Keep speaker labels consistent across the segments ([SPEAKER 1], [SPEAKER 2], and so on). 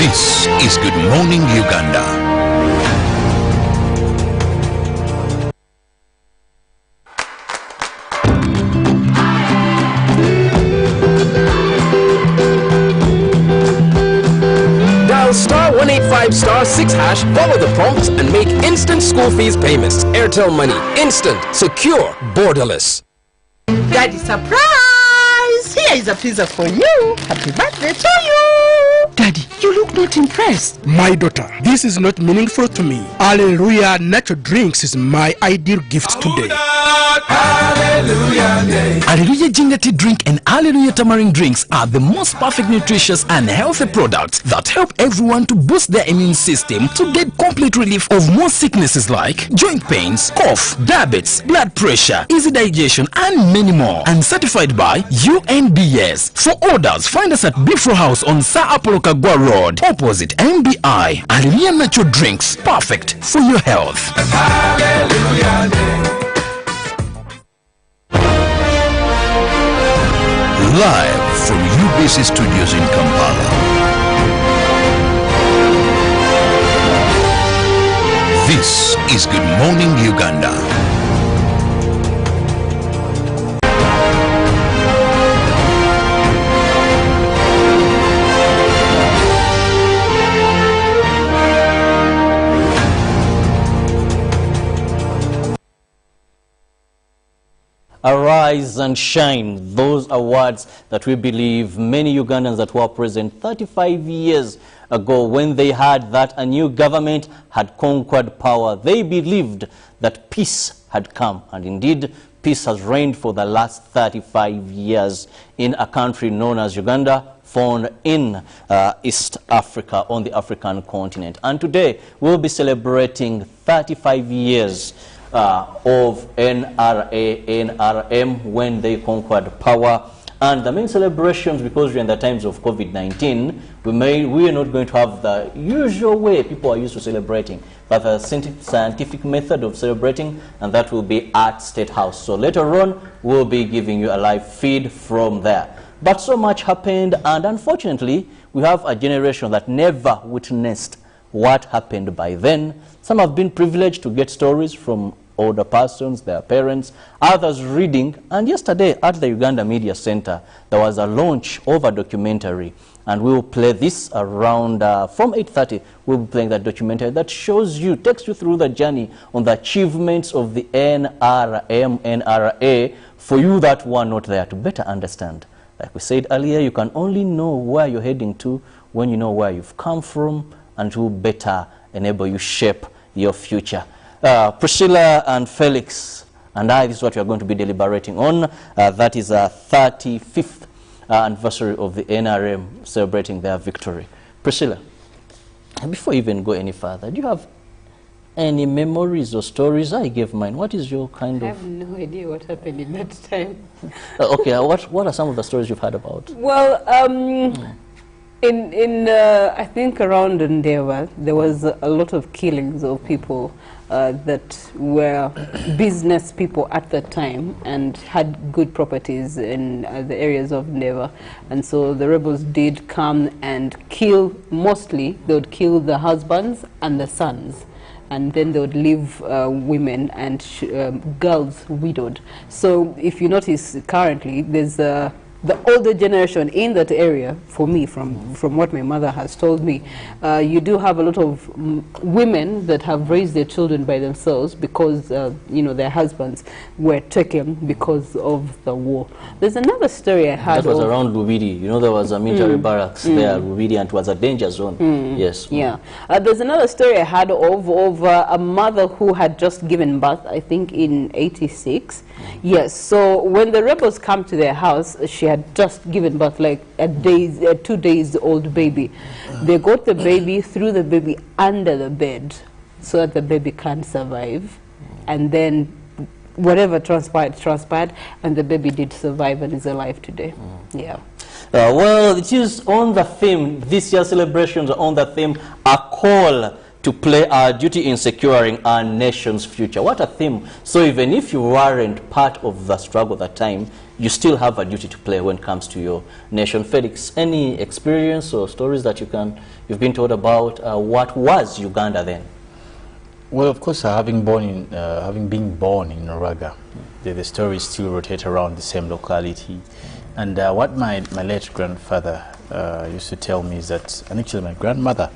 [SPEAKER 1] This is Good Morning Uganda.
[SPEAKER 2] Dial *185*6#, follow the prompts and make instant school fees payments. Airtel Money. Instant, secure, borderless.
[SPEAKER 3] Daddy, surprise! Here is a pizza for you. Happy birthday to you! Daddy, you look not impressed.
[SPEAKER 4] My daughter, this is not meaningful to me. Hallelujah Natural Drinks is my ideal gift today.
[SPEAKER 5] Hallelujah Ginger Tea Drink and Hallelujah Tamarind Drinks are the most perfect, nutritious and healthy products that help everyone to boost their immune system to get complete relief of most sicknesses like joint pains, cough, diabetes, blood pressure, easy digestion and many more, and certified by UNBS. For orders, find us at Bifro House on Sir Apollo Kagwa Road, opposite MBI. Hallelujah Natural Drinks, perfect for your health.
[SPEAKER 1] Live from UBC Studios in Kampala. This is Good Morning Uganda.
[SPEAKER 6] Arise and shine, those awards that we believe many Ugandans that were present 35 years ago when they heard that a new government had conquered power. They believed that peace had come, and indeed peace has reigned for the last 35 years in a country known as Uganda, found in East Africa, on the African continent. And today we'll be celebrating 35 years of NRA, NRM, when they conquered power. And the main celebrations, because we're in the times of COVID-19, we are not going to have the usual way people are used to celebrating, but a scientific method of celebrating, and that will be at State House. So later on, we'll be giving you a live feed from there. But so much happened, and unfortunately, we have a generation that never witnessed what happened by then. Some have been privileged to get stories from older persons, their parents, others reading. And yesterday at the Uganda Media Center, there was a launch of a documentary, and we will play this around from 8:30. We'll be playing that documentary that shows you, takes you through the journey on the achievements of the NRM, NRA, for you that were not there, to better understand. Like we said earlier, you can only know where you're heading to when you know where you've come from, and to better enable you shape your future. Priscilla and Felix and I, this is what we are going to be deliberating on. That is a 35th anniversary of the NRM celebrating their victory. Priscilla, before you even go any further, do you have any memories or stories? I gave mine. What is your kind of...
[SPEAKER 7] I have no idea what happened in that time.
[SPEAKER 6] Okay, what are some of the stories you've heard about?
[SPEAKER 7] Well, I think around Ndewa, there was a lot of killings of people that were business people at that time and had good properties in the areas of Ndewa. And so the rebels did come and kill, mostly they would kill the husbands and the sons, and then they would leave women and girls widowed. So if you notice currently, there's the older generation in that area, for me, from what my mother has told me, you do have a lot of women that have raised their children by themselves because, you know, their husbands were taken because of the war. There's another story I had.
[SPEAKER 6] That was around Lubidi. You know, there was a military barracks there, Lubidi, and it was a danger zone. Yes.
[SPEAKER 7] Yeah. There's another story I had of a mother who had just given birth, I think in '86. Yes. So when the rebels come to their house, she had just given birth, like a 2 days old baby. They got the baby, threw the baby under the bed so that the baby can't survive, and then whatever transpired, and the baby did survive and is alive today. Yeah.
[SPEAKER 6] Well, it is on the theme, this year's celebrations are on the theme, a call to play our duty in securing our nation's future. What a theme. So even if you weren't part of the struggle at that time, you still have a duty to play when it comes to your nation. Felix, any experience or stories that you've been told about what was Uganda then?
[SPEAKER 8] Well, of course, having been born in Noraga, the stories still rotate around the same locality. And what my late grandfather used to tell me is that, and actually my grandmother,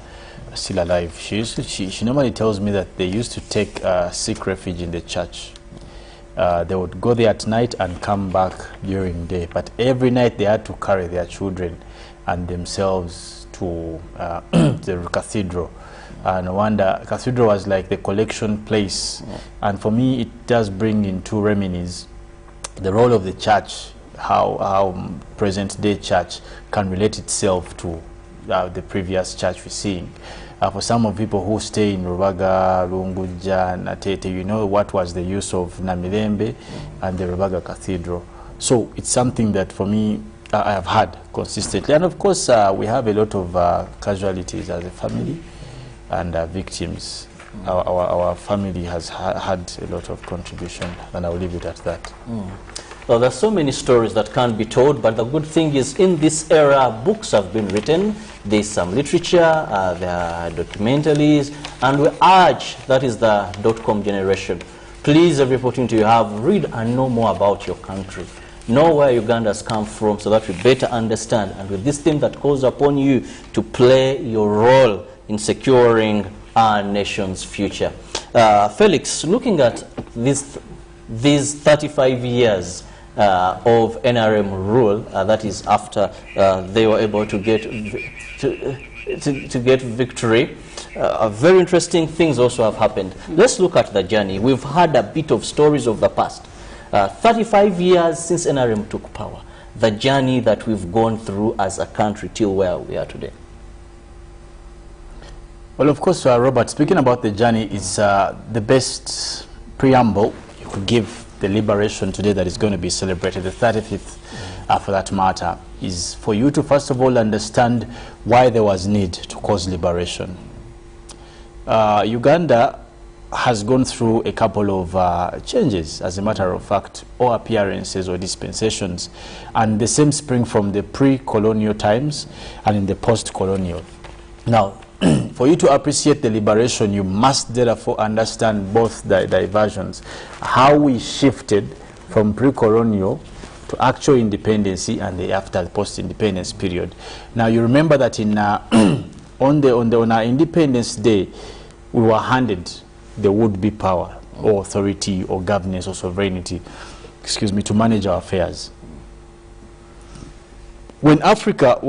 [SPEAKER 8] still alive, she normally tells me that they used to seek refuge in the church. They would go there at night and come back during the day, but every night they had to carry their children and themselves to the cathedral. And wonder, cathedral was like the collection place. And for me, it does bring into reminiscence the role of the church, how present-day church can relate itself to the previous church we're seeing. For some of people who stay in Rubaga, Lunguja, Natete, you know what was the use of Namilembe and the Rubaga Cathedral. So it's something that for me I have had consistently. And of course we have a lot of casualties as a family and victims. Our family has had a lot of contribution, and I'll leave it at that.
[SPEAKER 6] Well, there's so many stories that can't be told, but the good thing is in this era, books have been written, there's some literature, there are documentaries, and we urge, that is the .com generation, please, every opportunity you have, read and know more about your country. Know where Uganda has come from so that we better understand, and with this theme that calls upon you to play your role in securing our nation's future. Felix, looking at these 35 years of NRM rule, that is after they were able to get victory, very interesting things also have happened. Let's look at the journey. We've had a bit of stories of the past. 35 years since NRM took power, the journey that we've gone through as a country till where we are today.
[SPEAKER 8] Well, of course, Robert, speaking about the journey is the best preamble you could give the liberation today that is going to be celebrated, the 35th for that matter, is for you to first of all understand why there was need to cause liberation. Uganda has gone through a couple of changes, as a matter of fact, or appearances or dispensations, and the same spring from the pre-colonial times and in the post-colonial. Now, for you to appreciate the liberation, you must therefore understand both the diversions, how we shifted from pre-colonial to actual independency and the after the post-independence period. Now, you remember that in on our Independence Day, we were handed the would-be power or authority or governance or sovereignty, to manage our affairs. When Africa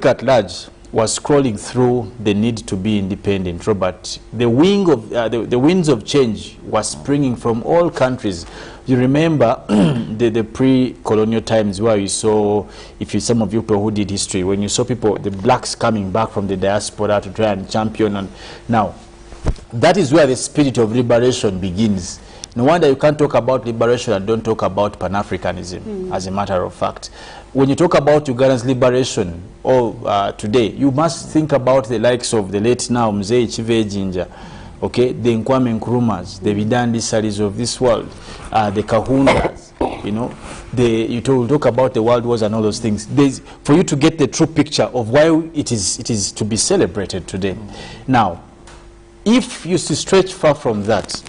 [SPEAKER 8] at large was scrolling through the need to be independent, Robert, the winds of change was springing from all countries. You remember the pre-colonial times where you saw, some of you people who did history, when you saw people, the blacks coming back from the diaspora to try and champion. And now, that is where the spirit of liberation begins. No wonder you can't talk about liberation and don't talk about Pan-Africanism, as a matter of fact. When you talk about Uganda's liberation today, you must think about the likes of the late now Mzee Chive Jinja, okay, the Nkwame Nkrumahs, the Bidandi Saris of this world, the Kahundas, you talk about the world wars and all those things. For you to get the true picture of why it is to be celebrated today. Now, if you stretch far from that,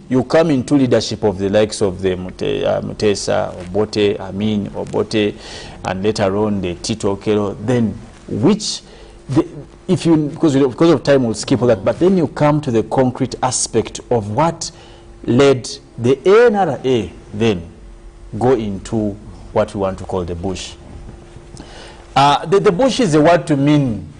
[SPEAKER 8] you come into leadership of the likes of the Mutesa, Obote, Amin, Obote, and later on the Tito Okelo, then because of time we'll skip all that, but then you come to the concrete aspect of what led the NRA then go into what we want to call the bush. The bush is a word to mean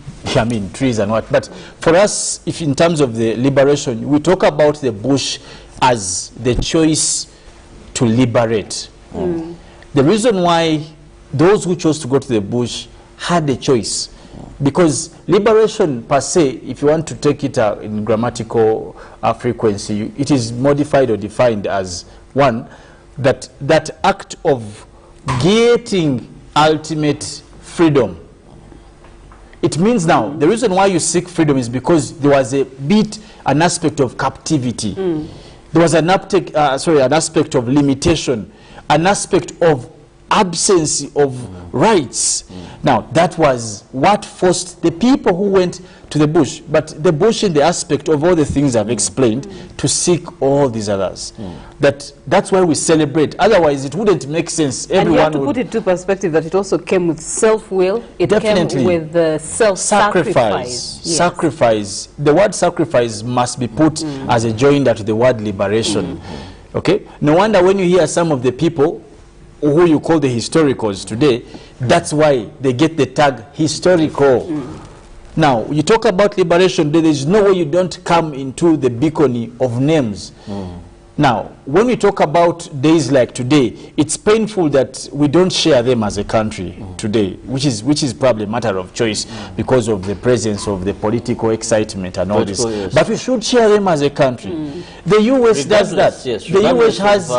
[SPEAKER 8] trees and what, but for us, if in terms of the liberation, we talk about the bush as the choice to liberate. The reason why those who chose to go to the bush had a choice, because liberation per se, if you want to take it in grammatical frequency, it is modified or defined as one, that act of getting ultimate freedom. It means now, the reason why you seek freedom is because there was an aspect of captivity. There was an aspect of limitation, an aspect of absence of rights. Now, that was what forced the people who went to the bush, but the bush in the aspect of all the things I've explained, to seek all these others. That's why we celebrate. Otherwise, it wouldn't make sense.
[SPEAKER 7] And you have to put it to perspective that it also came with self-will. It came with self-sacrifice. Yes.
[SPEAKER 8] Sacrifice. The word sacrifice must be put as a joinder to the word liberation. Okay? No wonder when you hear some of the people who you call the historicals today, that's why they get the tag historical. Now, you talk about liberation, there is no way you don't come into the beacon of names. Now, when we talk about days like today, it's painful that we don't share them as a country today, which is probably a matter of choice because of the presence of the political excitement and all this. Yes. But we should share them as a country. The US does that.
[SPEAKER 6] Yes,
[SPEAKER 8] the US has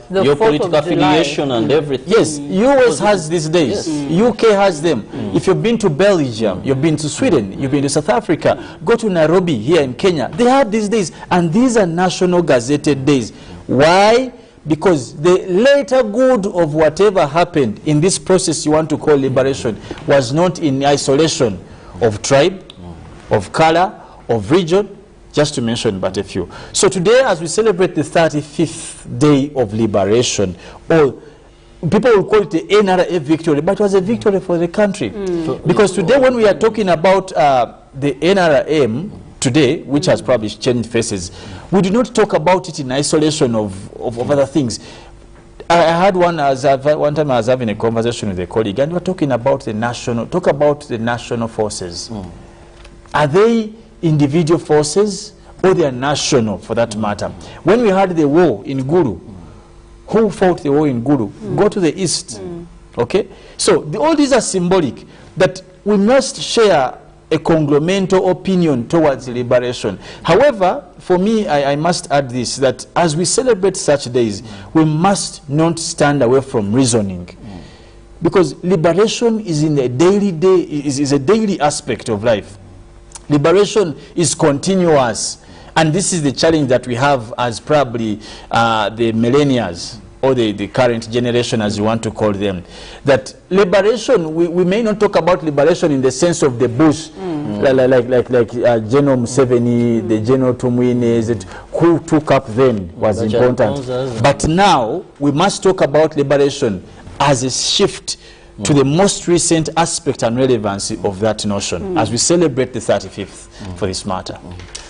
[SPEAKER 6] your political affiliation and everything.
[SPEAKER 8] Yes, US has these days. UK has them. If you've been to Belgium, you've been to Sweden, you've been to South Africa, go to Nairobi here in Kenya. They have these days, and these are national gazetted days. Why? Because the later good of whatever happened in this process you want to call liberation was not in isolation of tribe, of color, of region, just to mention but a few. So today, as we celebrate the 35th day of liberation, or people will call it the NRA victory, but it was a victory for the country. Because today when we are talking about the NRM, today, which has probably changed faces, we do not talk about it in isolation of other things. I had one time I was having a conversation with a colleague, and we were talking about the national forces. Are they individual forces, or they are national for that matter? When we had the war in Gulu, who fought the war in Gulu? Go to the east. Okay? So all these are symbolic, that we must share a conglomerate opinion towards liberation. However, for me, I must add this, that as we celebrate such days, we must not stand away from reasoning. Because liberation is in a is a daily aspect of life. Liberation is continuous. And this is the challenge that we have as probably the millennials, or the current generation, as you want to call them, that liberation, we may not talk about liberation in the sense of the bush, like General Museveni, the General Tumwine, who took up then was important. But now, we must talk about liberation as a shift to the most recent aspect and relevancy of that notion, as we celebrate the 35th for this matter.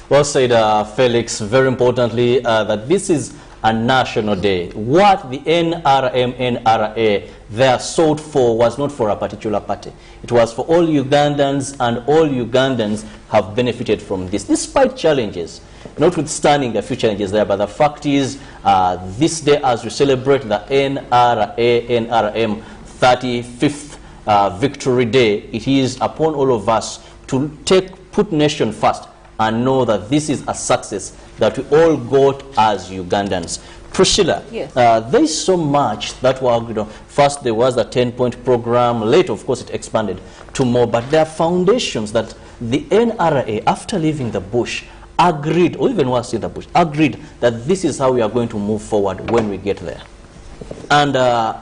[SPEAKER 6] Well said, Felix. Very importantly, that this is a national day. What the NRA there sought for was not for a particular party. It was for all Ugandans, and all Ugandans have benefited from this, despite challenges, notwithstanding a few challenges there. But the fact is, this day, as we celebrate the NRM 35th victory day, it is upon all of us to put nation first and know that this is a success that we all got as Ugandans. Priscilla,
[SPEAKER 7] yes.
[SPEAKER 6] There is so much that we agreed on. First, there was a 10-point program. Later, of course, it expanded to more. But there are foundations that the NRA, after leaving the bush, agreed, or even was in the bush, agreed that this is how we are going to move forward when we get there. And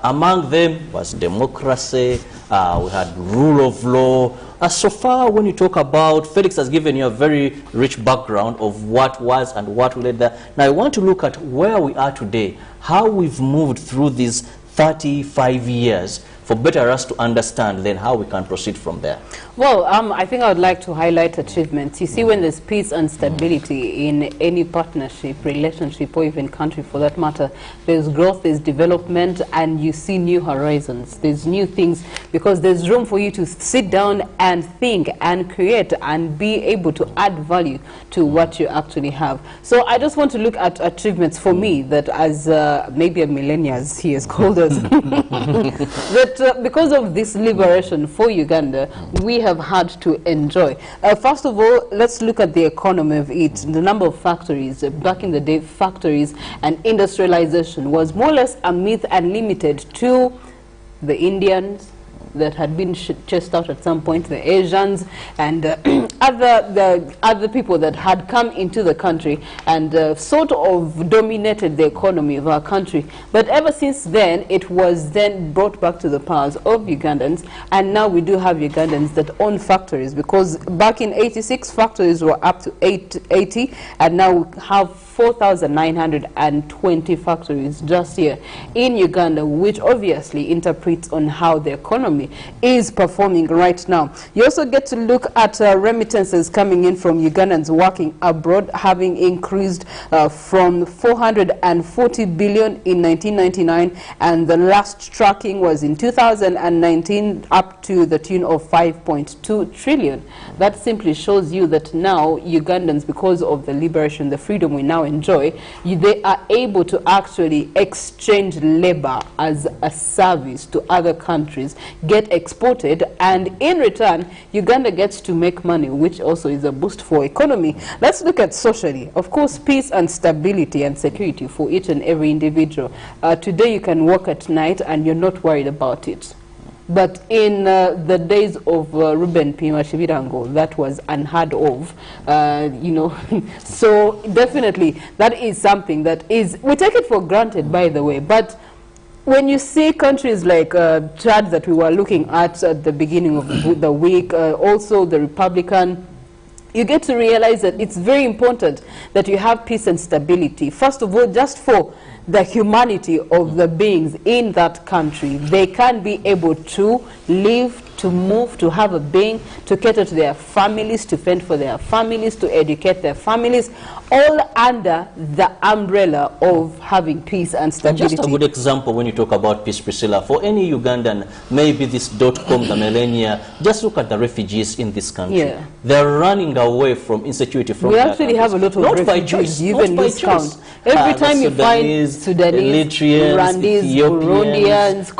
[SPEAKER 6] among them was democracy, we had rule of law. So far, when you talk about, Felix has given you a very rich background of what was and what we led there. Now, I want to look at where we are today, how we've moved through these 35 years, for better us to understand then how we can proceed from there.
[SPEAKER 7] Well, I think I would like to highlight achievements. You see, when there's peace and stability in any partnership, relationship, or even country for that matter, there's growth, there's development, and you see new horizons. There's new things, because there's room for you to sit down and think and create and be able to add value to what you actually have. So I just want to look at achievements for me, that as maybe a millennial, as he has called us, that because of this liberation for Uganda, we have had to enjoy. First of all, let's look at the economy of it. The number of factories, back in the day, factories and industrialization was more or less a myth and limited to the Indians, that had been chased out at some point, the Asians and other people that had come into the country and sort of dominated the economy of our country. But ever since then, it was then brought back to the powers of Ugandans, and now we do have Ugandans that own factories, because back in '86 factories were up to 80, and now we have 4,920 factories just here in Uganda, which obviously interprets on how the economy is performing right now. You also get to look at remittances coming in from Ugandans working abroad, having increased from 440 billion in 1999, and the last tracking was in 2019 up to the tune of 5.2 trillion. That simply shows you that now Ugandans, because of the liberation, the freedom we now enjoy, they are able to actually exchange labor as a service to other countries, get exported, and in return Uganda gets to make money, which also is a boost for economy. Let's look at socially. Of course, peace and stability and security for each and every individual. Today you can work at night and you're not worried about it. But in the days of Ruben Pima Chivirango, that was unheard of, you know. So definitely that is something that is, we take it for granted, by the way. But when you see countries like Chad that we were looking at the beginning of the week, also the Republican, you get to realize that it's very important that you have peace and stability. First of all, just for the humanity of the beings in that country. They can be able to live, to move, to have a being, to cater to their families, to fend for their families, to educate their families, all under the umbrella of having peace and stability.
[SPEAKER 6] Just a good example when you talk about peace, Priscilla. For any Ugandan, maybe this .com, the millennia, just look at the refugees in this country. Yeah. They're running away from insecurity from
[SPEAKER 7] We actually have a lot of refugees,
[SPEAKER 6] by choice,
[SPEAKER 7] even this count. Every time you find Sudanese, Rwandese, Burundians,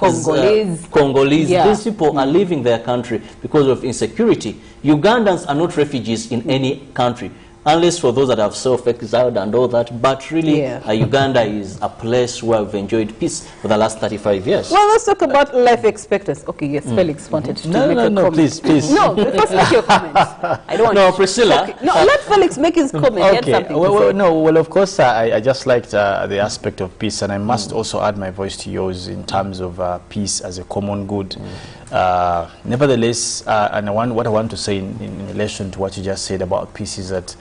[SPEAKER 7] Congolese,
[SPEAKER 6] yeah. These people are leaving their country because of insecurity. Ugandans are not refugees in any country, unless for those that have self-exiled and all that. But really, Uganda is a place where we've enjoyed peace for the last 35 years.
[SPEAKER 7] Well, let's talk about life expectancy. Okay, yes, Felix wanted to make a comment.
[SPEAKER 8] No, please.
[SPEAKER 7] No, first make your comment. I don't want
[SPEAKER 6] No, Priscilla.
[SPEAKER 7] Okay. No, let Felix make his comment.
[SPEAKER 8] Okay. Well, of course, I just liked the aspect of peace, and I must also add my voice to yours in terms of peace as a common good. Nevertheless, and what I want to say in relation to what you just said about peace is that,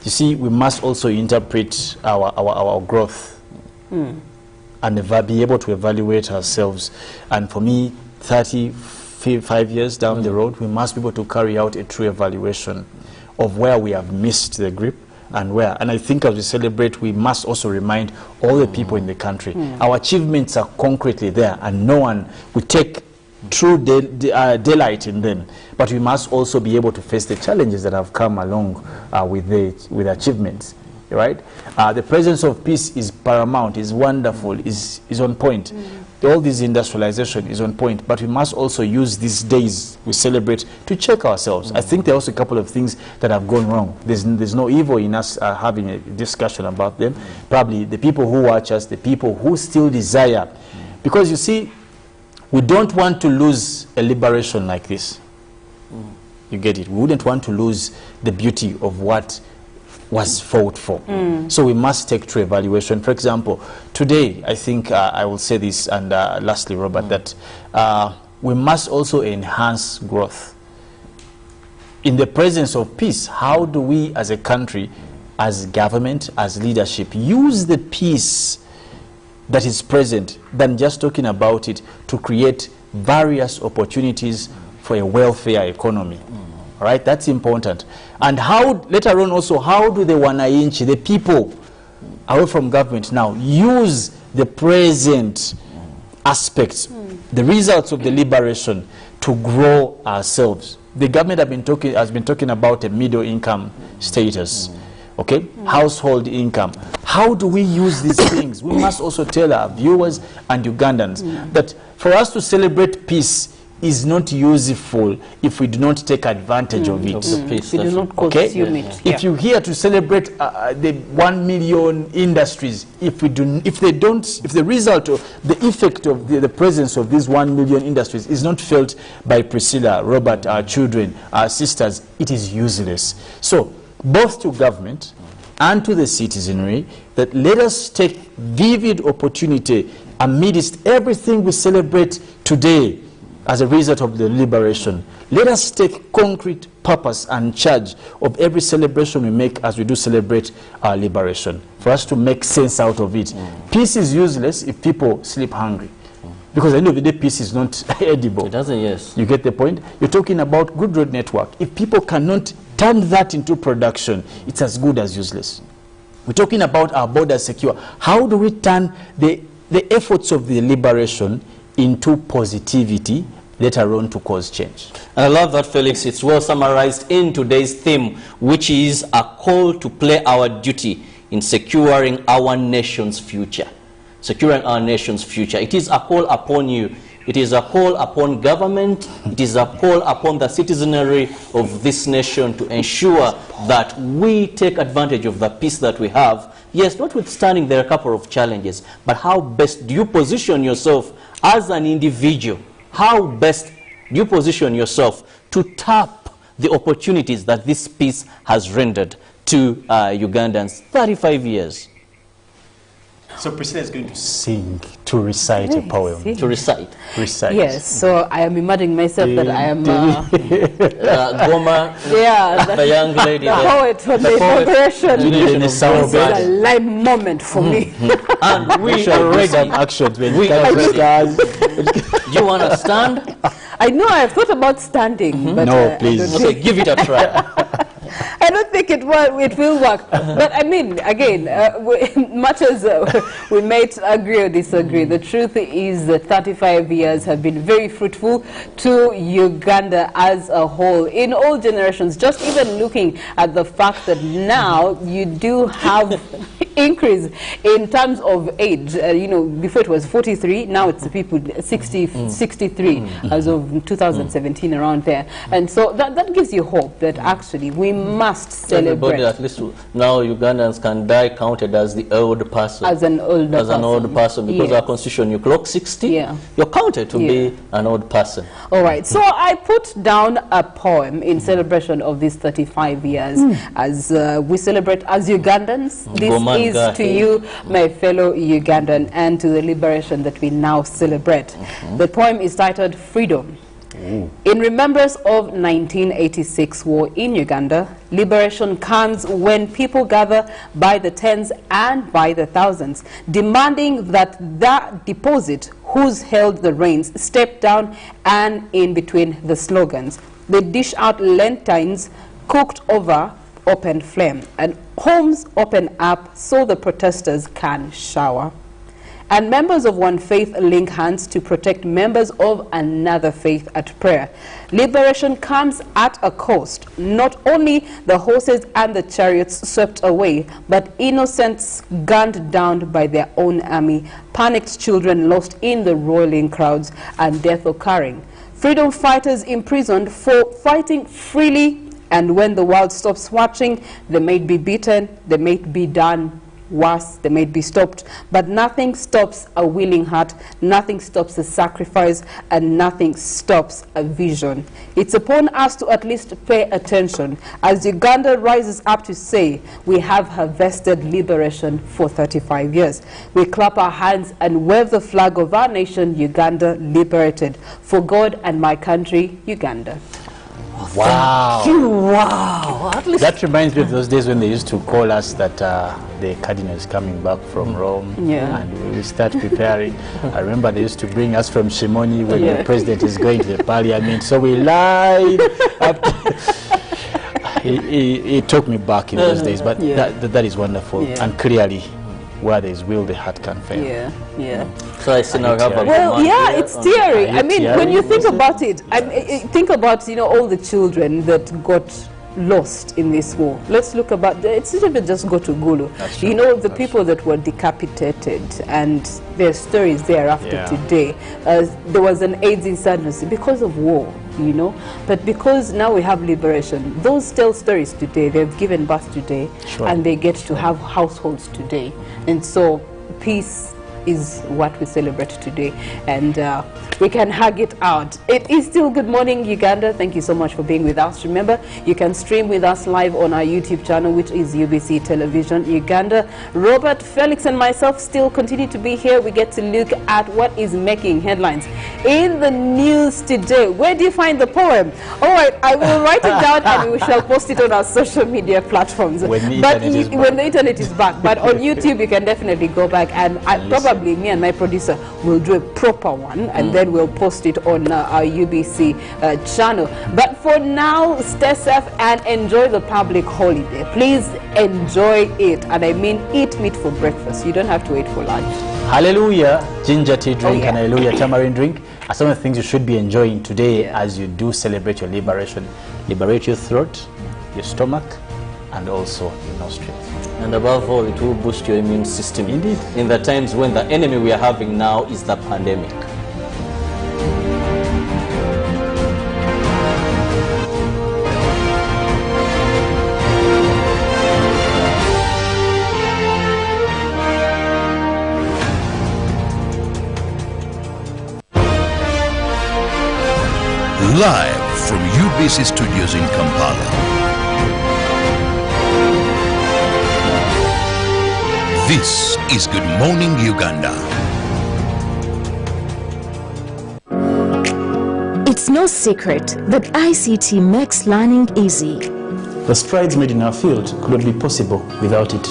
[SPEAKER 8] you see, we must also interpret our growth and be able to evaluate ourselves. And for me, 35 years down the road, we must be able to carry out a true evaluation of where we have missed the grip and where. And I think as we celebrate, we must also remind all the people in the country, our achievements are concretely there, and no one will take true delight in them, but we must also be able to face the challenges that have come along with achievements, right? The presence of peace is paramount, is wonderful, is on point. All this industrialization is on point, but we must also use these days we celebrate to check ourselves. I think there are also a couple of things that have gone wrong. There's no evil in us having a discussion about them. Probably the people who watch us, the people who still desire, because you see, we don't want to lose a liberation like this. You get it? We wouldn't want to lose the beauty of what was fought for. So we must take true evaluation. For example, today, I think I will say this, and lastly, Robert, that we must also enhance growth. In the presence of peace, how do we as a country, as government, as leadership, use the peace that is present than just talking about it to create various opportunities for a welfare economy? Right? That's important. And how, later on also, how do the wananchi, the people away from government now, use the present aspects, the results of the liberation to grow ourselves? The government has been talking about a middle income status. Okay, household income. How do we use these things? We must also tell our viewers and Ugandans that for us to celebrate peace, is not useful if we do not take advantage of it.
[SPEAKER 7] If we do not consume it.
[SPEAKER 8] If you're here to celebrate the 1 million industries, if the result of the effect of the presence of these 1 million industries is not felt by Priscilla, Robert, our children, our sisters, it is useless. So both to government and to the citizenry, that let us take vivid opportunity amidst everything we celebrate today as a result of the liberation. Let us take concrete purpose and charge of every celebration we make as we do celebrate our liberation, for us to make sense out of it. Peace is useless if people sleep hungry. Because at the end of the day, peace is not edible.
[SPEAKER 6] It doesn't, yes.
[SPEAKER 8] You get the point? You're talking about good road network. If people cannot turn that into production, it's as good as useless. We're talking about our borders secure. How do we turn the efforts of the liberation into positivity later on to cause change?
[SPEAKER 6] And I love that, Felix. It's well summarized in today's theme, which is a call to play our duty in securing our nation's future. Securing our nation's future. It is a call upon you. It is a call upon government. It is a call upon the citizenry of this nation to ensure that we take advantage of the peace that we have. Yes, notwithstanding there are a couple of challenges, but how best do you position yourself as an individual? How best do you position yourself to tap the opportunities that this peace has rendered to Ugandans? 35 years.
[SPEAKER 8] So Priscilla is going to sing, to recite a poem.
[SPEAKER 6] To recite.
[SPEAKER 7] Yes, so I am imagining myself that I am
[SPEAKER 6] Goma, the young lady.
[SPEAKER 7] The poet on the inauguration. This is a live moment for me.
[SPEAKER 6] And we are ready.
[SPEAKER 8] Some actions when
[SPEAKER 6] we are ready. Do you want to stand?
[SPEAKER 7] I know, I've thought about standing. But
[SPEAKER 8] no, please.
[SPEAKER 6] Okay, give it a try.
[SPEAKER 7] I don't think it will work. But I mean, again, much as we might agree or disagree, the truth is that 35 years have been very fruitful to Uganda as a whole, in all generations. Just even looking at the fact that now you do have increase in terms of age. You know, before it was 43, now it's people 63 as of 2017, around there. And so that gives you hope that actually we must celebrate.
[SPEAKER 6] Everybody, at least now Ugandans can die counted as the old person.
[SPEAKER 7] As an old
[SPEAKER 6] person, because our constitution, you clock 60, you're counted to be an old person.
[SPEAKER 7] All right, so I put down a poem in celebration of these 35 years as we celebrate as Ugandans. This is to you, my fellow Ugandan, and to the liberation that we now celebrate. The poem is titled Freedom. In remembrance of 1986 war in Uganda, liberation comes when people gather by the tens and by the thousands, demanding that the deposit who's held the reins step down, and in between the slogans, they dish out lanterns cooked over open flame, and homes open up so the protesters can shower. And members of one faith link hands to protect members of another faith at prayer. Liberation comes at a cost. Not only the horses and the chariots swept away, but innocents gunned down by their own army, panicked children lost in the roiling crowds, and death occurring. Freedom fighters imprisoned for fighting freely, and when the world stops watching, they may be beaten, they may be done worse, they may be stopped, but nothing stops a willing heart, nothing stops a sacrifice, and nothing stops a vision. It's upon us to at least pay attention as Uganda rises up to say we have harvested liberation for 35 years. We clap our hands and wave the flag of our nation, Uganda liberated, for God and my country, Uganda.
[SPEAKER 8] Wow.
[SPEAKER 7] Thank you. Wow.
[SPEAKER 8] That reminds me of those days when they used to call us that the cardinal is coming back from Rome, and we start preparing. I remember they used to bring us from Shimoni when the president is going to the parliament, so we lied up. He took me back in those days, but that is wonderful, and clearly where there is will, the heart can fail.
[SPEAKER 6] So I see now we have a
[SPEAKER 7] it's teary. I mean, when you think about it, think about all the children that got lost in this war. Let's look about, it's even just go to Gulu. You know, the people that were decapitated and their stories thereafter today. There was an AIDS insurgency because of war, you know, but because now we have liberation, those tell stories today, they've given birth today, and they get to have households today. And so peace is what we celebrate today, and we can hug it out. It is still Good Morning Uganda. Thank you so much for being with us. Remember, you can stream with us live on our YouTube channel, which is UBC Television Uganda. Robert, Felix and myself still continue to be here. We get to look at what is making headlines in the news today. Where do you find the poem? All right, I will write it down and we shall post it on our social media platforms.
[SPEAKER 8] When the
[SPEAKER 7] internet is back. But on YouTube, you can definitely go back, and probably me and my producer will do a proper one, and then we'll post it on our UBC channel. But for now, stay safe and enjoy the public holiday. Please enjoy it, and I mean eat meat for breakfast. You don't have to wait for lunch.
[SPEAKER 8] Hallelujah, ginger tea drink and hallelujah, tamarind drink are some of the things you should be enjoying today as you do celebrate your liberation. Liberate your throat, your stomach, and also your nostrils.
[SPEAKER 6] And above all, it will boost your immune system.
[SPEAKER 8] Indeed.
[SPEAKER 6] In the times when the enemy we are having now is the pandemic.
[SPEAKER 1] Live from UBC Studios in Kampala. This is Good Morning Uganda.
[SPEAKER 9] It's no secret that ICT makes learning easy.
[SPEAKER 8] The strides made in our field could not be possible without it.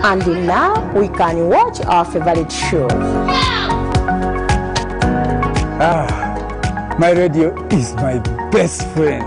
[SPEAKER 3] And now we can watch our favorite show.
[SPEAKER 10] My radio is my best friend.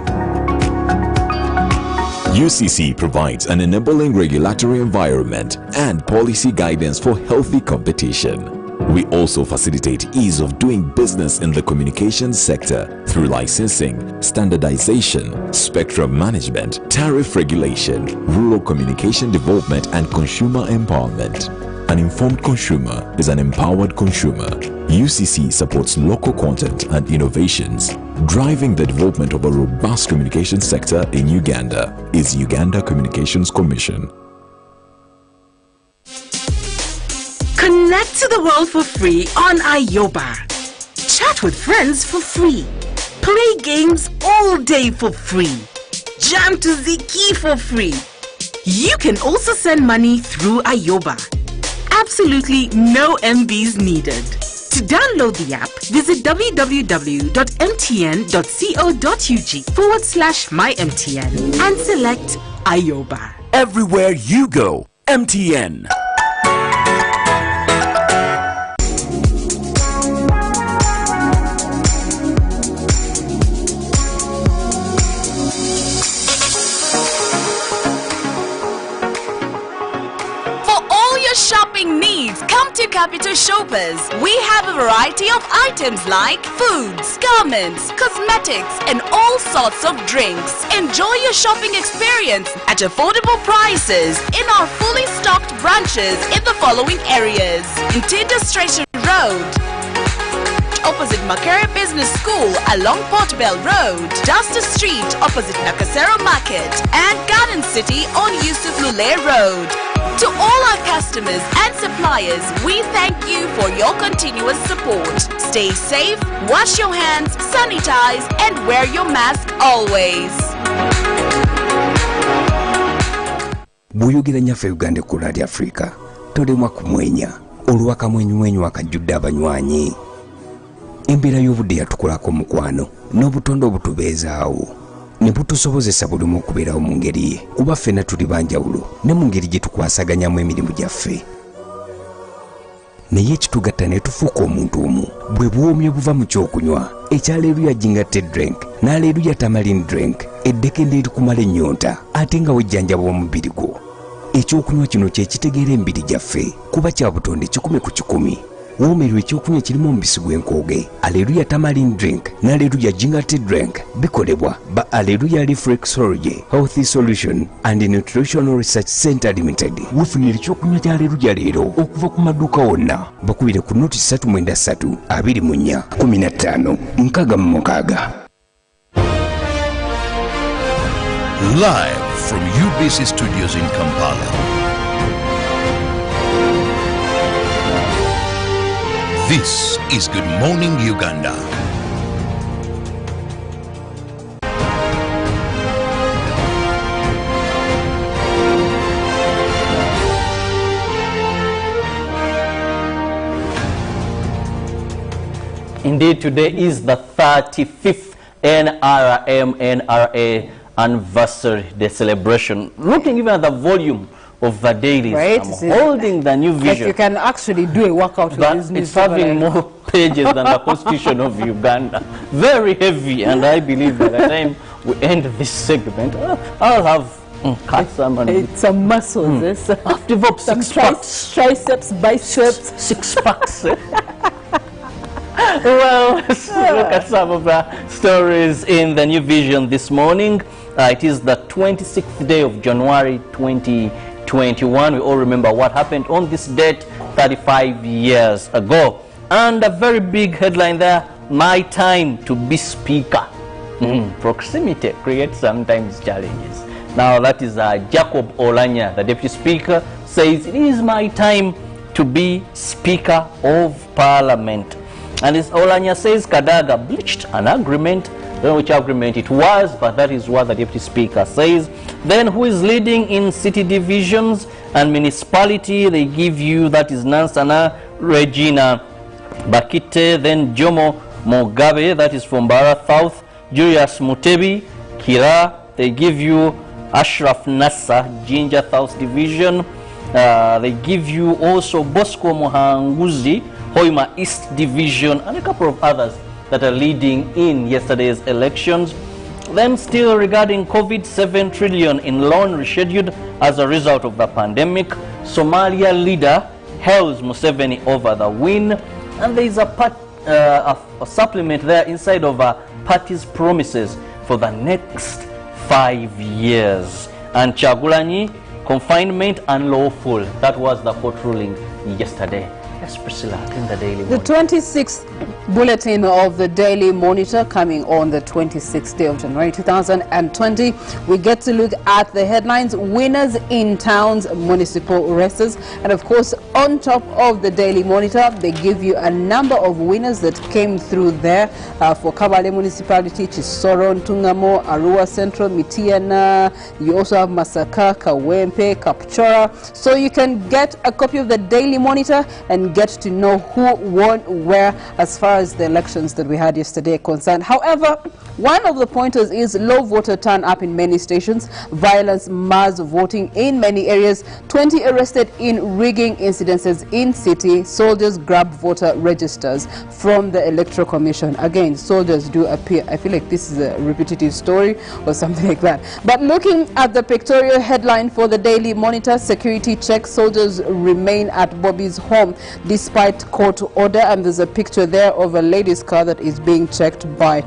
[SPEAKER 11] UCC provides an enabling regulatory environment and policy guidance for healthy competition. We also facilitate ease of doing business in the communications sector through licensing, standardization, spectrum management, tariff regulation, rural communication development, and consumer empowerment. An informed consumer is an empowered consumer. UCC supports local content and innovations. Driving the development of a robust communication sector in Uganda is Uganda Communications Commission.
[SPEAKER 3] Connect to the world for free on Ayoba. Chat with friends for free. Play games all day for free. Jam to Ziki for free. You can also send money through Ayoba. Absolutely no MBs needed. To download the app, visit www.mtn.co.ug/mymtn and select Ayoba.
[SPEAKER 12] Everywhere you go, MTN.
[SPEAKER 13] Shopping needs, come to Capital Shoppers. We have a variety of items like foods, garments, cosmetics, and all sorts of drinks. Enjoy your shopping experience at affordable prices in our fully stocked branches in the following areas: Ntinda Station Road, opposite Makere Business School along Port Bell Road, Duster Street opposite Nakasero Market, and Garden City on Yusuf Lule Road. To all our customers and suppliers, we thank you for your continuous support. Stay safe, wash your hands, sanitize, and wear your mask always.
[SPEAKER 12] Buyogera nyaffe Uganda ku Radio Africa. Tolemwa kumwenya. Oluwaka mwenyu wakajjudde abanywanyi. Embeera y'obudde yatukolako mukwano n'obutonde obutubeezaawo. Ne butusobozesa buli omu okubeerawo mu ngeri ye, kuba ffenna tuli banjawulo ne mu ngeri gye tukwasaganyamu emirimu gyaffe. Naye ekitugatta ne tufuuka omuntu omu bwe bwomye buva mu kyokunywa ekyaleeruya gingatte drink n'aleeruya tamarind drink eddekende erikumala ennyonta ate nga wejjanjaba omubiri gwo. Ekyokunywa kino kye kitegeera emibiri gyaffe kuba kya butonde 100 ku 100. woomerwa ekyokunywa kirimu omubisi gw'enkooge. Alleluia tamarind drink n'Alleluia ginger tea drink bikolebwa ba Alleluia Reflexology Healthy Solution and Nutritional Research Center Limited. Wufunira ekyokunywa kya Alleluia leero okuva ku maduuka wonna. Bakubire ku noti 393 24 15 66.
[SPEAKER 1] Live from UBC Studios in Kampala. This is Good Morning Uganda.
[SPEAKER 6] Indeed, today is the 35th NRA anniversary, the celebration. Looking even at the volume of the dailies,
[SPEAKER 7] right?
[SPEAKER 6] I'm holding the new vision.
[SPEAKER 7] Like you can actually do a workout with this
[SPEAKER 6] it's having more pages than the Constitution of Uganda. Very heavy, and I believe by the time we end this segment, I'll have cut some.
[SPEAKER 7] It's some muscles.
[SPEAKER 6] I've developed six packs.
[SPEAKER 7] Triceps, biceps.
[SPEAKER 6] 6 packs. Well, let's look at some of the stories in the New Vision this morning. It is the 26th day of January 2021. We all remember what happened on this date 35 years ago. And a very big headline there, my time to be speaker. Proximity creates sometimes challenges. Now that is Jacob Olanya, the deputy speaker, says it is my time to be speaker of parliament. And as Olanya says, Kadaga breached an agreement. I don't know which agreement it was, but that is what the deputy speaker says. Then who is leading in city divisions and municipality? They give you, that is Nansana Regina Bakite, then Jomo Mugabe, that is from Bara South, Julius Mutebi, Kira, they give you Ashraf Nassa, Jinja South Division. They give you also Bosco Mohanguzi, Hoima East Division, and a couple of others that are leading in yesterday's elections. Then still regarding COVID, 7 trillion in loan rescheduled as a result of the pandemic. Somalia leader hails Museveni over the win. And there is a supplement there inside of a party's promises for the next 5 years. And Chagulanyi, confinement unlawful. That was the court ruling yesterday. Yes, Priscilla, in the Daily Monitor.
[SPEAKER 7] The 26th bulletin of the Daily Monitor coming on the 26th day of January 2020. We get to look at the headlines, winners in towns, municipal races. And of course, on top of the Daily Monitor, they give you a number of winners that came through there for Kabale Municipality, Chisoro, Ntungamo, Arua Central, Mitiana. You also have Masaka, Kawempe, Kapchora. So you can get a copy of the Daily Monitor and get to know who won where as far as the elections that we had yesterday are concerned. However, one of the pointers is low voter turn up in many stations, violence, mass voting in many areas, 20 arrested in rigging incidences in city, soldiers grab voter registers from the Electoral Commission. Again, soldiers do appear. I feel like this is a repetitive story or something like that. But looking at the pictorial headline for the Daily Monitor, security check, soldiers remain at Bobby's home despite court order, and there's a picture there of a lady's car that is being checked by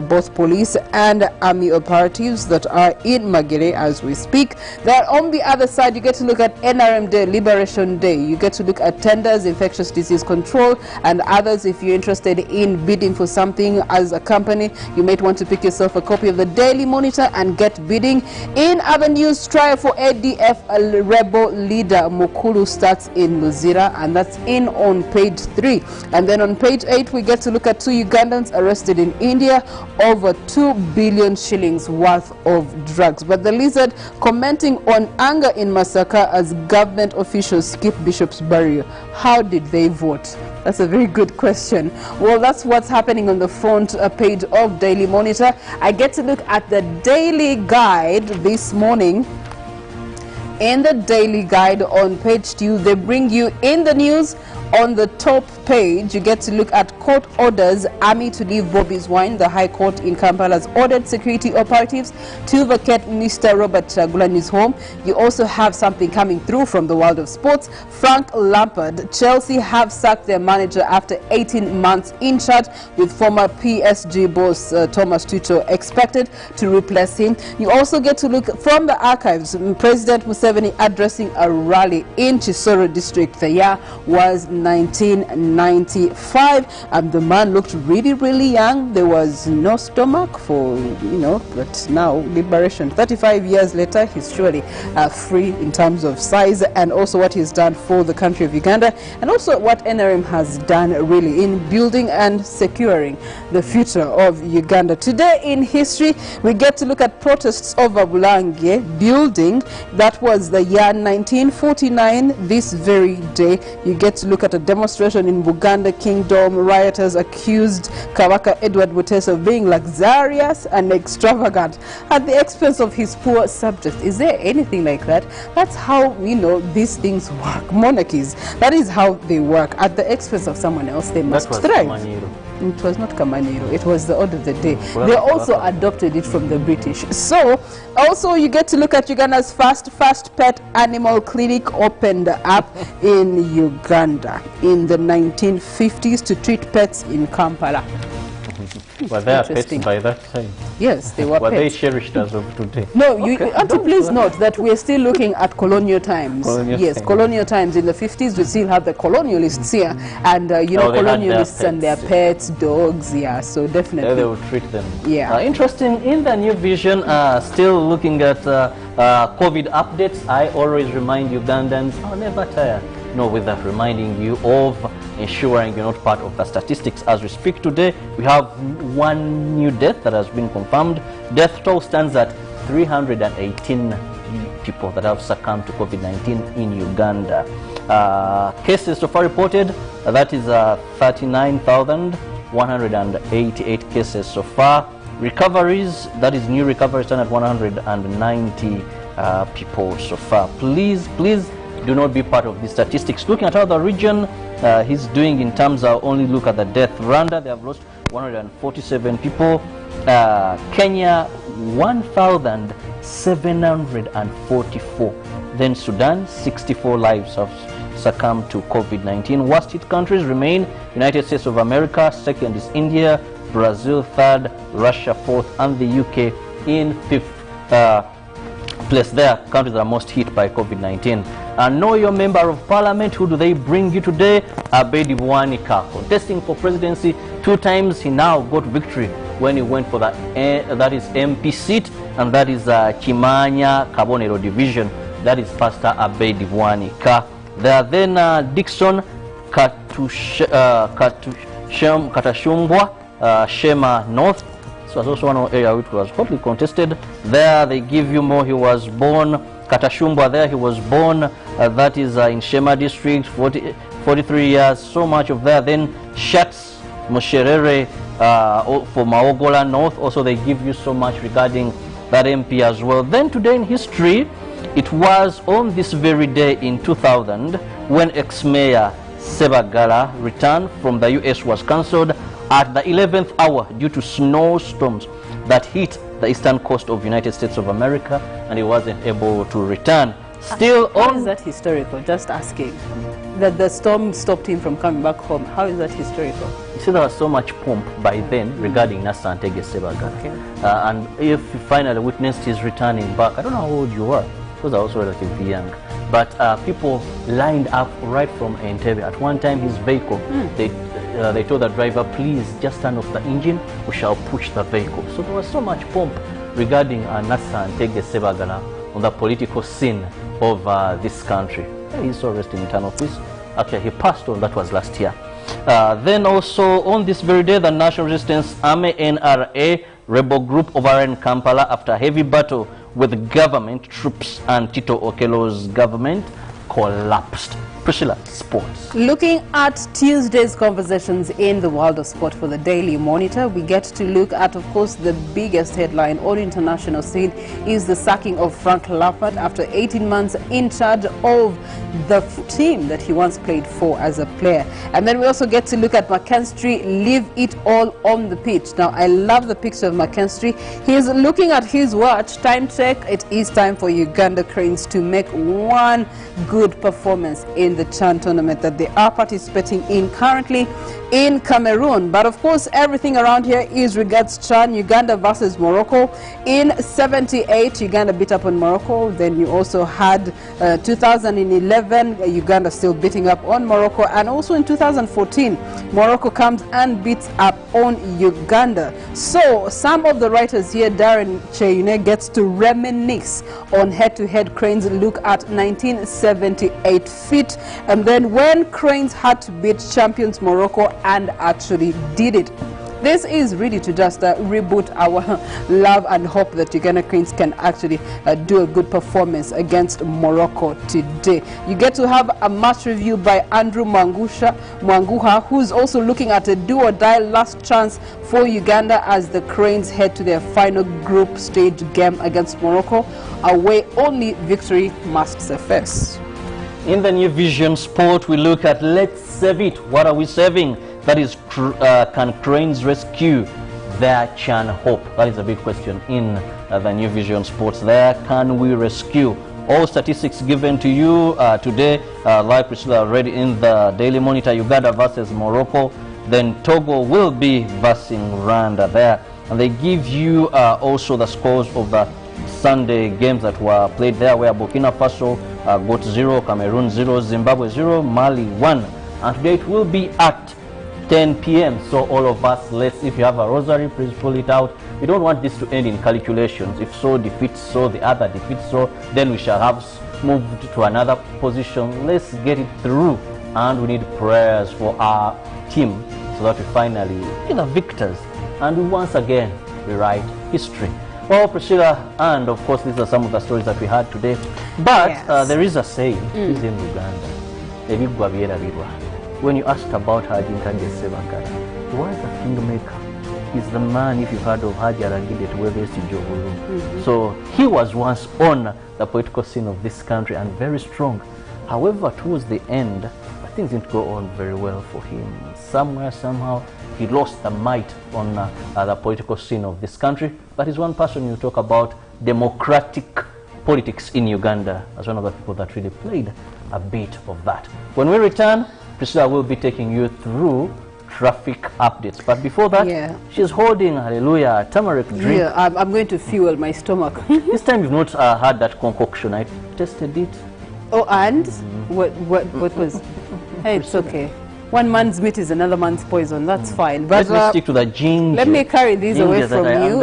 [SPEAKER 7] both police and army operatives that are in Magere as we speak. Then on the other side, you get to look at NRM Day, Liberation Day. You get to look at tenders, infectious disease control, and others. If you're interested in bidding for something as a company, you might want to pick yourself a copy of the Daily Monitor and get bidding. In other news, trial for ADF rebel leader Mukulu starts in Luzira, and that's in on page 3. And then on page 8, we get to look at 2 Ugandans arrested in India over 2 billion shillings worth of drugs. But the Lizard commenting on anger in Masaka as government officials skip Bishop's burial. How did they vote? That's a very good question. Well, that's what's happening on the front page of Daily Monitor. I get to look at the Daily Guide this morning. In the Daily Guide on page 2, they bring you in the news on the top page, you get to look at court orders army to leave Bobby's Wine. The High Court in Kampala has ordered security operatives to vacate Mr. Robert Chagulani's home. You also have something coming through from the world of sports. Frank Lampard, Chelsea have sacked their manager after 18 months in charge, with former PSG boss Thomas Tuchel expected to replace him. You also get to look from the archives. President Museveni addressing a rally in Chisoro district. The year was 1995, and the man looked really, really young. There was no stomach for, but now liberation. 35 years later, he's surely free in terms of size, and also what he's done for the country of Uganda, and also what NRM has done really in building and securing the future of Uganda. Today in history, we get to look at protests over Bulange building. That was the year 1949. This very day, you get to look at a demonstration in Buganda Kingdom. Rioters accused Kabaka Edward Butesa of being luxurious and extravagant at the expense of his poor subjects. Is there anything like that? That's how these things work. Monarchies, that is how they work. At the expense of someone else, they must thrive. It was not Kamaniro, it was the order of the day. They also adopted it from the British. So, also you get to look at Uganda's first pet animal clinic opened up in Uganda in the 1950s to treat pets in Kampala.
[SPEAKER 6] Were there pets by that time?
[SPEAKER 7] Yes, they were
[SPEAKER 6] Were
[SPEAKER 7] pets.
[SPEAKER 6] they cherished as of today?
[SPEAKER 7] No, please note that we're still looking at colonial times. Colonial times. In the 50s, we still have the colonialists here, and colonialists and their pets, dogs. Yeah, so definitely.
[SPEAKER 6] They will treat them.
[SPEAKER 7] Yeah.
[SPEAKER 6] Interesting. In the new vision, still looking at COVID updates. I always remind Ugandans, never tire. No, with that, reminding you of ensuring you're not part of the statistics. As we speak today, we have one new death that has been confirmed. Death toll stands at 318 people that have succumbed to COVID-19 in Uganda. Cases so far reported, that is 39,188 cases so far. Recoveries, that is new recoveries, stand at 190 people so far. Please do not be part of the statistics. Looking at how the region he's doing in terms of only look at the death. Rwanda, they have lost 147 people. Kenya, 1,744. Then Sudan, 64 lives have succumbed to COVID-19. Worst hit countries remain United States of America, second is India, Brazil third, Russia fourth, and the UK in fifth place. There, countries that are most hit by COVID-19. And know your member of parliament. Who do they bring you today? Abedi Bwanika, contesting for presidency 2 times. He now got victory when he went for that is MP seat, and that is Chimanya Kabonero division. That is Pastor Abedi Bwanika. There are then Dixon Katashumbwa, Shema North. So was also one area which was hotly contested. There they give you more. He was born Katashumbwa. There he was born. That is in Shema district. 43 years. So much of there. Then Shats Mosherere for Maogola North. Also they give you so much regarding that MP as well. Then today in history, it was on this very day in 2000 when ex-mayor Sebagala returned from the US was cancelled at the 11th hour due to snowstorms that hit the eastern coast of United States of America, and he wasn't able to return. Still
[SPEAKER 7] How is that historical? Just asking. That the storm stopped him from coming back home. How is that historical?
[SPEAKER 6] You see, there was so much pomp by then regarding Nasa Antege Sebagala. Okay. And if you finally witnessed his returning back, I don't know how old you were, because I was also relatively young, but people lined up right from Entebbe. At one time, his vehicle, they told the driver, please just turn off the engine, we shall push the vehicle. So there was so much pomp regarding Nasa Antege Sebagala on the political scene of this country. He's so rest in eternal peace. Actually, he passed on, that was last year. Then also on this very day, the National Resistance Army NRA rebel group overran Kampala after a heavy battle with government troops, and Tito Okello's government collapsed. Priscilla, sports.
[SPEAKER 7] Looking at Tuesday's conversations in the world of sport for the Daily Monitor, we get to look at, of course, the biggest headline on international scene is the sacking of Frank Lampard after 18 months in charge of the team that he once played for as a player. And then we also get to look at McKinstry, leave it all on the pitch. Now, I love the picture of McKinstry. He's looking at his watch. Time check. It is time for Uganda Cranes to make one good performance in the CHAN tournament that they are participating in currently in Cameroon. But of course, everything around here is regards CHAN. Uganda versus Morocco. In 78, Uganda beat up on Morocco. Then you also had 2011, Uganda still beating up on Morocco. And also in 2014, Morocco comes and beats up on Uganda. So some of the writers here, Darren Cheyune, gets to reminisce on head-to-head Cranes look at 1978 fit, and then when Cranes had to beat champions Morocco and actually did it. This is really to just reboot our love and hope that Uganda Cranes can actually do a good performance against Morocco today. You get to have a match review by Andrew Mwanguha, who's also looking at a do-or-die last chance for Uganda as the Cranes head to their final group stage game against Morocco. Away only victory must suffice.
[SPEAKER 6] In the New Vision Sport, we look at Let's Save It. What are we saving? That is, can Cranes rescue their CHAN hope? That is a big question in the New Vision Sports there. Can we rescue? All statistics given to you today, like Priscilla already in the Daily Monitor, Uganda versus Morocco. Then Togo will be versus Rwanda there. And they give you also the scores of the Sunday games that were played there, where Burkina Faso got 0, Cameroon 0, Zimbabwe 0, Mali 1. And today it will be at 10 p.m. So all of us, if you have a rosary, please pull it out. We don't want this to end in calculations. If so defeats so, the other defeats so, then we shall have moved to another position. Let's get it through. And we need prayers for our team so that we finally be the victors. And we once again rewrite history. Well, Priscilla, and of course these are some of the stories that we had today. But yes, there is a saying, is in Uganda. When you asked about Haji Nkanje Sebankara, he was a kingmaker. He's the man, if you've heard of Haji Arangide Tuwebesi Jovulu. So he was once on the political scene of this country and very strong. However, towards the end, things didn't go on very well for him. Somewhere, somehow, he lost the might on the political scene of this country. That is one person you talk about democratic politics in Uganda as one of the people that really played a bit of that. When we return, Priscilla will be taking you through traffic updates. But before that, she's holding, hallelujah, a turmeric drink.
[SPEAKER 7] Yeah, I'm going to fuel my stomach.
[SPEAKER 6] This time you've not had that concoction. I tested it.
[SPEAKER 7] Oh, and? What was? Hey, it's okay. One man's meat is another man's poison. That's fine. But
[SPEAKER 6] let me stick to the ginger.
[SPEAKER 7] Let me carry these away from you.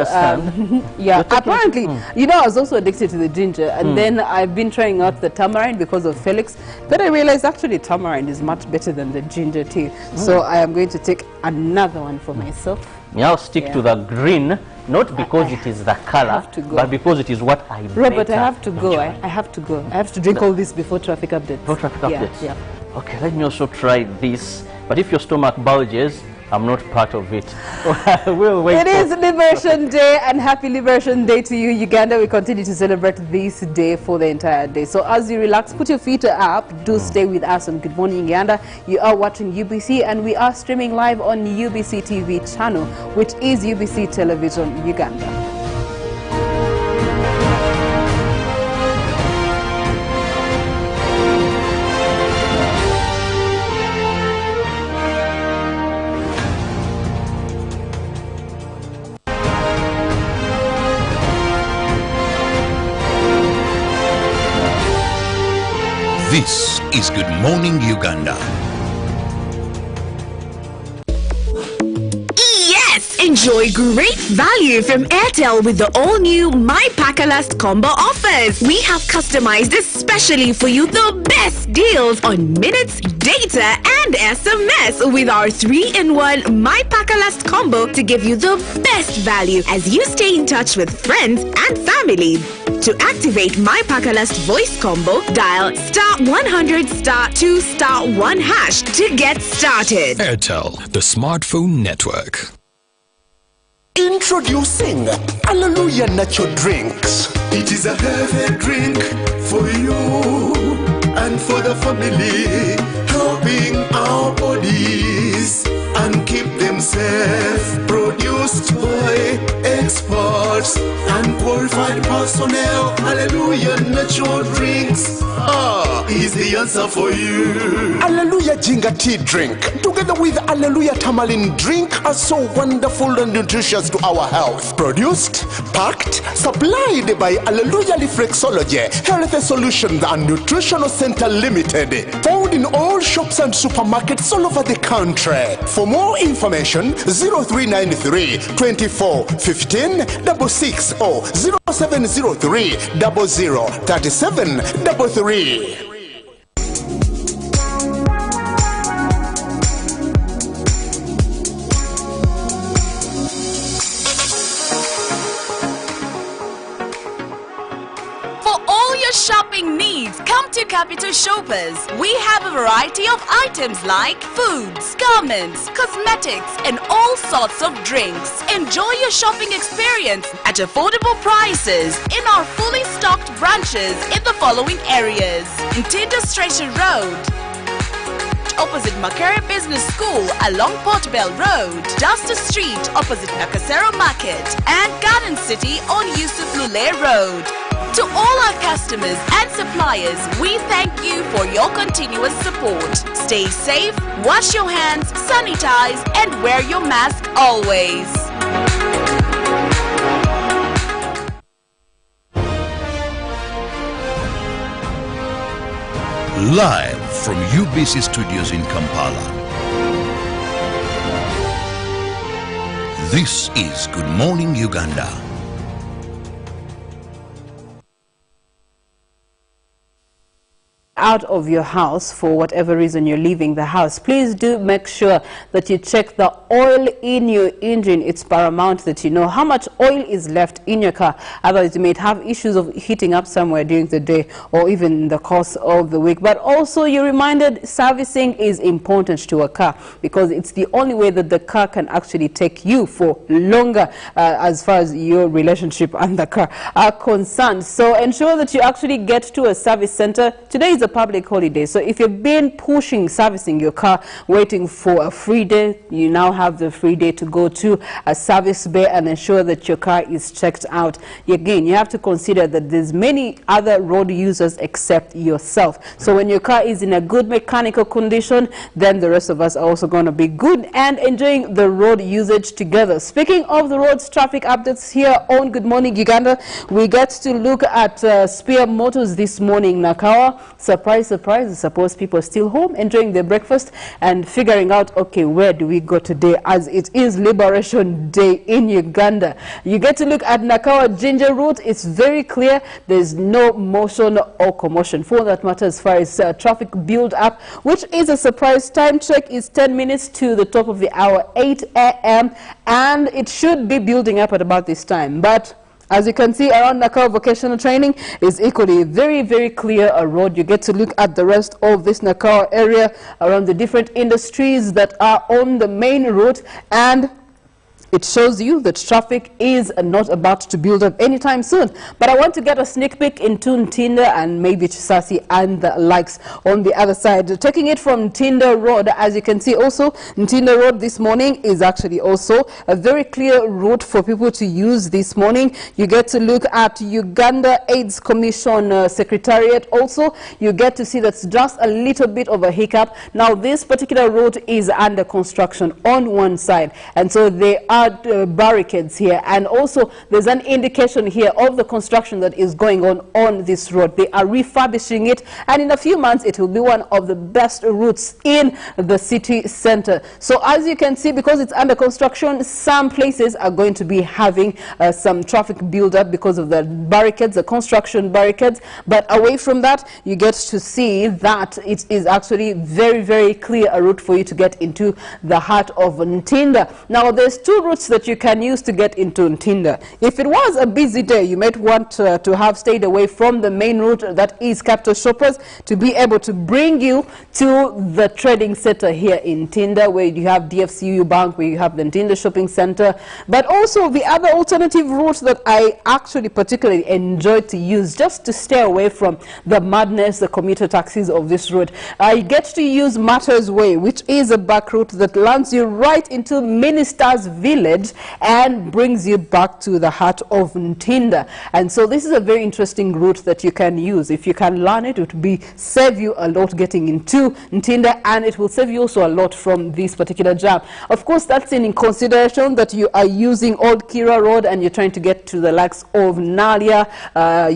[SPEAKER 7] Yeah, apparently, you know, I was also addicted to the ginger, and then I've been trying out the tamarind because of Felix. But I realized actually tamarind is much better than the ginger tea. So I am going to take another one for myself.
[SPEAKER 6] Yeah, I'll stick to the green, not because it is the color, but because it is what I
[SPEAKER 7] Robert, I have to go. I have to go. I have to drink all this before traffic updates.
[SPEAKER 6] Before traffic updates? Yeah. Okay, let me also try this. But if your stomach bulges, I'm not part of it. We'll wait.
[SPEAKER 7] It is Liberation Day, and happy Liberation Day to you, Uganda. We continue to celebrate this day for the entire day. So as you relax, put your feet up. Do stay with us on Good Morning Uganda. You are watching UBC, and we are streaming live on UBC TV channel, which is UBC Television Uganda.
[SPEAKER 1] This is Good Morning Uganda.
[SPEAKER 13] Yes, Enjoy great value from Airtel with the all-new My Pakalast combo offers. We have customized especially for you the best deals on minutes, data and SMS with our 3-in-1 My Pakalast combo to give you the best value as you stay in touch with friends and family. To activate My Pakalast voice combo, dial *100 *2 *1 hash to get started.
[SPEAKER 1] Airtel, the smartphone network.
[SPEAKER 14] Introducing Hallelujah Natural Drinks. It is a healthy drink for you and for the family, helping our bodies and keep them safe. Produced by experts and qualified personnel. Hallelujah Natural Drinks is the answer for you. Hallelujah Ginger Tea Drink together with Hallelujah Tamarind Drink are so wonderful and nutritious to our health. Produced, packed, supplied by Hallelujah Reflexology Health Solutions and Nutritional Center Limited. Found in all shops and supermarkets all over the country. For more information, 0393 24 15 66 or 0703 00 37 33.
[SPEAKER 13] Shopping needs, come to Capital Shoppers. We have a variety of items like foods, garments, cosmetics and all sorts of drinks. Enjoy your shopping experience at affordable prices in our fully stocked branches in the following areas: Ntinda Stretcher Road, opposite Makere Business School along Portbell Road, Duster Street opposite Nakasero Market, and Garden City on Yusuf Lule Road. To all our customers and suppliers, we thank you for your continuous support. Stay safe, wash your hands, sanitize, and wear your mask always.
[SPEAKER 1] Live from UBC Studios in Kampala. This is Good Morning Uganda.
[SPEAKER 7] Out of your house for whatever reason you're leaving the house, please do make sure that you check the oil in your engine. It's paramount that you know how much oil is left in your car. Otherwise you may have issues of heating up somewhere during the day or even in the course of the week. But also you're reminded servicing is important to a car because it's the only way that the car can actually take you for longer as far as your relationship and the car are concerned. So ensure that you actually get to a service center. Today is a public holiday, so if you've been pushing servicing your car, waiting for a free day, you now have the free day to go to a service bay and ensure that your car is checked out. Again, you have to consider that there's many other road users except yourself. So when your car is in a good mechanical condition, then the rest of us are also going to be good and enjoying the road usage together. Speaking of the roads, traffic updates here on Good Morning Uganda. We get to look at Spear Motors this morning. Nakawa, surprise, surprise, I suppose people are still home enjoying their breakfast and figuring out, okay, where do we go today, as it is Liberation Day in Uganda. You get to look at Nakawa Ginger Route. It's very clear. There's no motion or commotion for that matter as far as traffic build up, which is a surprise. Time check is 10 minutes to the top of the hour, 8 a.m. and it should be building up at about this time. But as you can see, around Nakawa Vocational Training is equally very, very clear a road. You get to look at the rest of this Nakawa area around the different industries that are on the main route, and it shows you that traffic is not about to build up anytime soon. But I want to get a sneak peek into Ntinda and maybe Chisasi and the likes on the other side. Taking it from Ntinda Road, as you can see also, Ntinda Road this morning is actually also a very clear route for people to use this morning. You get to look at Uganda AIDS Commission Secretariat also. You get to see that's just a little bit of a hiccup. Now this particular road is under construction on one side, and so they are barricades here, and also there's an indication here of the construction that is going on this road. They are refurbishing it, and in a few months it will be one of the best routes in the city center. So as you can see, because it's under construction, some places are going to be having some traffic build up because of the barricades, the construction barricades. But away from that, you get to see that it is actually very, very clear a route for you to get into the heart of Ntinda. Now, there's two routes that you can use to get into Ntinda. If it was a busy day, you might want to have stayed away from the main route, that is Capital Shoppers, to be able to bring you to the trading center here in Ntinda, where you have DFCU Bank, where you have the Ntinda Shopping Center. But also the other alternative route that I actually particularly enjoy to use, just to stay away from the madness, the commuter taxis of this road, I get to use Matters Way, which is a back route that lands you right into Minister's Village and brings you back to the heart of Ntinda. And so this is a very interesting route that you can use. If you can learn it, it will save you a lot getting into Ntinda, and it will save you also a lot from this particular jam. Of course, that's in consideration that you are using Old Kira Road and you're trying to get to the likes of Nalia,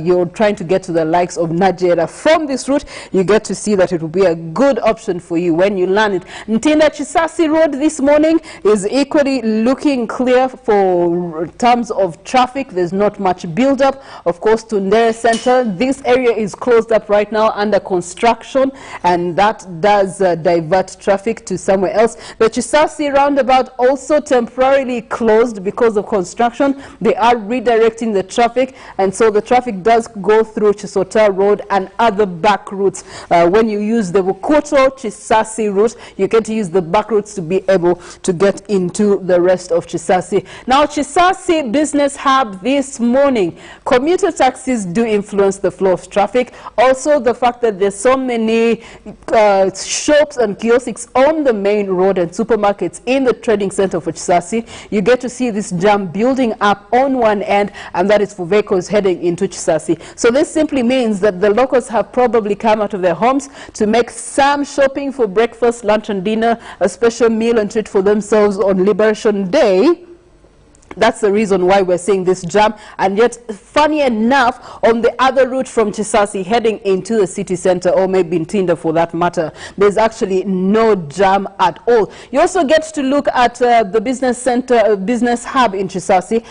[SPEAKER 7] you're trying to get to the likes of Najera. From this route, you get to see that it will be a good option for you when you learn it. Ntinda Chisasi Road this morning is equally looking clear for terms of traffic. There's not much build up. Of course, Tundere Center, this area is closed up right now under construction, and that does divert traffic to somewhere else. The Chisasi roundabout also temporarily closed because of construction. They are redirecting the traffic, and so the traffic does go through Chisota Road and other back routes. When you use the Wukoto Chisasi route, you get to use the back routes to be able to get into the rest of Chisasi. Now, Chisasi Business Hub this morning, commuter taxis do influence the flow of traffic. Also, the fact that there's so many shops and kiosks on the main road and supermarkets in the trading center for Chisasi, you get to see this jam building up on one end, and that is for vehicles heading into Chisasi. So this simply means that the locals have probably come out of their homes to make some shopping for breakfast, lunch and dinner, a special meal and treat for themselves on Liberation Day. That's the reason why we're seeing this jam. And yet, funny enough, on the other route from Chisasi heading into the city center, or maybe Ntinda for that matter, there's actually no jam at all. You also get to look at the business center, business hub in Chisasi.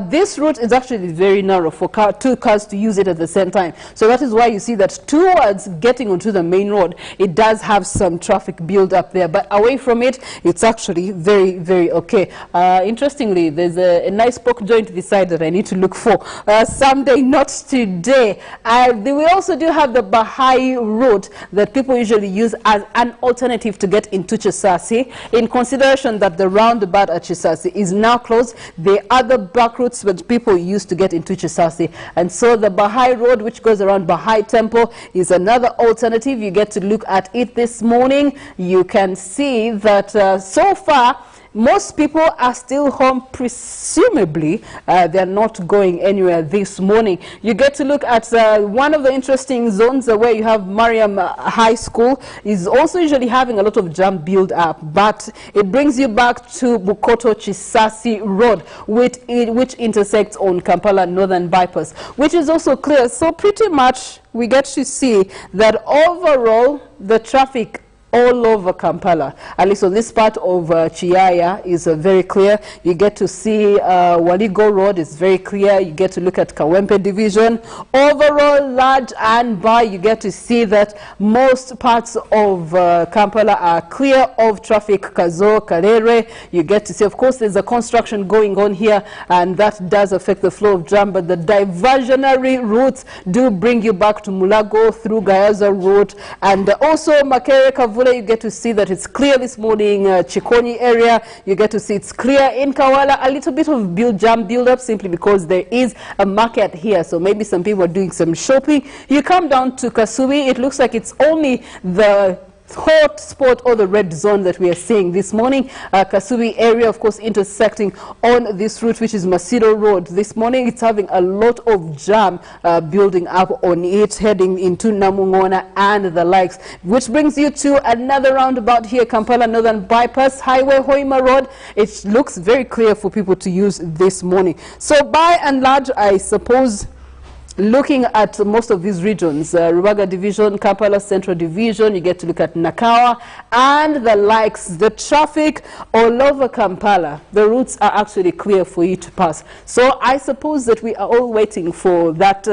[SPEAKER 7] This route is actually very narrow for two cars to use it at the same time. So that is why you see that towards getting onto the main road, it does have some traffic build up there. But away from it, it's actually very, very okay. Interestingly, there's a nice pork joint beside that I need to look for someday, not today. We also do have the Bahai route that people usually use as an alternative to get into Chisasi, in consideration that the roundabout at Chisasi is now closed. The other back routes that people use to get into Chisasi, and so the Bahai road, which goes around Bahai Temple, is another alternative. You get to look at it this morning. You can see that so far most people are still home, presumably. They're not going anywhere this morning. You get to look at one of the interesting zones where you have Mariam High School is also usually having a lot of jam build up, but it brings you back to Bukoto Chisasi Road, which intersects on Kampala Northern Bypass, which is also clear. So pretty much we get to see that overall the traffic all over Kampala, at least on this part of Chiaya, is very clear. You get to see Waligo Road is very clear. You get to look at Kawempe Division. Overall, large and by, you get to see that most parts of Kampala are clear of traffic. Kazo, Karere, you get to see, of course, there's a construction going on here, and that does affect the flow of jam, but the diversionary routes do bring you back to Mulago through Gayaza Road, and also Makere Kavu. You get to see that it's clear this morning. Chikoni area, you get to see it's clear. In Kawala, a little bit of jam build up simply because there is a market here, so maybe some people are doing some shopping. You come down to Kasubi, it looks like it's only the hot spot or the red zone that we are seeing this morning. Kasubi area, of course, intersecting on this route, which is Masido Road. This morning, it's having a lot of jam building up on it, heading into Namungona and the likes, which brings you to another roundabout here, Kampala Northern Bypass Highway, Hoima Road. It looks very clear for people to use this morning. So by and large, I suppose, looking at most of these regions, Rubaga Division, Kampala Central Division, you get to look at Nakawa and the likes. The traffic all over Kampala, the routes are actually clear for you to pass. So I suppose that we are all waiting for that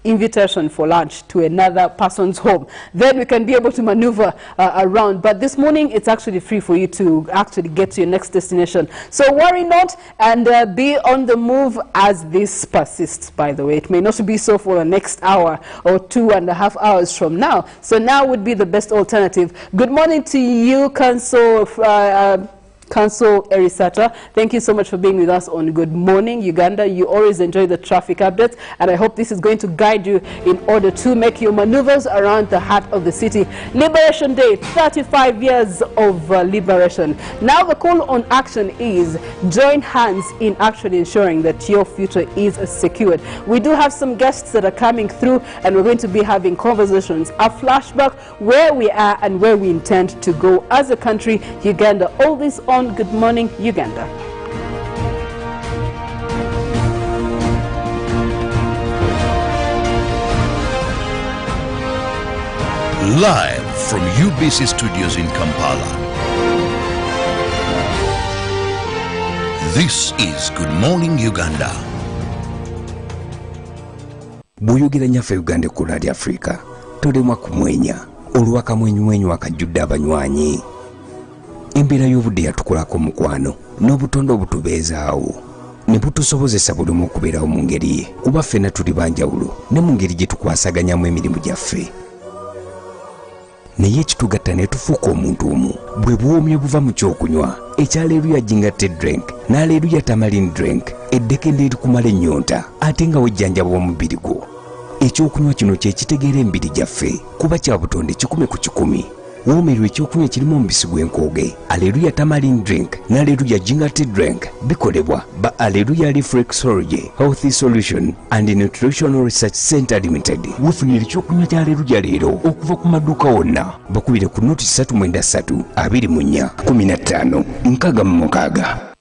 [SPEAKER 7] invitation for lunch to another person's home. Then we can be able to maneuver around. But this morning, it's actually free for you to actually get to your next destination. So worry not and be on the move as this persists, by the way. It may not be so for the next hour or 2.5 hours from now. So now would be the best alternative. Good morning to you, Council Erisata. Thank you so much for being with us on Good Morning Uganda. You always enjoy the traffic updates, and I hope this is going to guide you in order to make your maneuvers around the heart of the city. Liberation Day, 35 years of liberation. Now the call on action is join hands in actually ensuring that your future is secured. We do have some guests that are coming through, and we're going to be having conversations, a flashback where we are and where we intend to go as a country, Uganda. All this on Good Morning Uganda.
[SPEAKER 1] Live from UBC Studios in Kampala. This is Good Morning Uganda.
[SPEAKER 12] Buyugira nyaffe Uganda ku Radio Africa. Tolemwa kumwenya. Oluwaka mwenyu akajjudde abanywanyi. Embeera y'obudde yatukolako mukwano n'obutonde obutubeezaawo ne butusobozesa buli omu okubeerawo mu ngeri ye kuba ffenna tuli banjawulo ne mu ngeri gye tukwasaganyamu emirimu gyaffe naye ekitugatta ne tufuuka omuntu omu bwe buwoomye buva mu kyokunywa ekyaleeruya jingatte drink n'aleeruya tamarin drink eddekende erikumala ennyonta ate nga wejjanjaba omubiri gwo ekyokunywa kino kye kitegeera emibiri gyaffe kuba kya butonde 100 ku 100 woomerwa ekyokunywa kirimu omubisi gw'enkooge aleluya tamarin drink n'aleluya jingatte drink bikolebwa ba aleluya reflexology healthy solution and nutritional research center limited. Wefunira ekyokunywa kya aleluya leero okuva ku maduuka wonna bakubire ku noti 393 24 15 6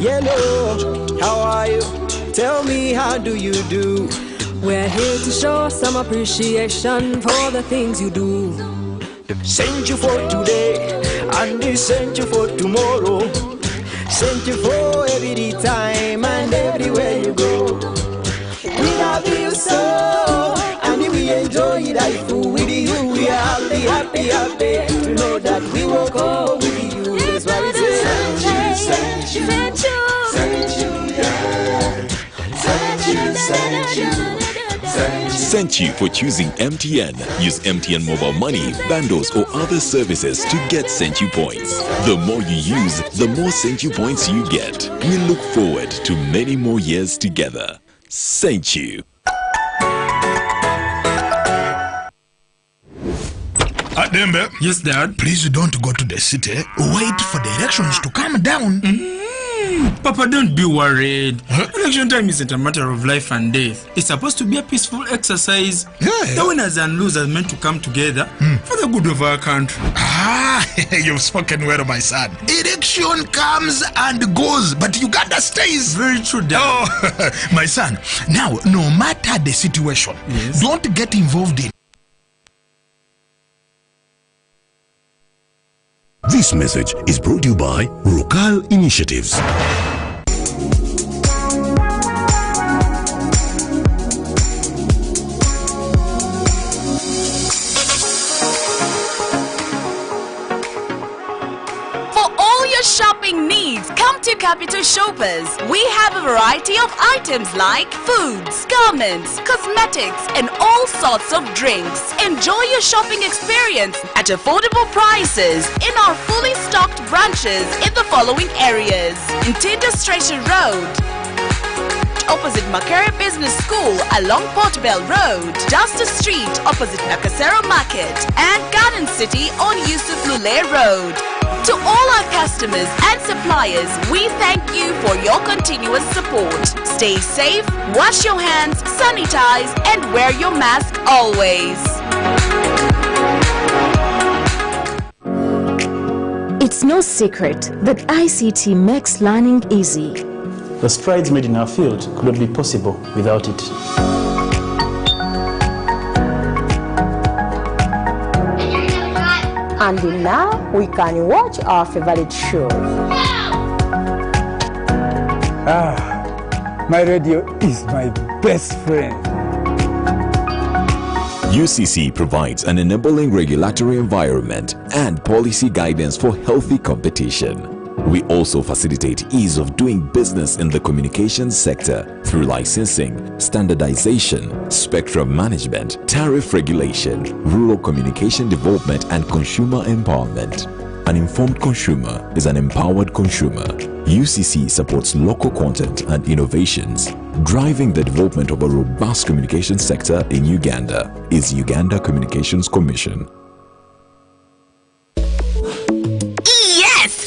[SPEAKER 15] Hello, how are you? Tell me, how do you do? We're here to show some appreciation for the things you do. Sent you for today, and we sent you for tomorrow. Sent you for every time and everywhere you go. We love you so, and we enjoy life with you. We are happy, happy, happy to know that we will go with you. That's why we say thank you, thank you, thank you, thank you, yeah. Thank you, thank you, thank you.
[SPEAKER 11] Thank you for choosing MTN. Use MTN mobile money, bundles or other services to get Thank You points. The more you use, the more Thank You points you get. We look forward to many more years together. Thank you.
[SPEAKER 16] Dembe. Yes, Dad. Please don't go to the city. Wait for the elections to come down.
[SPEAKER 17] Papa, don't be worried. Election time isn't a matter of life and death. It's supposed to be a peaceful exercise. The winners and losers meant to come together for the good of our country.
[SPEAKER 16] Ah, you've spoken well, my son. Election comes and goes, but Uganda stays.
[SPEAKER 17] Very true, Dad.
[SPEAKER 16] Oh, my son. Now, no matter the situation, don't get involved in.
[SPEAKER 1] This message is brought to you by Rukal Initiatives.
[SPEAKER 13] For all your shopping needs, come to Capital shoppers, we have a variety of items like foods, garments, cosmetics, and all sorts of drinks. Enjoy your shopping experience at affordable prices in our fully stocked branches in the following areas: Ntinda Station Road, opposite Makere Business School along Portbell Road, Duster Street opposite Nakasero Market, and Garden City on Yusuf Lule Road. To all our customers and suppliers, we thank you for your continuous support. Stay safe, wash your hands, sanitize, and wear your mask always.
[SPEAKER 9] It's no secret that ICT makes learning easy.
[SPEAKER 8] The strides made in our field could not be possible without it.
[SPEAKER 18] And now we can watch our favorite show.
[SPEAKER 10] My radio is my best friend.
[SPEAKER 11] UCC provides an enabling regulatory environment and policy guidance for healthy competition. We also facilitate ease of doing business in the communications sector through licensing, standardization, spectrum management, tariff regulation, rural communication development, and consumer empowerment. An informed consumer is an empowered consumer. UCC supports local content and innovations. Driving the development of a robust communication sector in Uganda is Uganda Communications Commission.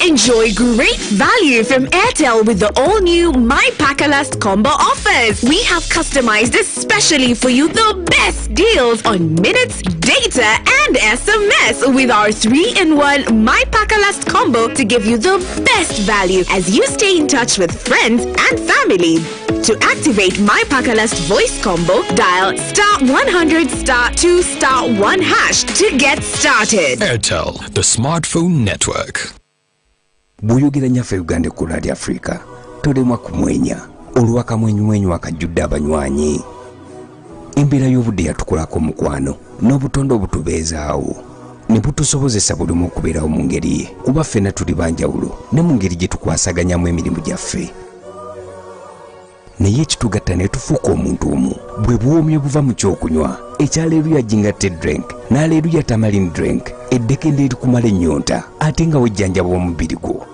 [SPEAKER 19] Enjoy great value from Airtel with the all-new My Pakalast combo offers. We have customized especially for you the best deals on minutes, data, and SMS with our 3-in-1 My Pakalast combo to give you the best value as you stay in touch with friends and family. To activate My Pakalast voice combo, dial *100 *2 *1# to get started.
[SPEAKER 1] Airtel, the smartphone network.
[SPEAKER 12] Buyogera nyaffe Uganda ku Radio Africa tolemwa kumwenya olwaka mwenyu akajjudde abanywanyi. Embeera y'obudde yatukolako mukwano n'obutonde obutubeezaawo ne butusobozesa buli omu okubeerawo mu ngeri ye kuba ffenna tuli banjawulo ne mu ngeri gye tukwasaganyamu emirimu gyaffe. Naye ekitugatta ne tufuuka omuntu omu bwe buwoomye buva mu kyokunywa ekyaleeruya jingatte drink n'aleeruya tamarin drink eddekende erikumala ennyonta ate nga wejjanjaba omubiri gwo.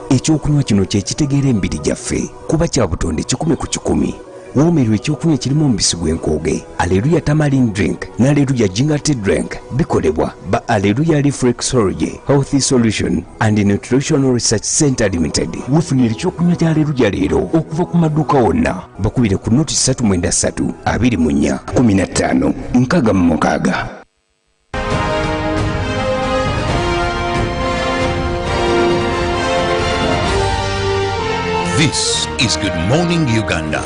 [SPEAKER 12] Ekyokunywa kino kye kitegeera embiri gyaffe kuba kya butonde 100 ku 100. Woomerwa ekyokunywa kirimu omubisi gw'enkooge. Aleluya tamarin drink n'aleluya jingatte drink bikolebwa ba Aleluya Reflexology Healthy Solution and Nutritional Research Center Limited. Wefunira ekyokunywa kya Aleluya leero okuva ku maduuka wonna. Bakubire ku noti 393 24 15 66.
[SPEAKER 1] This is Good Morning Uganda.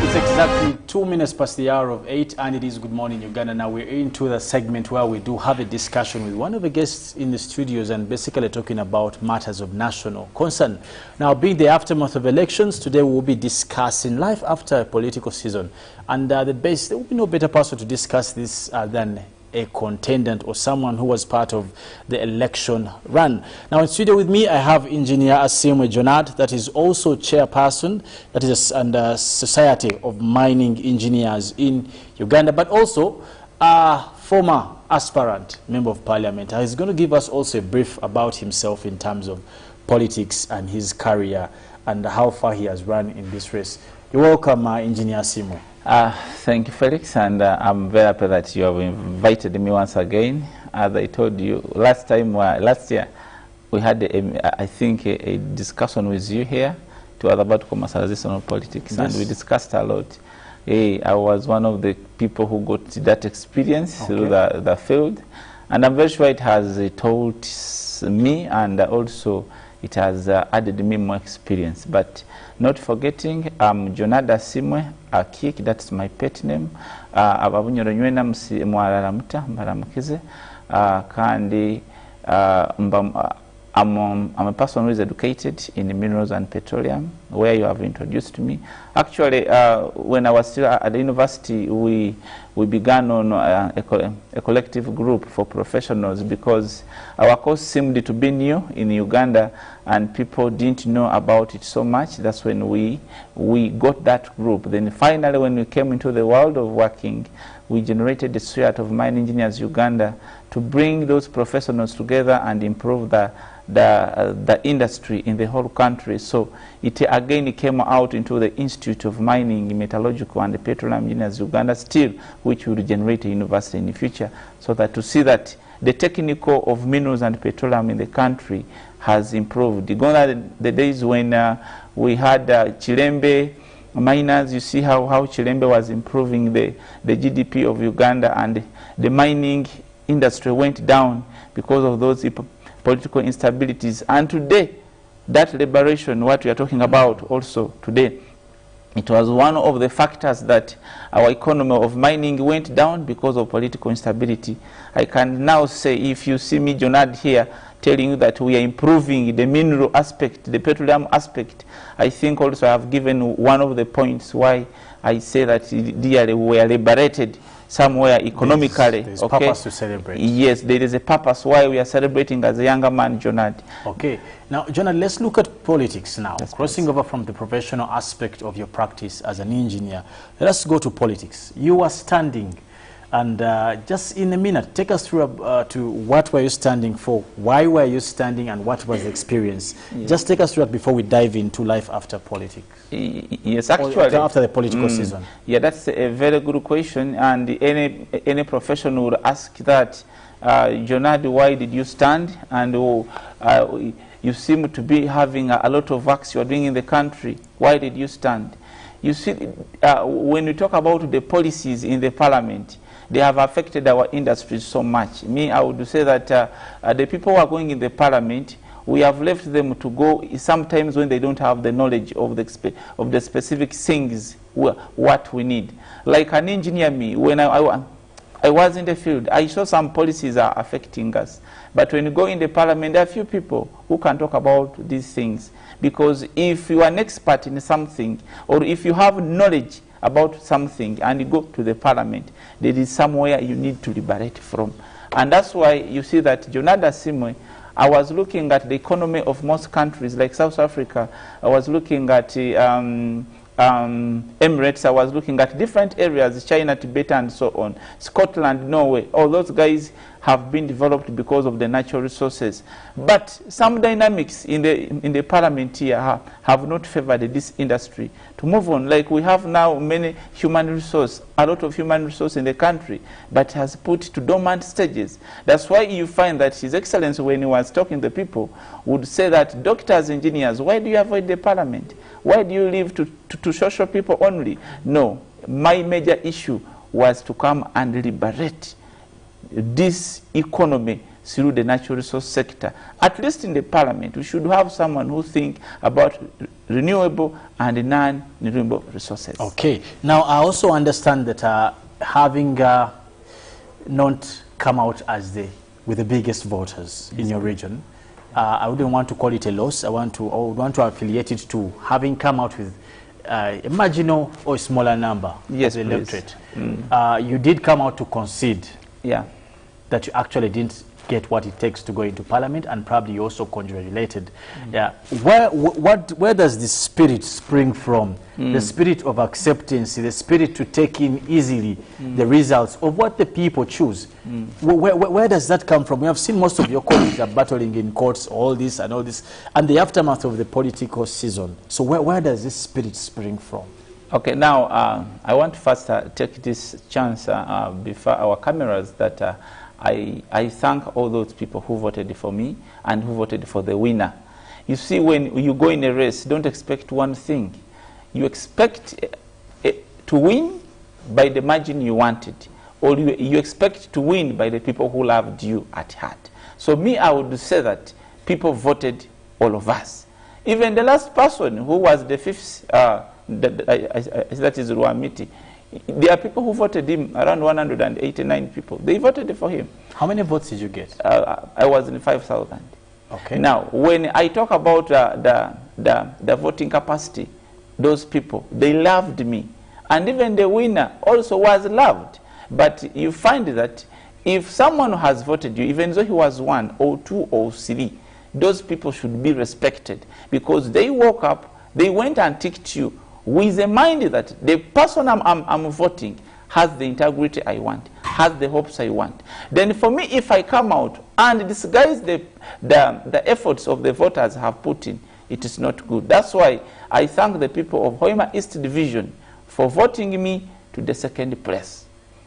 [SPEAKER 8] It's exactly 2 minutes past the hour of 8 and it is Good Morning Uganda. Now we're into the segment where we do have a discussion with one of the guests in the studios and basically talking about matters of national concern. Now being the aftermath of elections, today we'll be discussing life after a political season. And there will be no better person to discuss this than a contendant or someone who was part of the election run. Now in studio with me I have Engineer Asimwe Jonad, that is also chairperson, that is under Society of Mining Engineers in Uganda, but also a former aspirant member of parliament. He's going to give us also a brief about himself in terms of politics and his career and how far he has run in this race. You're welcome, Engineer Asimwe.
[SPEAKER 20] Thank you, Felix, and I'm very happy that you have invited me once again. As I told you last year, we had, I think, a discussion with you here about commercialization of politics, yes. And we discussed a lot. I was one of the people who got that experience through the field, and I'm very sure it has taught me, and also it has added me more experience. But not forgetting, Jonad Asimwe Akik, that's my pet name. Ababunyoro nywena mwaramuta mbaramukize kandi I'm a person who is educated in minerals and petroleum, where you have introduced me. Actually, when I was still at the university, we began on a collective group for professionals because our course seemed to be new in Uganda and people didn't know about it so much. That's when we got that group. Then finally, when we came into the world of working, we generated the Society of Mine Engineers Uganda to bring those professionals together and improve the industry in the whole country. So it again came out into the Institute of Mining, Metallurgical and Petroleum Engineers Uganda still, which will generate a university in the future, so that to see that the technical of minerals and petroleum in the country has improved. Gone the days when we had Chilembe miners. You see how Chilembe was improving the GDP of Uganda, and the mining industry went down because of those political instabilities. And today, that liberation, what we are talking about also today, it was one of the factors that our economy of mining went down because of political instability. I can now say, if you see me, Jonad, here, telling you that we are improving the mineral aspect, the petroleum aspect, I think also I have given one of the points why I say that we are liberated somewhere economically.
[SPEAKER 8] There's purpose to celebrate.
[SPEAKER 20] Yes, there is a purpose why we are celebrating as a younger man, Jonad.
[SPEAKER 8] Okay. Now, Jonad, let's look at politics now. Yes, crossing over from the professional aspect of your practice as an engineer, let's go to politics. You are standing, and just in a minute, take us through to what were you standing for, why were you standing, and what was the experience? Yes. Just take us through that before we dive into life after politics.
[SPEAKER 20] Yes, actually.
[SPEAKER 8] After the political season.
[SPEAKER 20] Yeah, that's a very good question, and any professional would ask that, Jonad, why did you stand? And you seem to be having a lot of works you are doing in the country. Why did you stand? You see, when we talk about the policies in the parliament, they have affected our industry so much. Me, I would say that the people who are going in the parliament, we have left them to go sometimes when they don't have the knowledge of the specific things what we need. Like an engineer, me, when I was in the field, I saw some policies are affecting us. But when you go in the parliament, there are few people who can talk about these things. Because if you are an expert in something, or if you have knowledge about something and you go to the parliament, there is somewhere you need to liberate from. And that's why you see that Jonada Simwe, I was looking at the economy of most countries like South Africa. I was looking at Emirates. I was looking at different areas, China, Tibet, and so on. Scotland, Norway, all those guys have been developed because of the natural resources. But some dynamics in the parliament here have not favored this industry to move on. Like we have now many human resource, a lot of human resource in the country, but has put to dormant stages. That's why you find that His Excellency, when he was talking to people, would say that doctors, engineers, why do you avoid the parliament? Why do you leave to social people only? No, my major issue was to come and liberate this economy through the natural resource sector. At least in the parliament, we should have someone who think about renewable and non-renewable resources.
[SPEAKER 8] Okay. Now, I also understand that having not come out as with the biggest voters in your region, I wouldn't want to call it a loss. I would want to affiliate it to having come out with a marginal or smaller number of the electorate. You did come out to concede that you actually didn't get what it takes to go into parliament, and probably you also congratulated. Where does this spirit spring from? The spirit of acceptance, the spirit to take in easily the results of what the people choose. Where does that come from? We have seen most of your colleagues are battling in courts, all this, and the aftermath of the political season. So where does this spirit spring from?
[SPEAKER 20] Okay, now I want to first take this chance before our cameras that I thank all those people who voted for me and who voted for the winner. You see, when you go in a race, don't expect one thing. You expect to win by the margin you wanted, or you expect to win by the people who loved you at heart. So me, I would say that people voted all of us. Even the last person who was the fifth, that is Ruamiti, there are people who voted him, around 189 people. They voted for him.
[SPEAKER 8] How many votes did you get?
[SPEAKER 20] I was in 5,000. Okay. Now, when I talk about the voting capacity, those people, they loved me. And even the winner also was loved. But you find that if someone has voted you, even though he was 1 or 2 or 3, those people should be respected because they woke up, they went and ticked you with the mind that the person I'm voting has the integrity I want, has the hopes I want. Then for me, if I come out and disguise the efforts of the voters have put in, it is not good. That's why I thank the people of Hoima East Division for voting me to the 2nd place.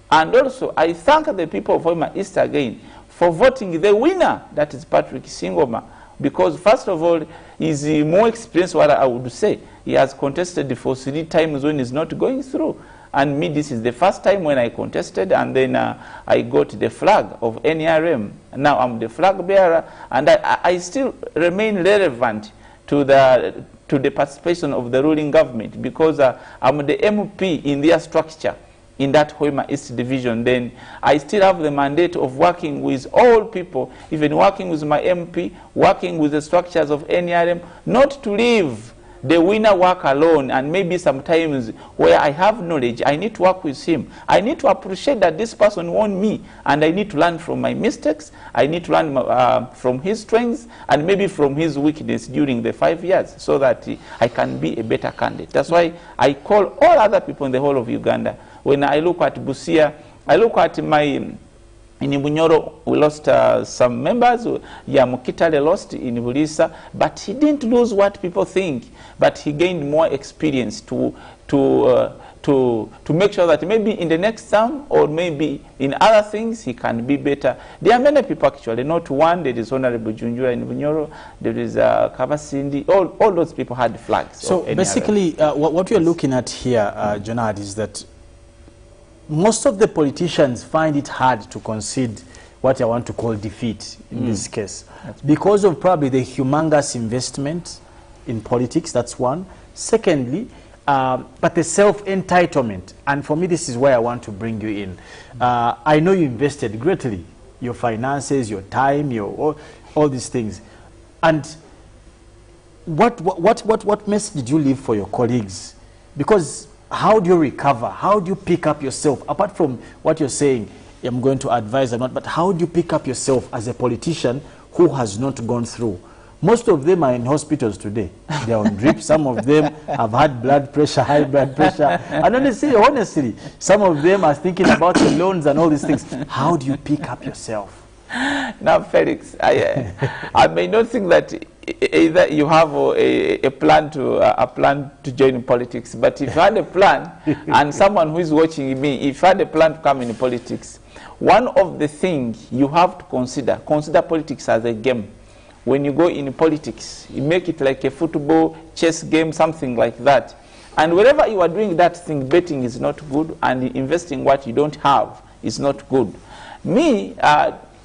[SPEAKER 20] And also, I thank the people of Hoima East again for voting the winner, that is Patrick Singoma, because first of all, he's more experienced, what I would say. He has contested for 3 times when he's not going through. And me, this is the first time when I contested, and then I got the flag of NRM. Now I'm the flag bearer, and I still remain relevant to the participation of the ruling government because I'm the MP in their structure in that Hoima East Division. Then I still have the mandate of working with all people, even working with my MP, working with the structures of NRM, not to leave the winner work alone. And maybe sometimes where I have knowledge, I need to work with him. I need to appreciate that this person won me, and I need to learn from my mistakes. I need to learn from his strengths and maybe from his weakness during the 5 years so that I can be a better candidate. That's why I call all other people in the whole of Uganda. When I look at Busia, I look at in Bunyoro, we lost some members. Mukitale lost in Bulisa, but he didn't lose what people think. But he gained more experience to make sure that maybe in the next term or maybe in other things he can be better. There are many people actually, not one. There is Honorable Junjura in Bunyoro, there is Kabasindi. All those people had flags.
[SPEAKER 8] So basically, what we are looking at here, Jonad, is that most of the politicians find it hard to concede what I want to call defeat in this case because of probably the humongous investment in politics. That's one. Secondly, but the self-entitlement. And for me, this is where I want to bring you in. I know you invested greatly, your finances, your time, all these things. And what message did you leave for your colleagues? Because how do you recover? How do you pick up yourself? Apart from what you're saying, I'm going to advise or not, but how do you pick up yourself as a politician who has not gone through? Most of them are in hospitals today. They're on drip. Some of them have had blood pressure, high blood pressure. And honestly, some of them are thinking about the loans and all these things. How do you pick up yourself?
[SPEAKER 20] Now, Felix, I may not think that either you have a plan to join politics, but if you had a plan, and someone who is watching me, if you had a plan to come in politics, one of the things you have to consider politics as a game. When you go in politics, you make it like a football, chess game, something like that. And wherever you are doing that thing, betting is not good, and investing what you don't have is not good. Me,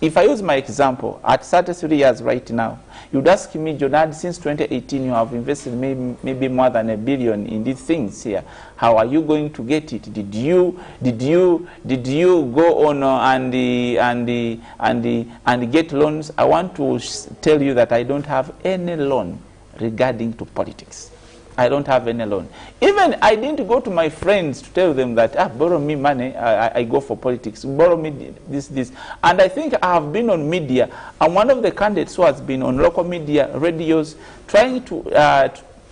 [SPEAKER 20] if I use my example, at 33 years right now, you'd ask me, Jonad, since 2018 you have invested maybe more than $1 billion in these things here. How are you going to get it? Did you go on and get loans? I want to tell you that I don't have any loan regarding to politics. I don't have any loan. Even I didn't go to my friends to tell them that, borrow me money, I go for politics, borrow me this. And I think I have been on media. I'm one of the candidates who has been on local media, radios, trying to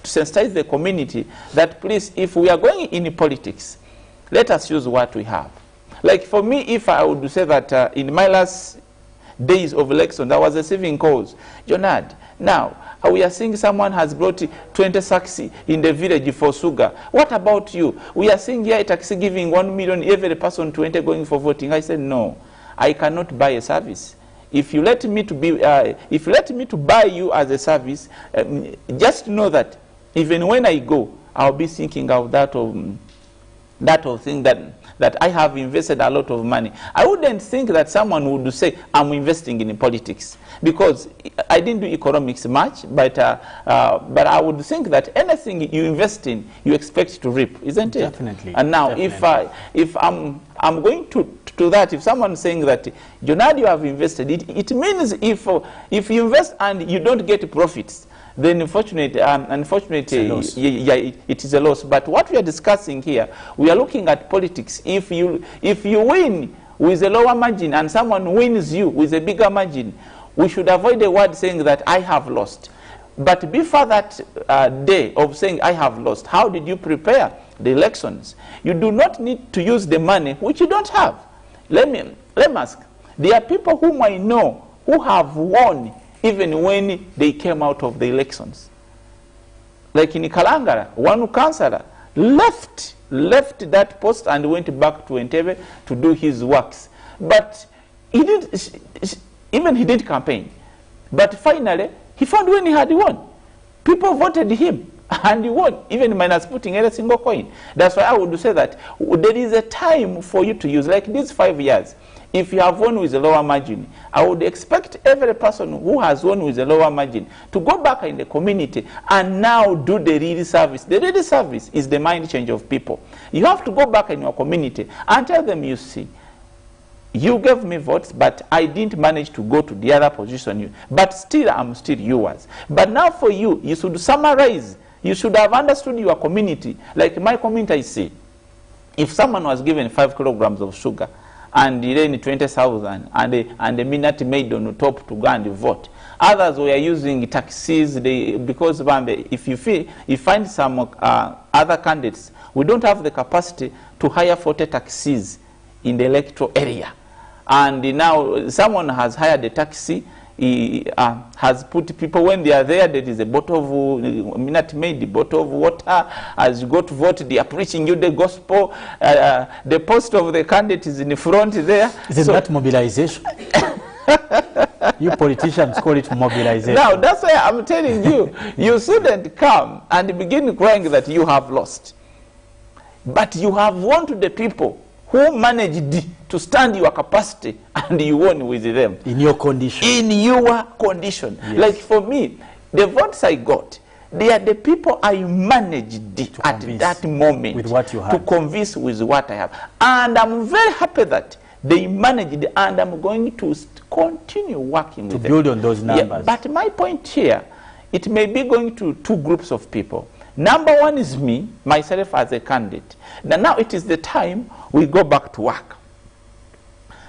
[SPEAKER 20] sensitize the community that please, if we are going in politics, let us use what we have. Like for me, if I would say that in my last days of election, I was receiving calls, Jonad, now, we are seeing someone has brought 20 sacks in the village for sugar. What about you? We are seeing here a taxi giving 1 million every person 20 going for voting. I said, no, I cannot buy a service. If you let me to buy you as a service, just know that even when I go, I'll be thinking of that thing that I have invested a lot of money. I wouldn't think that someone would say, I'm investing in politics. Because I didn't do economics much, but I would think that anything you invest in, you expect to reap, isn't it?
[SPEAKER 8] Definitely.
[SPEAKER 20] And now,
[SPEAKER 8] definitely.
[SPEAKER 20] if I'm going to to that, if someone's saying that, Jonad, you have invested, it means if you invest and you don't get profits, then unfortunately, it is a loss. But what we are discussing here, we are looking at politics. If you win with a lower margin and someone wins you with a bigger margin, we should avoid the word saying that I have lost. But before that day of saying I have lost, how did you prepare the elections? You do not need to use the money which you don't have. Let me ask. There are people whom I know who have won even when they came out of the elections. Like in Kalangara, one councillor left that post and went back to Entebbe to do his works. But he didn't campaign. But finally, he found when he had won. People voted him and he won, even minus putting every single coin. That's why I would say that there is a time for you to use, like these 5 years. If you have won with a lower margin, I would expect every person who has won with a lower margin to go back in the community and now do the real service. The real service is the mind change of people. You have to go back in your community and tell them, you see, you gave me votes, but I didn't manage to go to the other position. But still, I'm still yours. But now for you, you should summarize. You should have understood your community. Like my community, I see. If someone was given 5 kilograms of sugar, and then 20,000, and the Minute Maid on the top to go and vote. Others were using taxis, because if you find some other candidates, we don't have the capacity to hire 40 taxis in the electoral area. And now someone has hired a taxi, he has put people, when they are there, there is a bottle of Minute Maid, the bottle of water. As you go to vote, they are preaching you the gospel. The post of the candidate is in the front there.
[SPEAKER 8] Isn't that mobilization? You politicians call it mobilization.
[SPEAKER 20] Now, that's why I'm telling you, you shouldn't come and begin crying that you have lost. But you have won to the people who managed to stand your capacity, and you won with them.
[SPEAKER 8] In your condition.
[SPEAKER 20] In your condition.
[SPEAKER 8] Yes.
[SPEAKER 20] Like for me, the votes I got, they are the people I managed at that moment
[SPEAKER 8] with what you have.
[SPEAKER 20] To convince with what I have. And I'm very happy that they managed, and I'm going to continue working with them.
[SPEAKER 8] To build on those numbers.
[SPEAKER 20] Yeah, but my point here, it may be going to 2 groups of people. Number 1 is me, myself as a candidate. Now it is the time we go back to work.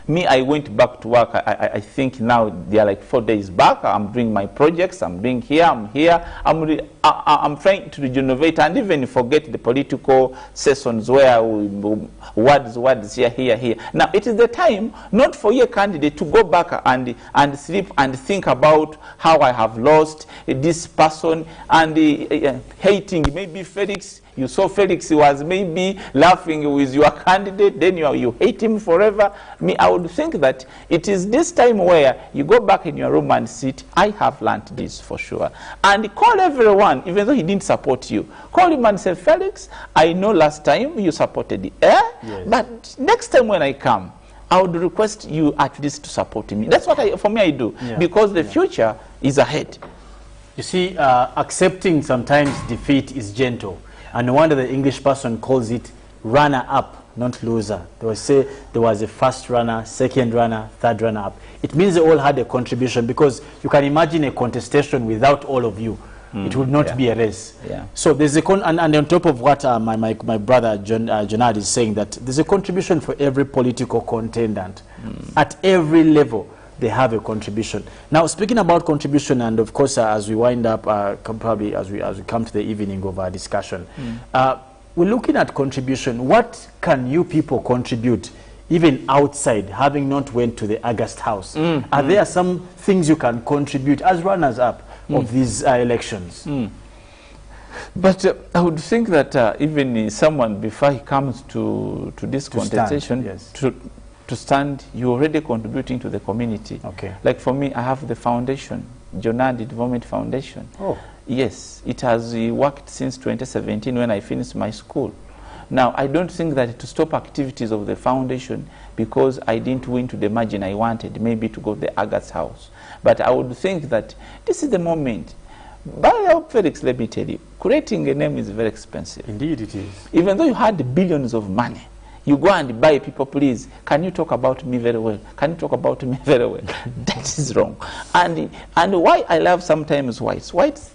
[SPEAKER 20] Me, I went back to work, I think now they are like 4 days back. I'm doing my projects, I'm doing here, I'm here. I'm trying to regenerate and even forget the political sessions where words here. Now, it is the time not for your candidate to go back and sleep and think about how I have lost this person and hating maybe Felix. You saw Felix was maybe laughing with your candidate, then you hate him forever. Me, I would think that it is this time where you go back in your room and sit, I have learned this for sure. And call everyone, even though he didn't support you. Call him and say, Felix, I know last time you supported the air, but next time when I come, I would request you at least to support me. That's what for me I do, because the future is ahead.
[SPEAKER 8] You see, accepting sometimes defeat is gentle. And no wonder the English person calls it runner-up, not loser. They will say there was a first runner, second runner, third runner-up. It means they all had a contribution, because you can imagine a contestation without all of you. It would not be a race. So there's a and on top of what my brother Jonad is saying, that there's a contribution for every political contendant at every level. They have a contribution. Now, speaking about contribution, and of course, as we wind up, probably as we come to the evening of our discussion, we're looking at contribution. What can you people contribute, even outside, having not went to the August House? Are there some things you can contribute as runners-up of these elections?
[SPEAKER 20] But I would think that even someone, before he comes to this contestation, to stand, you're already contributing to the community. Like for me, I have the foundation, Jonad Development Foundation. Yes, it has worked since 2017 when I finished my school. Now, I don't think that to stop activities of the foundation because I didn't win to the margin I wanted, maybe to go to the Agat's house. But I would think that this is the moment. But Felix, let me tell you, creating a name is very expensive.
[SPEAKER 8] Indeed it is.
[SPEAKER 20] Even though you had billions of money, You go and buy people, please, can you talk about me very well? Can you talk about me very well? That is wrong. And why I love sometimes whites. Whites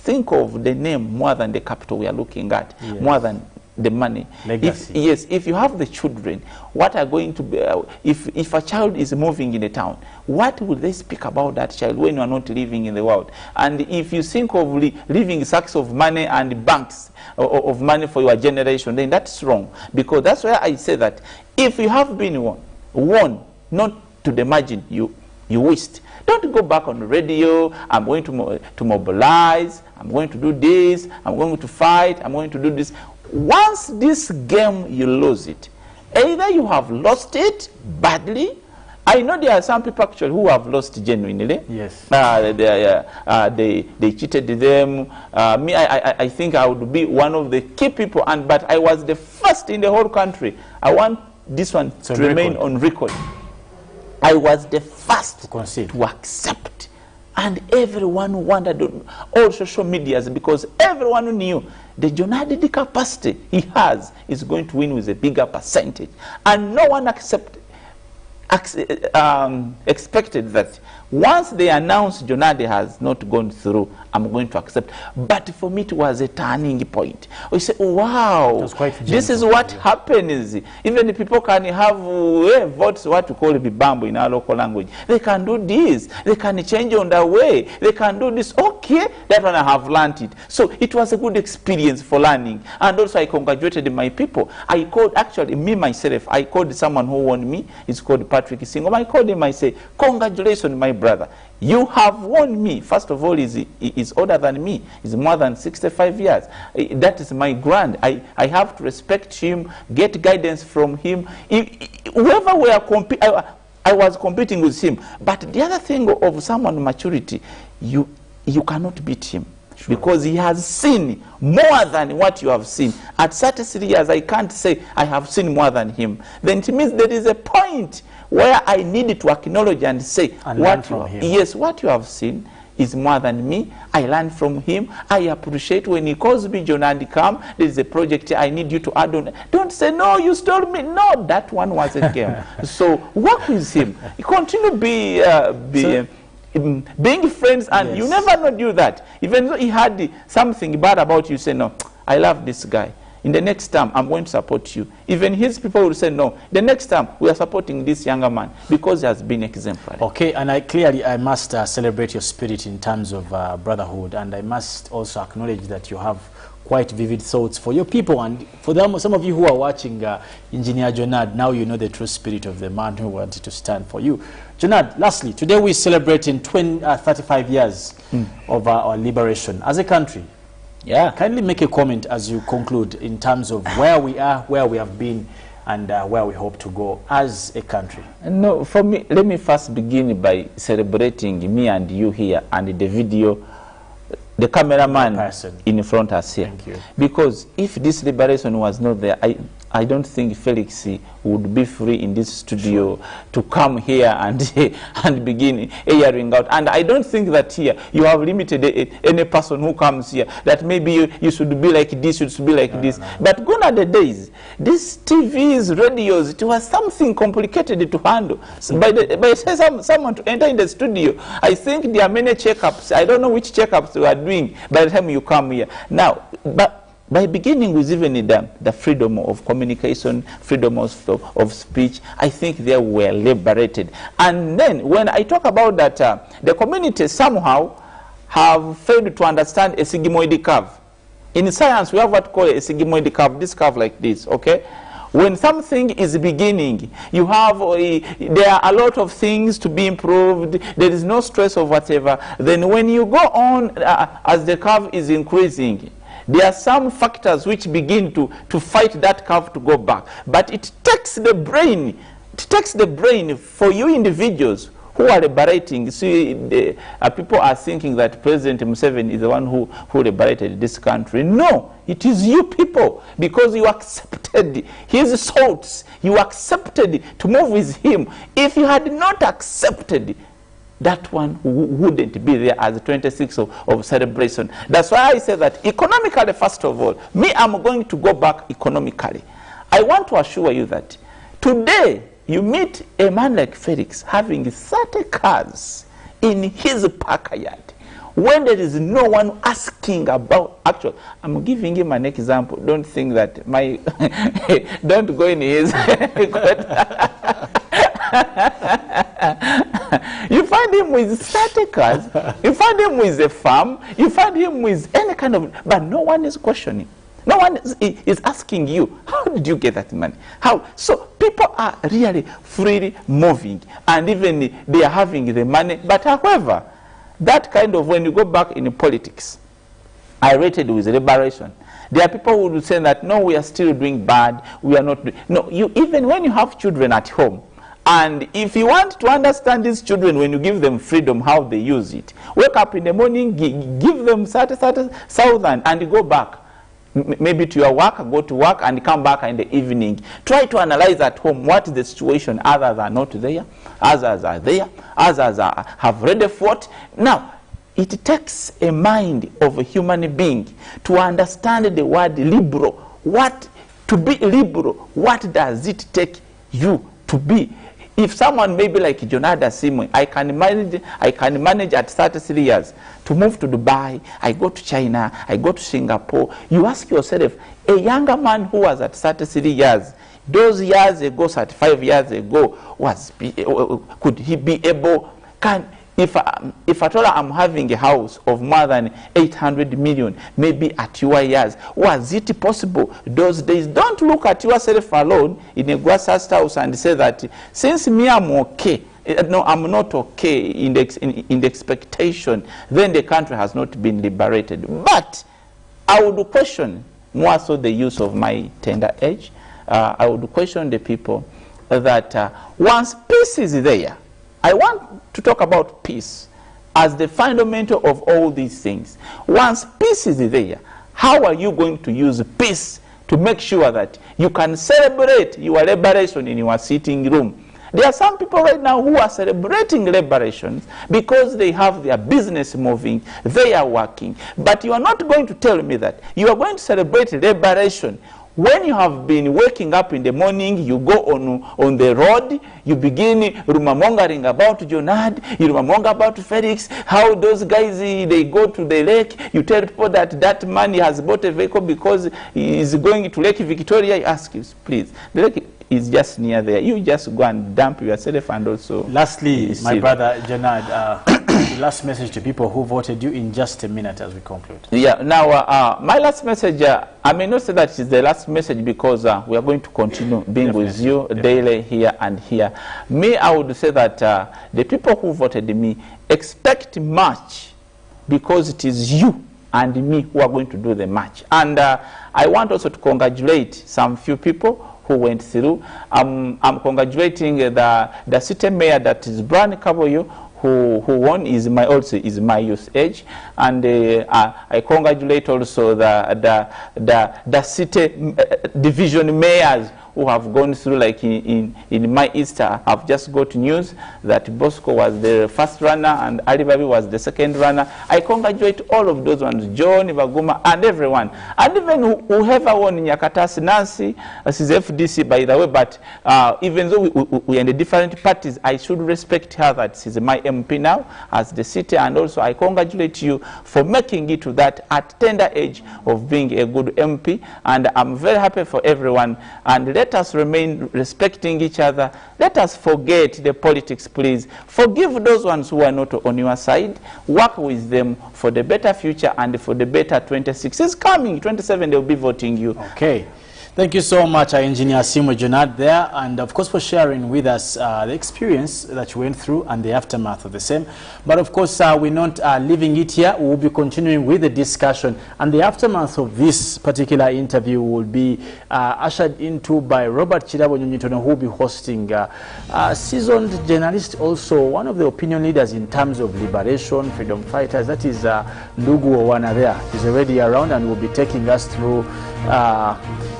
[SPEAKER 20] think of the name more than the capital we are looking at, yes. More than the money. Legacy. If you have the children, what are going to be, if a child is moving in a town, what will they speak about that child when you are not living in the world? And if you think of leaving sacks of money and banks of money for your generation, then that's wrong. Because that's why I say that if you have been warned not to the margin you wished, don't go back on the radio. I'm going to mobilize. I'm going to do this. I'm going to fight. I'm going to do this. Once this game, you lose it. Either you have lost it badly. I know there are some people actually who have lost genuinely. Yes. They cheated them. Me, I think I would be one of the key people. But I was the first in the whole country. I want this one to remain on record. I was the first to accept. And everyone wondered on all social medias because everyone knew the John Adidi capacity he has is going to win with a bigger percentage. And no one expected that once they announced John Adidi has not gone through, I'm going to accept. But for me, it was a turning point. We say, oh, wow, this is what happens. Even if people can have votes, what we call bibambo in our local language. They can do this. They can change on their way. They can do this. Okay, that one I have learned it. So it was a good experience for learning. And also I congratulated my people. I called, actually, me, myself, I called someone who won me. It's called Patrick Singom. I called him, I say, congratulations, my brother. You have won me. First of all, he's older than me. He's more than 65 years. That is my grand. I have to respect him, get guidance from him. Whoever we are I was competing with him. But the other thing of someone maturity, you cannot beat him. Sure. Because he has seen more than what you have seen. At 33 years, I can't say I have seen more than him. Then it means there is a point where I need to acknowledge and say, what you have seen is more than me. I learned from him. I appreciate when he calls me, John, and come, there is a project I need you to add on. Don't say, no, you stole me. No, that one was a game. So work with him. Continue being friends, and you never know that. Even though he had something bad about you, say, no, I love this guy. In the next term, I'm going to support you. Even his people will say, no, the next time we are supporting this younger man because he has been exemplary. Okay, and I must celebrate your spirit in terms of brotherhood, and I must also acknowledge that you have quite vivid thoughts for your people. And for them, some of you who are watching Engineer Jonad, now you know the true spirit of the man who wanted to stand for you. Jonad, lastly, today we're celebrating 35 years of our liberation as a country. Yeah. Kindly make a comment as you conclude in terms of where we are, where we have been, and where we hope to go as a country. No, for me, let me first begin by celebrating me and you here and the video, the cameraman in front of us here. Thank you. Because if this liberation was not there, I don't think Felix would be free in this studio to come here and begin airing out. And I don't think that here you have limited any person who comes here that maybe you should be like this, you should be like this. No. But gone are the days. These TVs, radios, it was something complicated to handle. So by someone to enter in the studio, I think there are many checkups. I don't know which checkups we are doing by the time you come here. Now, but by beginning with even the freedom of communication, freedom of speech, I think they were liberated. And then when I talk about that, the community somehow have failed to understand a sigmoid curve. In science, we have what we call a sigmoid curve, this curve like this, okay? When something is beginning, you have, there are a lot of things to be improved, there is no stress of whatever. Then when you go on, as the curve is increasing, there are some factors which begin to fight that curve to go back. But it takes the brain for you individuals who are liberating. See, people are thinking that President Museveni is the one who liberated this country. No, it is you people, because you accepted his thoughts. You accepted to move with him. If you had not accepted, that one wouldn't be there as the 26th of celebration. That's why I say that economically, first of all, me, I'm going to go back economically. I want to assure you that today you meet a man like Felix having 30 cars in his park yard when there is no one asking about. Actually, I'm giving him an example. Don't think that my don't go in his you find him with 30 cars, you find him with a farm, you find him with any kind of, but no one is questioning. No one is asking you, how did you get that money? How? So people are really freely moving, and even they are having the money. But however, that kind of, when you go back in politics, I rated with liberation. There are people who will say that, no, we are still doing bad, we are not doing. No, you, even when you have children at home, and if you want to understand these children, when you give them freedom, how they use it, wake up in the morning, give them 30,000 and go back. Maybe to your work, go to work and come back in the evening. Try to analyze at home what is the situation. Others are not there, others are there, others have already fought. Now, it takes a mind of a human being to understand the word liberal. What to be liberal, what does it take you to be? If someone maybe like Jonada Simwe, I can manage at 33 years to move to Dubai, I go to China, I go to Singapore. You ask yourself, a younger man who was at 33 years, those years ago, 35 years ago, could he be able, if at all I'm having a house of more than 800 million, maybe at your years, was it possible those days? Don't look at yourself alone in a grass house and say that, since me I'm okay, no, I'm not okay in the expectation, then the country has not been liberated. But I would question more so the use of my tender age. I would question the people that once peace is there, I want to talk about peace as the fundamental of all these things. Once peace is there, how are you going to use peace to make sure that you can celebrate your liberation in your sitting room? There are some people right now who are celebrating liberations because they have their business moving, they are working. But you are not going to tell me that you are going to celebrate liberation when you have been waking up in the morning, you go on the road, you begin rumor-mongering about Jonad, you rumor-monger about Felix, how those guys, they go to the lake, you tell people that that man has bought a vehicle because he is going to Lake Victoria. You ask you, please, the lake is just near there. You just go and dump yourself and also... Lastly,
[SPEAKER 8] my brother Jonad, last message to people who voted you in just a minute as we conclude. Yeah, now my last message, I may not say that it's the last message because we are going to continue being with you daily here and here. Me, I would say that the people who voted me expect much because it is you and me who are going to do the match. And I want also to congratulate some few people who went through. I'm congratulating the city mayor, that is Brian Kaboyo, who won, is my youth age, and I congratulate also the city division mayors who have gone through, like in my Easter. I've just got news that Bosco was the first runner and Alibabi was the second runner. I congratulate all of those ones, John, Ibaguma, and everyone. And even whoever won Nyakatasi Nancy, this is FDC by the way, but even though we are in the different parties, I should respect her that she's my MP now as the city. And also I congratulate you for making it to that at tender age of being a good MP. And I'm very happy for everyone. And let us remain respecting each other. Let us forget the politics, please. Forgive those ones who are not on your side. Work with them for the better future and for the better 26. It's coming. 27, they'll be voting you. Okay. Thank you so much, Engineer Simwe Jonad there, and of course for sharing with us the experience that you went through and the aftermath of the same. But of course, we're not leaving it here. We will be continuing with the discussion, and the aftermath of this particular interview will be ushered into by Robert Chirabo Nyonyitono, who will be hosting a seasoned journalist, also one of the opinion leaders in terms of liberation, freedom fighters. That is Ndugu Owana there. He's already around and will be taking us through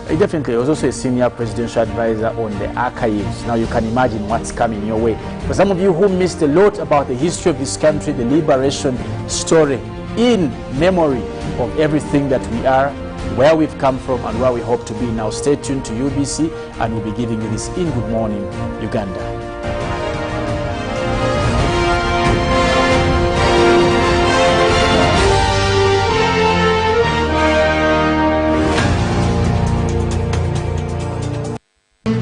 [SPEAKER 8] he definitely was also a senior presidential advisor on the archives. Now you can imagine what's coming your way. For some of you who missed a lot about the history of this country, the liberation story, in memory of everything that we are, where we've come from and where we hope to be now. Stay tuned to UBC and we'll be giving you this in Good Morning Uganda.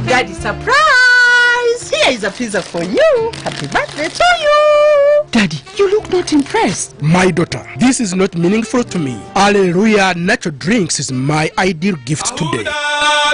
[SPEAKER 3] Daddy, surprise! Here is a pizza for you. Happy birthday to you.
[SPEAKER 4] Daddy, you look not impressed. My daughter, this is not meaningful to me. Hallelujah Natural Drinks is my ideal gift today.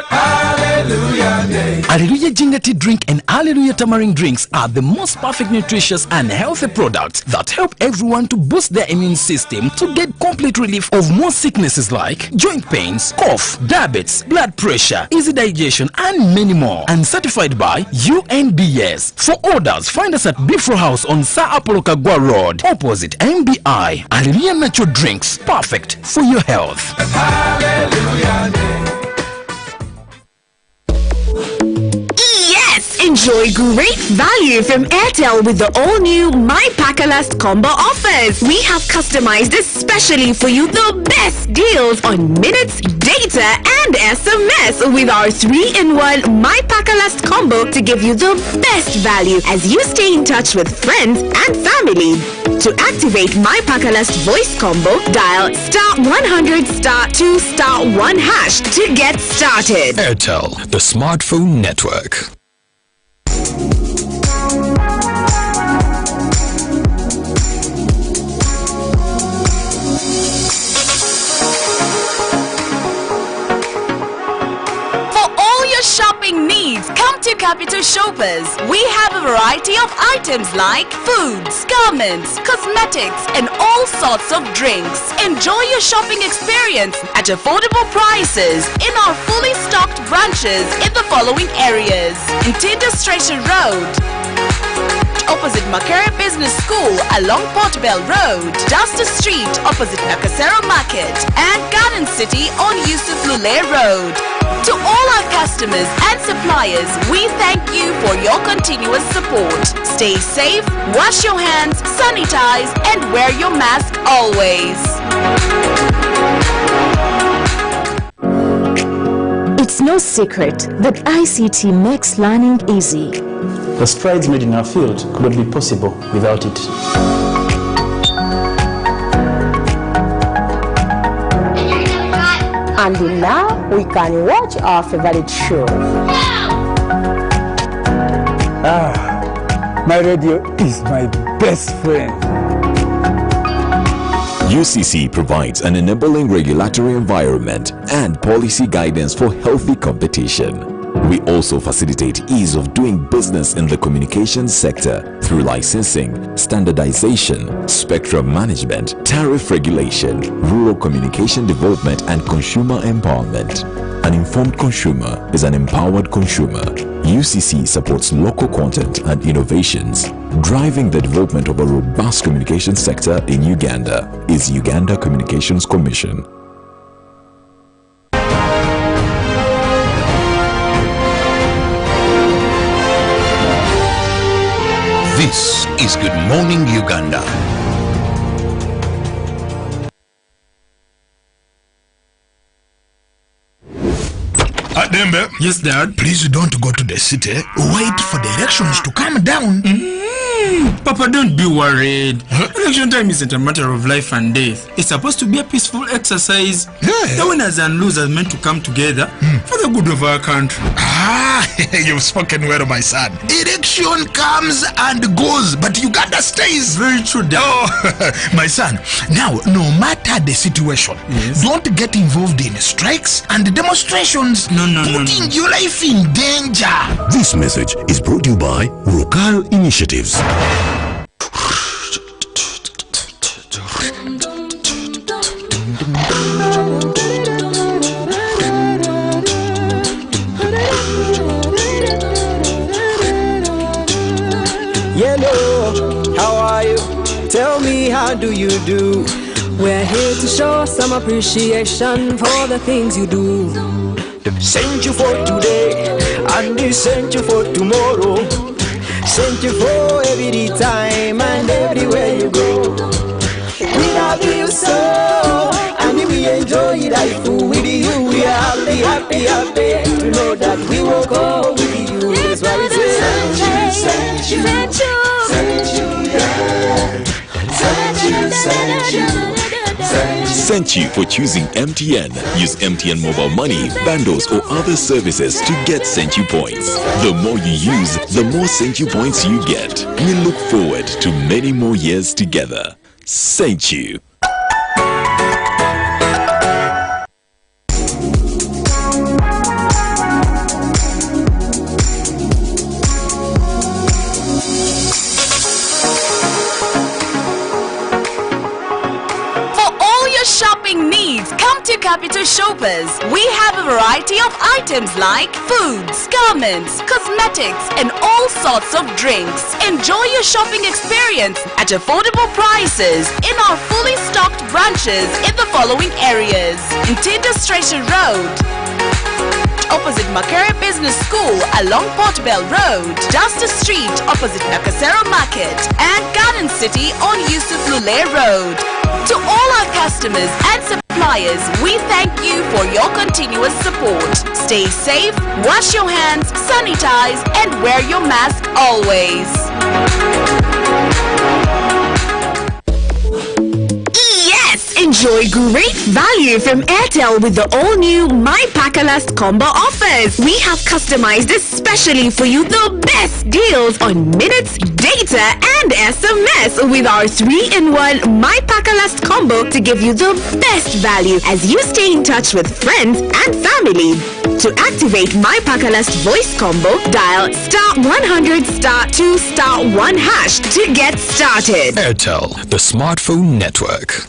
[SPEAKER 5] Hallelujah Day. Hallelujah Ginger Tea Drink and Hallelujah Tamarind Drinks are the most perfect nutritious and healthy products that help everyone to boost their immune system to get complete relief of most sicknesses like joint pains, cough, diabetes, blood pressure, easy digestion, and many more. And certified by UNBS. For orders, find us at Bifro House on Sir Apolokagwa Road, opposite MBI. Hallelujah Natural Drinks, perfect for your health. Hallelujah Day.
[SPEAKER 19] Enjoy great value from Airtel with the all-new My Pakalast combo offers. We have customized especially for you the best deals on minutes, data, and SMS with our 3-in-1 My Pakalast combo to give you the best value as you stay in touch with friends and family. To activate My Pakalast voice combo, dial *100*2*1# to get started.
[SPEAKER 1] Airtel, the smartphone network.
[SPEAKER 13] Shopping needs, come to Capital Shoppers. We have a variety of items like foods, garments, cosmetics, and all sorts of drinks. Enjoy your shopping experience at affordable prices in our fully stocked branches in the following areas: in Tinda Station Road, opposite Makere Business School along Portbell Road, Duster Street opposite Nakasero Market, and Garden City on Yusuf Lule Road. To all our customers and suppliers, we thank you for your continuous support. Stay safe, wash your hands, sanitize, and wear your mask always.
[SPEAKER 9] It's no secret that ICT makes learning easy.
[SPEAKER 8] The strides made in our field could not be possible without it.
[SPEAKER 18] And now we can watch our favorite show.
[SPEAKER 10] My radio is my best friend.
[SPEAKER 11] UCC provides an enabling regulatory environment and policy guidance for healthy competition. We also facilitate ease of doing business in the communications sector through licensing, standardization, spectrum management, tariff regulation, rural communication development, and consumer empowerment. An informed consumer is an empowered consumer. UCC supports local content and innovations. Driving the development of a robust communication sector in Uganda is Uganda Communications Commission.
[SPEAKER 1] This is Good Morning Uganda.
[SPEAKER 16] Dembe.
[SPEAKER 17] Yes, Dad.
[SPEAKER 16] Please don't go to the city. Wait for the elections to come down.
[SPEAKER 17] Papa, don't be worried. Election time isn't a matter of life and death. It's supposed to be a peaceful exercise. The winners and losers meant to come together for the good of our country.
[SPEAKER 16] You've spoken well, my son. Election comes and goes, but Uganda stays.
[SPEAKER 17] Very true, Dad.
[SPEAKER 16] Oh, my son. Now, no matter the situation, don't get involved in strikes and demonstrations. Putting your life in danger.
[SPEAKER 1] This message is brought to you by Local Initiatives.
[SPEAKER 15] Yellow, how are you? Tell me, how do you do? We're here to show some appreciation for the things you do. Sent you for today, and they sent you for tomorrow. Sent you for every time and everywhere you go. We love you so, and we enjoy life with are happy, happy, happy. You know that we will go with you. That's why we say thank you, thank you, thank you, yeah. Thank you, thank you.
[SPEAKER 11] Thank you for choosing MTN. Use MTN mobile money, bundles or other services to get Thank You points. The more you use, the more Thank You points you get. We look forward to many more years together. Thank you.
[SPEAKER 13] Shopping needs, come to Capital Shoppers. We have a variety of items like foods, garments, cosmetics, and all sorts of drinks. Enjoy your shopping experience at affordable prices in our fully stocked branches in the following areas: in Tinder Station Road, opposite Makere Business School along Portbell Road, Justice Street opposite Nakasero Market, and Garden City on Yusuf Lule Road. To all our customers and suppliers, we thank you for your continuous support. Stay safe, wash your hands, sanitize, and wear your mask always.
[SPEAKER 19] Enjoy great value from Airtel with the all-new My Pakalast combo offers. We have customized especially for you the best deals on minutes, data, and SMS with our 3-in-1 My Pakalast combo to give you the best value as you stay in touch with friends and family. To activate My Pakalast voice combo, dial *100 *2 *1 hash to get started.
[SPEAKER 5] Airtel, the smartphone network.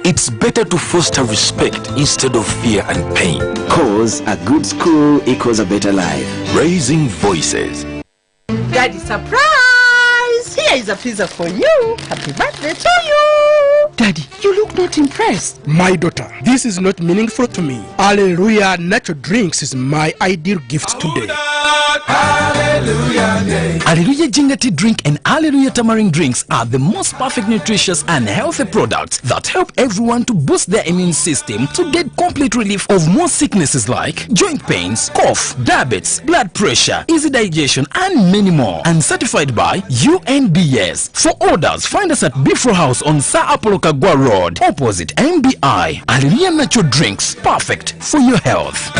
[SPEAKER 2] It's better to foster respect instead of fear and pain.
[SPEAKER 21] Cause a good school equals a better life.
[SPEAKER 2] Raising voices.
[SPEAKER 3] Daddy, surprise! Here is a pizza for you. Happy birthday to you.
[SPEAKER 4] Daddy, you look not impressed. My daughter, this is not meaningful to me. Hallelujah Natural Drinks is my ideal gift today.
[SPEAKER 5] Hallelujah Ginger Tea Drink and Hallelujah Tamarind Drinks are the most perfect nutritious and healthy products that help everyone to boost their immune system to get complete relief of most sicknesses like joint pains, cough, diabetes, blood pressure, easy digestion, and many more. And certified by UNBS. For orders, find us at Bifro House on Sir Apollo Kagwa Road, opposite MBI. Hallelujah Natural Drinks, perfect for your health.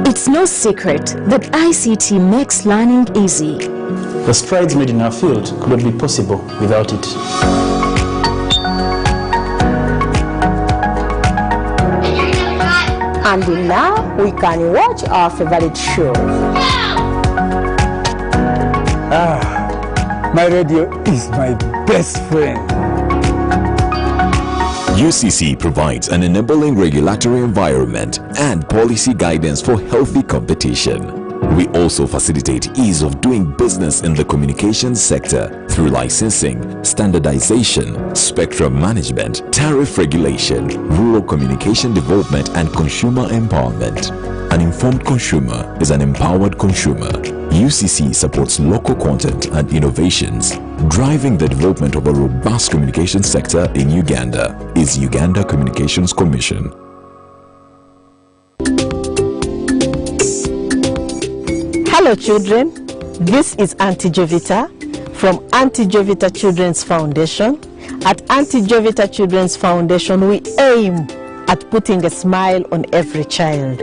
[SPEAKER 9] It's no secret that ICT makes learning easy.
[SPEAKER 8] The strides made in our field could not be possible without it.
[SPEAKER 18] And now we can watch our favorite show.
[SPEAKER 10] My radio is my best friend.
[SPEAKER 11] UCC provides an enabling regulatory environment and policy guidance for healthy competition. We also facilitate ease of doing business in the communications sector through licensing, standardization, spectrum management, tariff regulation, rural communication development, and consumer empowerment. An informed consumer is an empowered consumer. UCC supports local content and innovations. Driving the development of a robust communication sector in Uganda is Uganda Communications Commission.
[SPEAKER 18] Hello children, this is Auntie Jovita from Auntie Jovita Children's Foundation. At Auntie Jovita Children's Foundation, we aim at putting a smile on every child.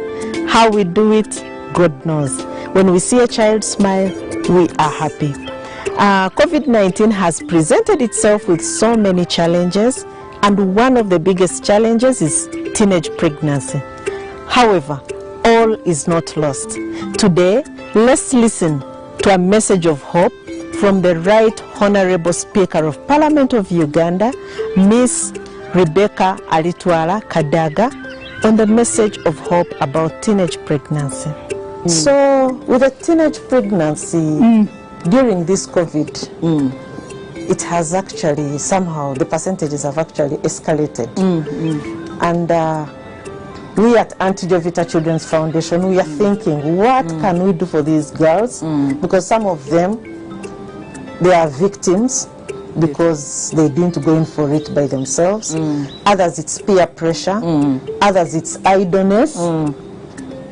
[SPEAKER 18] How we do it, God knows. When we see a child smile, we are happy. COVID-19 has presented itself with so many challenges, and one of the biggest challenges is teenage pregnancy. However, all is not lost. Today, let's listen to a message of hope from the Right Honorable Speaker of Parliament of Uganda, Miss Rebecca Alitwala Kadaga, on the message of hope about teenage pregnancy. So with a teenage pregnancy during this COVID, it has actually somehow, the percentages have actually escalated. And we at Anti-Jovita Children's Foundation, we are thinking, what can we do for these girls? Because some of them, they are victims because they didn't go in for it by themselves. Others, it's peer pressure. Others, it's idleness.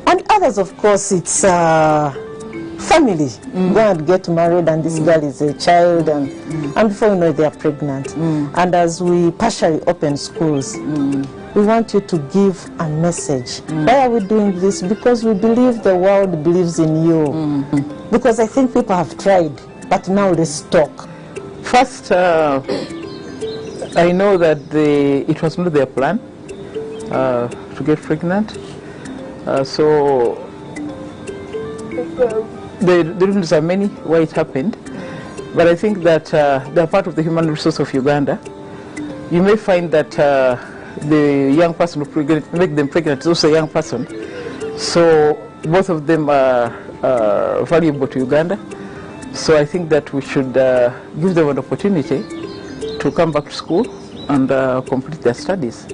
[SPEAKER 18] And others, of course, it's family. Go and get married, and this girl is a child, and before you know it, they are pregnant. And as we partially open schools, we want you to give a message. Why are we doing this? Because we believe the world believes in you. Because I think people have tried, but now they talk.
[SPEAKER 6] First, I know that it was not their plan to get pregnant. So the reasons are many why it happened. But I think that they are part of the human resource of Uganda. You may find that the young person who make them pregnant is also a young person. So both of them are valuable to Uganda. So I think that we should give them an opportunity to come back to school and complete their studies.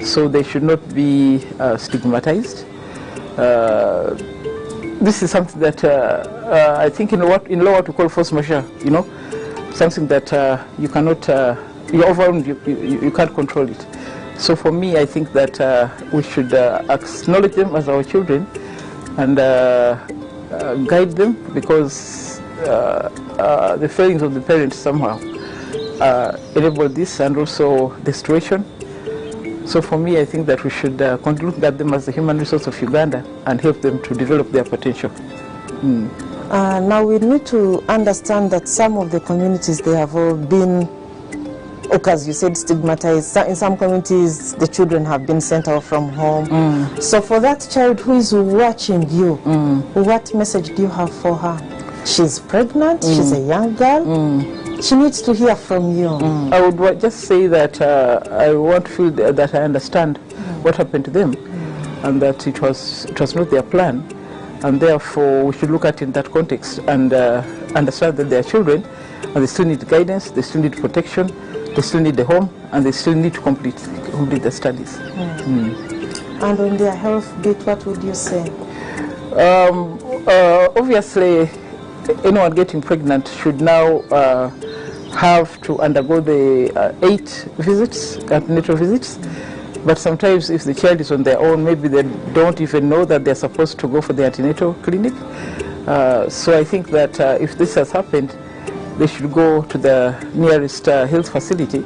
[SPEAKER 6] So they should not be stigmatized. This is something that I think in law what we call force majeure, something that you cannot, you're overwhelmed, you can't control it. So for me, I think that we should acknowledge them as our children and guide them, because the failings of the parents somehow enable this, and also the situation. So for me, I think that we should continue to guide them as the human resource of Uganda and help them to develop their potential.
[SPEAKER 18] Now we need to understand that some of the communities, they have all been, as you said, stigmatized. In some communities, the children have been sent out from home. So for that child who is watching you, what message do you have for her? She's pregnant, she's a young girl. She needs to hear from you.
[SPEAKER 6] I would just say that I want to feel that I understand what happened to them, and that it was not their plan, and therefore we should look at it in that context and understand that they are children, and they still need guidance, they still need protection, they still need a home, and they still need to complete their studies.
[SPEAKER 18] And on their health bit, what would you say?
[SPEAKER 6] Obviously, anyone getting pregnant should now have to undergo the 8 visits, antenatal visits. But sometimes if the child is on their own, maybe they don't even know that they're supposed to go for the antenatal clinic. So I think that if this has happened, they should go to the nearest health facility.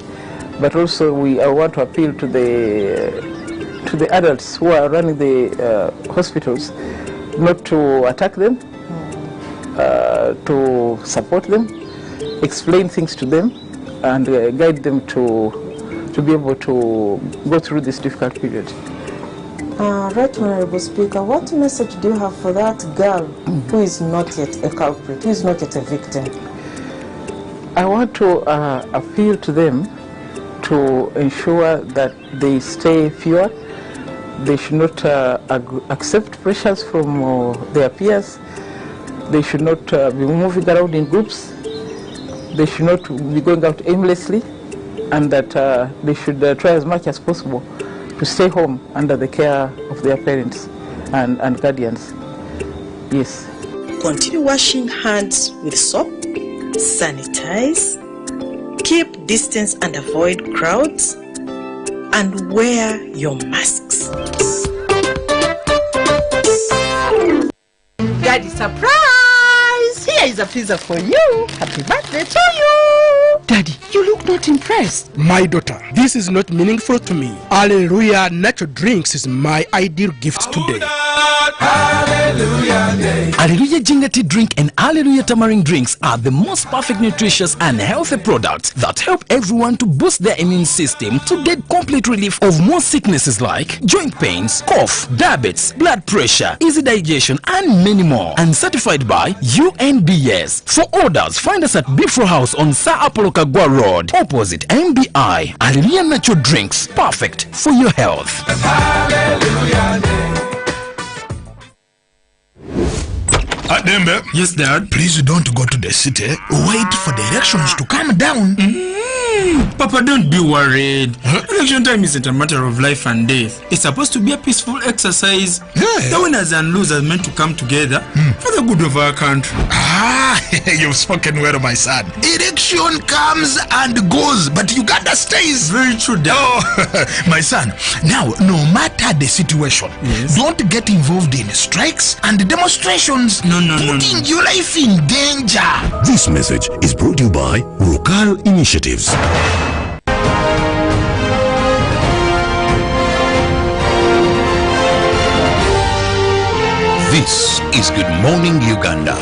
[SPEAKER 6] But also we want to appeal to the adults who are running the hospitals not to attack them, to support them, explain things to them, and guide them to be able to go through this difficult period.
[SPEAKER 18] Right, Honorable Speaker, what message do you have for that girl who is not yet a culprit, who is not yet a victim?
[SPEAKER 6] I want to appeal to them to ensure that they stay pure. They should not accept pressures from their peers. They should not be moving around in groups. They should not be going out aimlessly, and that they should try as much as possible to stay home under the care of their parents and guardians. Yes.
[SPEAKER 3] Continue washing hands with soap, sanitize, keep distance and avoid crowds, and wear your masks. Daddy, surprise! Here is a pizza for you. Happy birthday to you.
[SPEAKER 4] Daddy, you look not impressed. My daughter, this is not meaningful to me. Hallelujah Natural Drinks is my ideal gift today.
[SPEAKER 5] Hallelujah Day. Hallelujah Ginger Tea Drink and Hallelujah Tamarind Drinks are the most perfect nutritious and healthy products that help everyone to boost their immune system to get complete relief of most sicknesses like joint pains, cough, diabetes, blood pressure, easy digestion, and many more. And certified by UNBS. For orders, find us at Bifro House on Sir Apollo Kagwa Road, opposite MBI. Hallelujah Natural Drinks, perfect for your health.
[SPEAKER 1] Hallelujah Day.
[SPEAKER 16] Dembe.
[SPEAKER 17] Yes, Dad.
[SPEAKER 16] Please don't go to the city. Wait for the elections to come down.
[SPEAKER 17] Papa, don't be worried. Election time isn't a matter of life and death. It's supposed to be a peaceful exercise. The winners and losers meant to come together for the good of our country.
[SPEAKER 16] You've spoken well, my son. Election comes and goes, but Uganda stays.
[SPEAKER 17] Very true, Dad.
[SPEAKER 16] Oh, my son. Now, no matter the situation, don't get involved in strikes and demonstrations. Putting your life in danger.
[SPEAKER 1] This message is brought to you by Local Initiatives. This is Good Morning Uganda.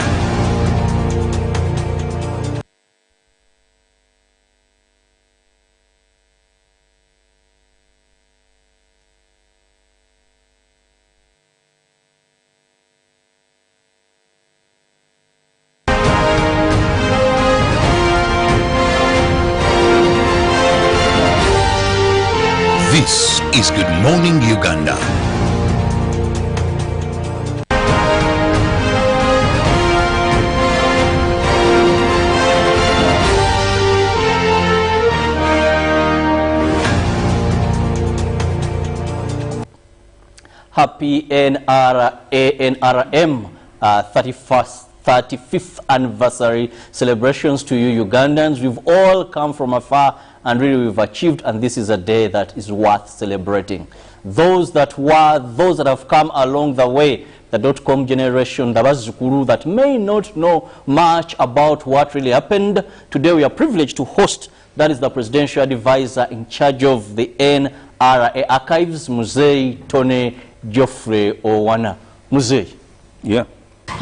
[SPEAKER 1] This is Good Morning Uganda.
[SPEAKER 14] Happy NRM 35th anniversary celebrations to you Ugandans. We've all come from afar and really we've achieved, and this is a day that is worth celebrating. Those that have come along the way, the .com generation, the Bazukuru that may not know much about what really happened. Today we are privileged to host, that is the presidential advisor in charge of the NRA archives, Muzei Tone Geoffrey Owana. Muzei.
[SPEAKER 22] Yeah.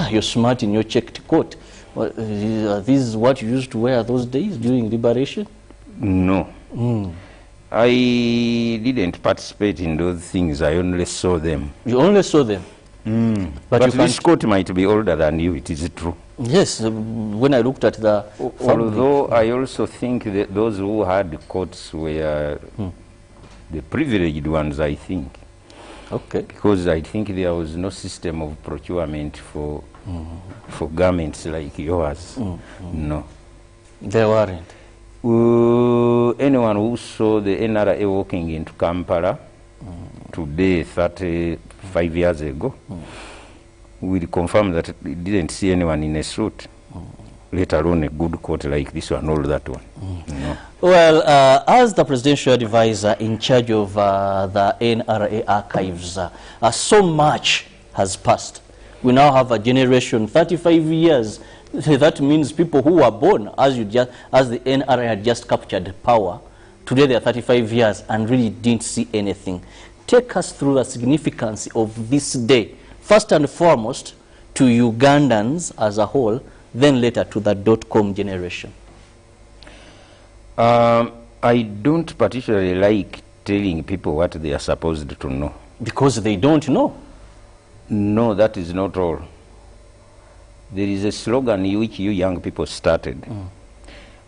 [SPEAKER 14] You're smart in your checked coat. This is what you used to wear those days during liberation?
[SPEAKER 22] No. I didn't participate in those things. I only saw them.
[SPEAKER 14] You only saw them?
[SPEAKER 22] But this coat might be older than you, it is true.
[SPEAKER 14] Yes, when I looked at the
[SPEAKER 22] although I also think that those who had coats were the privileged ones, I think.
[SPEAKER 14] Okay.
[SPEAKER 22] Because I think there was no system of procurement for garments like yours. No.
[SPEAKER 14] There weren't.
[SPEAKER 22] Anyone who saw the NRA walking into Kampala today, 35 years ago, will confirm that it didn't see anyone in a suit, let alone a good coat like this one, all that one. No.
[SPEAKER 14] Well, as the presidential advisor in charge of the NRA archives, so much has passed. We now have a generation, 35 years. That means people who were born as the NRA had just captured power. Today they are 35 years and really didn't see anything. Take us through the significance of this day, first and foremost to Ugandans as a whole, then later to the .com generation.
[SPEAKER 22] I don't particularly like telling people what they are supposed to know.
[SPEAKER 14] Because they don't know?
[SPEAKER 22] No, that is not all. There is a slogan which you young people started,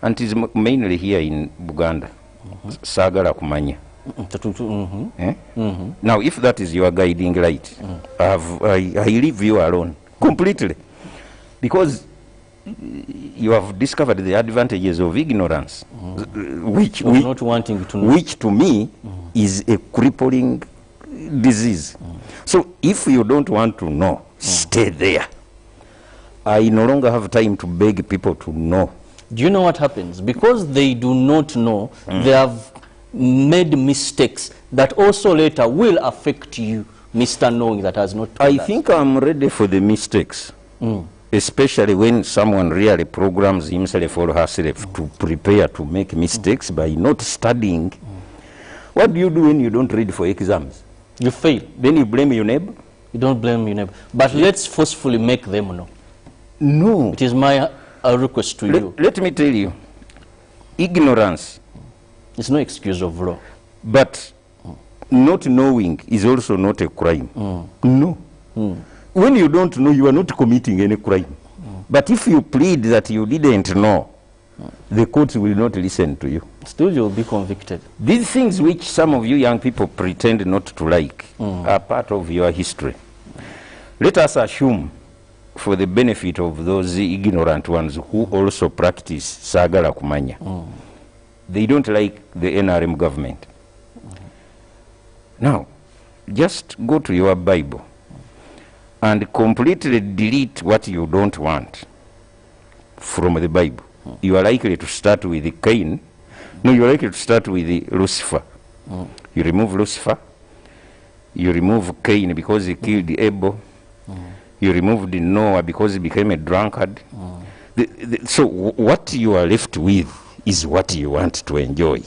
[SPEAKER 22] and it is mainly here in Buganda, Sagala Kumanya. Now, if that is your guiding light, I leave you alone completely, because you have discovered the advantages of ignorance, which
[SPEAKER 14] not wanting to know.
[SPEAKER 22] Which to me is a crippling disease. So if you don't want to know, stay there. I no longer have time to beg people to know.
[SPEAKER 14] Do you know what happens? Because they do not know, they have made mistakes that also later will affect you, Mr. Knowing that has not told us.
[SPEAKER 22] think I'm ready for the mistakes, especially when someone really programs himself or herself to prepare to make mistakes by not studying. What do you do when you don't read for exams?
[SPEAKER 14] You fail.
[SPEAKER 22] Then you blame your neighbor?
[SPEAKER 14] You don't blame your neighbor. But let's forcefully make them know.
[SPEAKER 22] No.
[SPEAKER 14] It is my request to you.
[SPEAKER 22] Let me tell you, ignorance
[SPEAKER 14] is no excuse of law.
[SPEAKER 22] But not knowing is also not a crime. No. When you don't know, you are not committing any crime. But if you plead that you didn't know, the courts will not listen to you.
[SPEAKER 14] Still, you will be convicted.
[SPEAKER 22] These things which some of you young people pretend not to like are part of your history. Let us assume for the benefit of those ignorant ones who also practice sagala kumanya. They don't like the NRM government. Now, just go to your Bible and completely delete what you don't want from the Bible. You are likely to start with Cain. No, you are likely to start with Lucifer. You remove Lucifer. You remove Cain because he killed Abel. You removed Noah because he became a drunkard. So what you are left with is what you want to enjoy.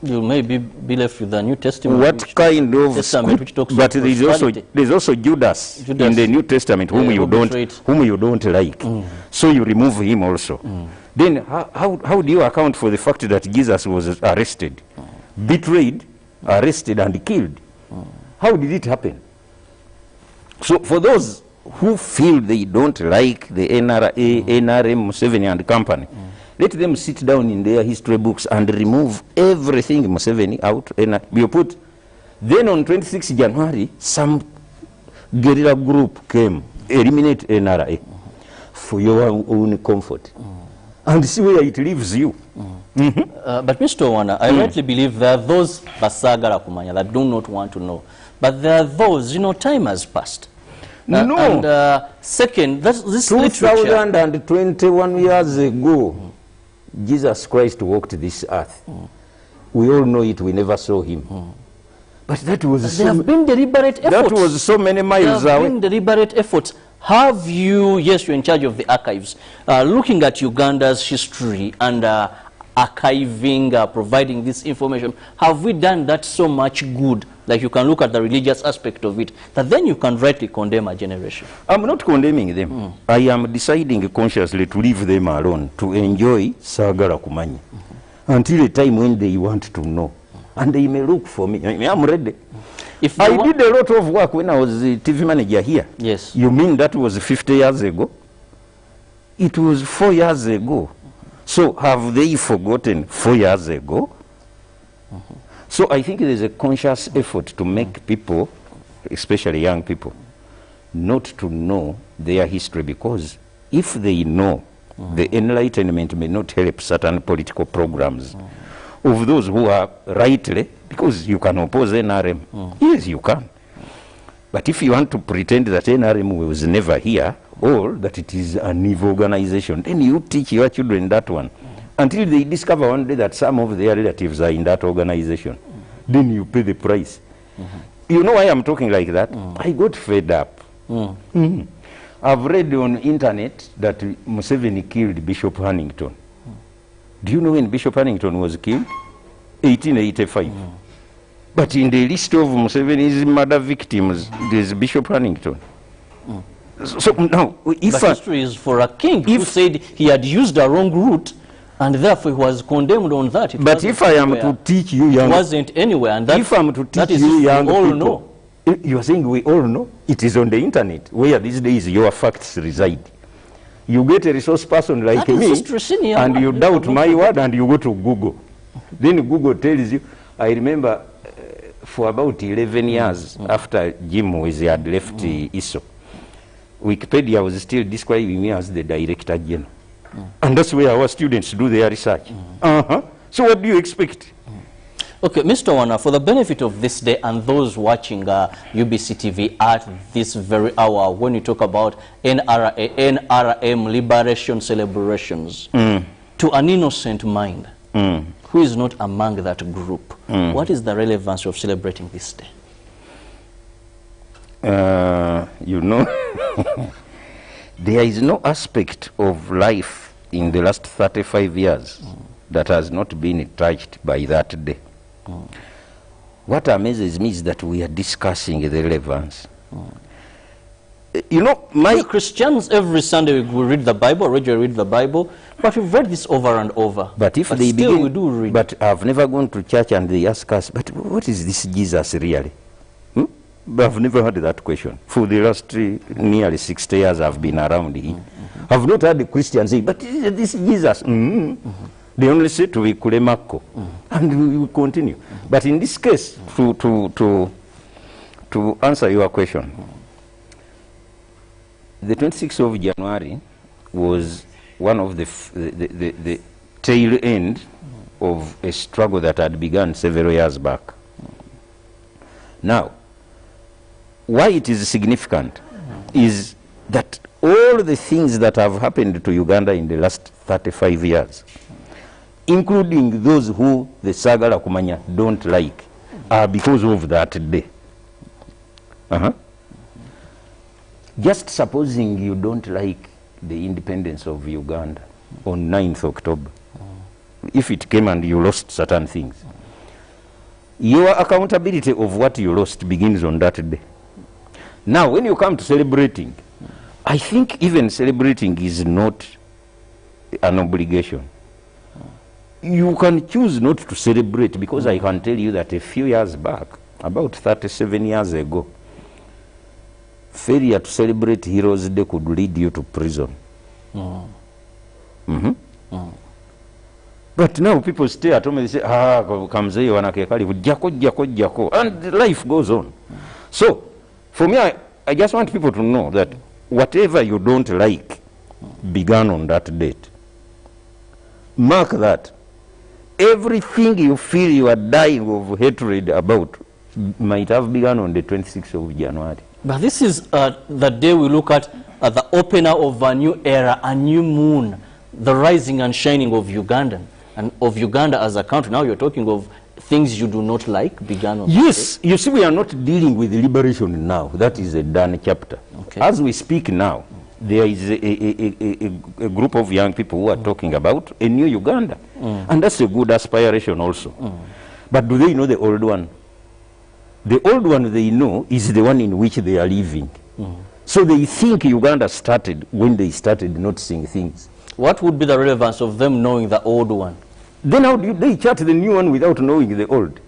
[SPEAKER 14] You may be left with the New Testament.
[SPEAKER 22] What kind of
[SPEAKER 14] Testament which talks
[SPEAKER 22] but
[SPEAKER 14] about
[SPEAKER 22] there's also Judas in the New Testament whom you don't like. So you remove him also. Then how do you account for the fact that Jesus was arrested, betrayed, arrested and killed? How did it happen? So for those who feel they don't like the NRA, NRM, Museveni and company, let them sit down in their history books and remove everything Museveni out. You put. Then on 26 January, some guerrilla group came, eliminate NRA for your own comfort. And see where it leaves you.
[SPEAKER 14] But Mr. Owana, I rightly believe there are those Basagara Kumanya that do not want to know. But there are those, time has passed.
[SPEAKER 22] No.
[SPEAKER 14] And second, this
[SPEAKER 22] 2021 years ago, Jesus Christ walked this earth. We all know it, we never saw him. But that was
[SPEAKER 14] there have been deliberate efforts.
[SPEAKER 22] That was so many miles
[SPEAKER 14] there have
[SPEAKER 22] away.
[SPEAKER 14] Been deliberate efforts. Have you, yes, you're in charge of the archives, looking at Uganda's history and archiving, providing this information, have we done that so much good? Like you can look at the religious aspect of it, that then you can rightly condemn a generation.
[SPEAKER 22] I'm not condemning them. I am deciding consciously to leave them alone, to enjoy Sagara Kumanya, until the time when they want to know. And they may look for me. I'm ready. I did a lot of work when I was the TV manager here.
[SPEAKER 14] Yes.
[SPEAKER 22] You mean that was 50 years ago? It was 4 years ago. So have they forgotten 4 years ago? So I think there's a conscious effort to make people, especially young people, not to know their history, because if they know, the enlightenment may not help certain political programs of those who are rightly, because you can oppose NRM. Yes, you can. But if you want to pretend that NRM was never here, or that it is an evil organization, then you teach your children that one. Until they discover one day that some of their relatives are in that organization. Then you pay the price. You know why I'm talking like that? I got fed up. I've read on internet that Museveni killed Bishop Hannington. Do you know when Bishop Hannington was killed? 1885. But in the list of Museveni's murder victims, there's Bishop Hannington. So now, if
[SPEAKER 14] history is for a king who said he had used the wrong route, and therefore he was condemned on that.
[SPEAKER 22] But if I am to teach you young,
[SPEAKER 14] it wasn't anywhere, and that,
[SPEAKER 22] if I'm to teach you young people, you are saying we all know. It is on the internet where these days your facts reside. You get a resource person like me, and you doubt my word, and you go to Google. Then Google tells you. I remember for about 11 years after Jim Wezi had left ISO, Wikipedia was still describing me as the Director General. And that's where our students do their research. So what do you expect?
[SPEAKER 14] Okay, Mr. Owana, for the benefit of this day and those watching UBC TV at this very hour, when you talk about NRM liberation celebrations, to an innocent mind who is not among that group, what is the relevance of celebrating this day?
[SPEAKER 22] You know, there is no aspect of life in the last 35 years that has not been touched by that day. What amazes me is that we are discussing the relevance. You know,
[SPEAKER 14] Christians every Sunday we read the Bible, regularly read the Bible, but we've read this over and over.
[SPEAKER 22] But if they begin, we do read. But I've never gone to church and they ask us, but what is this Jesus really? But I've never heard that question. For the last nearly 60 years I've been around here. I've not heard the Christians say, but this Jesus. They only say to Kulemako, and we will continue. But in this case, to answer your question, the 26th of January was one of the tail end of a struggle that had begun several years back. Now, why it is significant is that all the things that have happened to Uganda in the last 35 years, including those who the Sagala Kumanya don't like, are because of that day. Just supposing you don't like the independence of Uganda on 9th October, if it came and you lost certain things, your accountability of what you lost begins on that day. Now, when you come to celebrating, I think even celebrating is not an obligation. You can choose not to celebrate, because I can tell you that a few years back, about 37 years ago, failure to celebrate Heroes Day could lead you to prison. But now people stay at home and they say, and life goes on. So, for me, I just want people to know that whatever you don't like began on that date. Mark that. Everything you feel you are dying of hatred about might have begun on the 26th of January.
[SPEAKER 14] But this is the day we look at the opener of a new era, a new moon, the rising and shining of Ugandan, and of Uganda as a country. Now you're talking of things you do not like began on
[SPEAKER 22] Yes, you see, we are not dealing with liberation now. That is a done chapter. Okay. As we speak now, there is a group of young people who are talking about a new Uganda. And that's a good aspiration also. But do they know the old one? The old one they know is the one in which they are living. So they think Uganda started when they started noticing things.
[SPEAKER 14] What would be the relevance of them knowing the old one?
[SPEAKER 22] Then how do they chart the new one without knowing the old?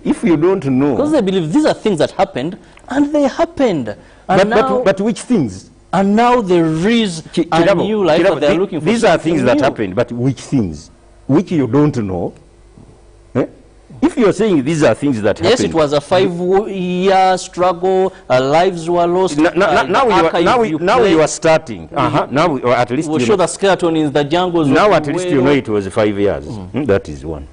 [SPEAKER 22] If you don't know...
[SPEAKER 14] Because they believe these are things that happened, and they happened. And
[SPEAKER 22] but which things?
[SPEAKER 14] And now there is a new life that they're looking for.
[SPEAKER 22] These are things that happened, but which things? Which you don't know? If you're saying these are things that happened...
[SPEAKER 14] Yes, it was a 5-year struggle, lives were lost.
[SPEAKER 22] Now you are starting. Now at least
[SPEAKER 14] we'll show the skeleton in the jungles.
[SPEAKER 22] Now at least you know it was 5 years. That is one.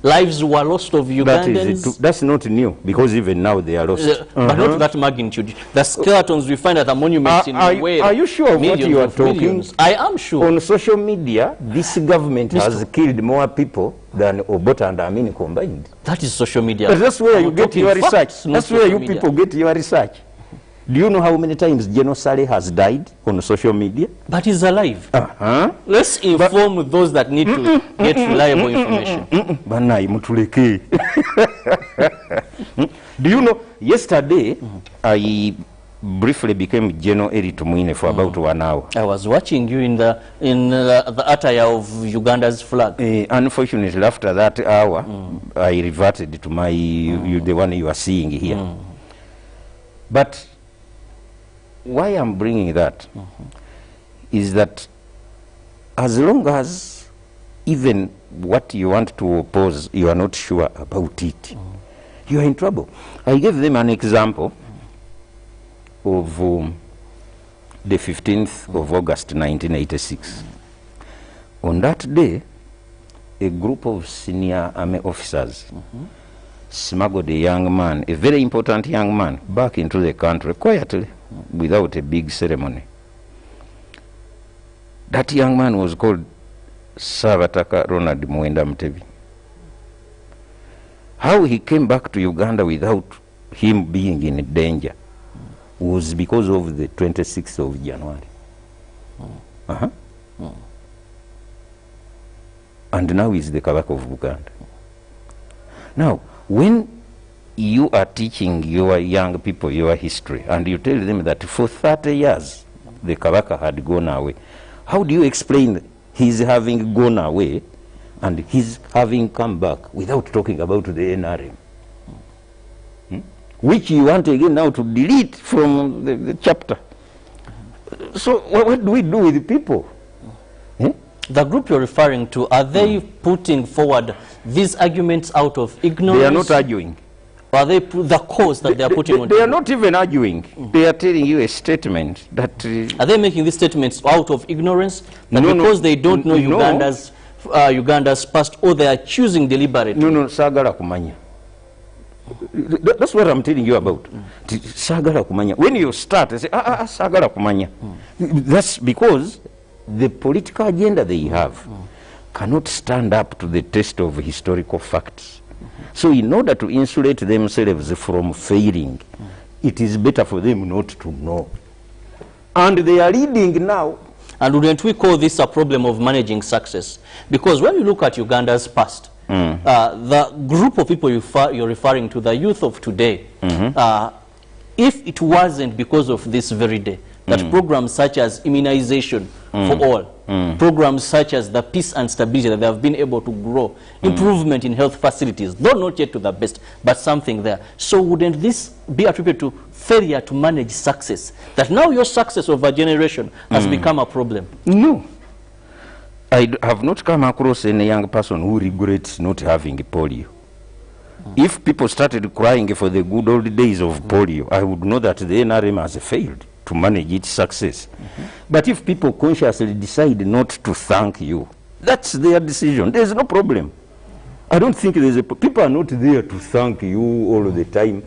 [SPEAKER 14] Lives were lost of Ugandans.
[SPEAKER 22] That's not new, because even now they are lost.
[SPEAKER 14] But not to that magnitude. The skeletons we find at the monuments in Wales.
[SPEAKER 22] Are you sure of what you are talking?
[SPEAKER 14] I am sure.
[SPEAKER 22] On social media, this government has killed more people than Obota and Amin combined.
[SPEAKER 14] That is social media.
[SPEAKER 22] But that's where you get your research. That's where you people get your research. Do you know how many times General Saleh has died on social media?
[SPEAKER 14] But he's alive. Let's inform those that need to get reliable information.
[SPEAKER 22] Do you know, yesterday, I briefly became General Eri Tumwine for about 1 hour.
[SPEAKER 14] I was watching you in the attire of Uganda's flag.
[SPEAKER 22] Unfortunately, after that hour, I reverted to my the one you are seeing here. But why I'm bringing that is that as long as even what you want to oppose, you are not sure about it, you are in trouble. I gave them an example of the 15th of August 1986. On that day, a group of senior army officers smuggled a young man, a very important young man, back into the country quietly, without a big ceremony. That young man was called Sabataka Ronald Mwenda Mutebi. How he came back to Uganda without him being in danger was because of the 26th of January. And now he's the Kabaka of Uganda. Now, when you are teaching your young people your history and you tell them that for 30 years the Kabaka had gone away, how do you explain his having gone away and his having come back without talking about the NRM? Which you want again now to delete from the chapter. So what do we do with the people?
[SPEAKER 14] The group you're referring to, are they putting forward these arguments out of ignorance?
[SPEAKER 22] They are not arguing.
[SPEAKER 14] Are they the cause that they are putting on?
[SPEAKER 22] They are not even arguing. They are telling you a statement that...
[SPEAKER 14] are they making these statements out of ignorance? That because they don't know Uganda's past, or they are choosing deliberately?
[SPEAKER 22] No, sagala kumanya. That's what I'm telling you about. Sagala kumanya. When you start, they say, sagala kumanya. That's because the political agenda they have cannot stand up to the test of historical facts. So in order to insulate themselves from failing, it is better for them not to know. And they are leading now.
[SPEAKER 14] And wouldn't we call this a problem of managing success? Because when you look at Uganda's past, the group of people you're referring to, the youth of today, if it wasn't because of this very day, that programs such as immunization for all, programs such as the peace and stability that they have been able to grow, improvement in health facilities, though not yet to the best, but something there. So wouldn't this be attributed to failure to manage success? That now your success of a generation has become a problem?
[SPEAKER 22] No. I have not come across any young person who regrets not having polio. If people started crying for the good old days of polio, I would know that the NRM has failed to manage its success. But if people consciously decide not to thank you, that's their decision. There's no problem. I don't think there's people are not there to thank you all the time,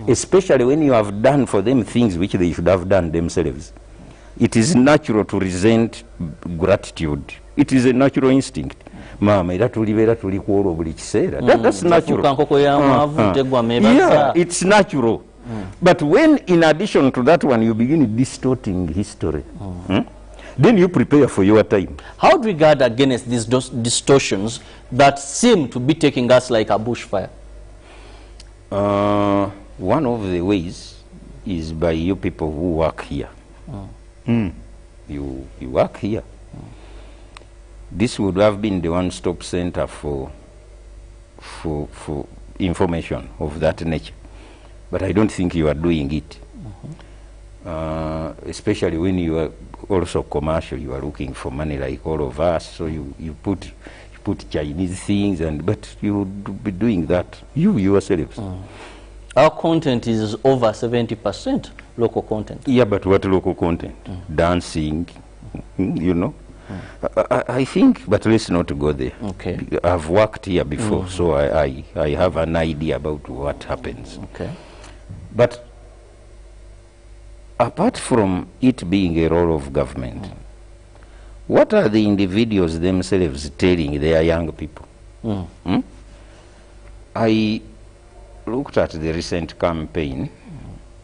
[SPEAKER 22] especially when you have done for them things which they should have done themselves. It is natural to resent gratitude. It is a natural instinct. Mama, that's natural. Yeah, it's natural. But when, in addition to that one, you begin distorting history, then you prepare for your time.
[SPEAKER 14] How do we guard against these distortions that seem to be taking us like a bushfire?
[SPEAKER 22] One of the ways is by you people who work here. You work here. This would have been the one-stop center for information of that nature. But I don't think you are doing it. Especially when you are also commercial, you are looking for money like all of us. So you put Chinese things, but you would be doing that you yourselves.
[SPEAKER 14] Our content is over 70% local content.
[SPEAKER 22] Yeah, but what local content? Dancing, you know. I think, but let's not go there.
[SPEAKER 14] Okay.
[SPEAKER 22] I've worked here before, so I have an idea about what happens.
[SPEAKER 14] Okay.
[SPEAKER 22] But apart from it being a role of government, what are the individuals themselves telling their young people? I looked at the recent campaign,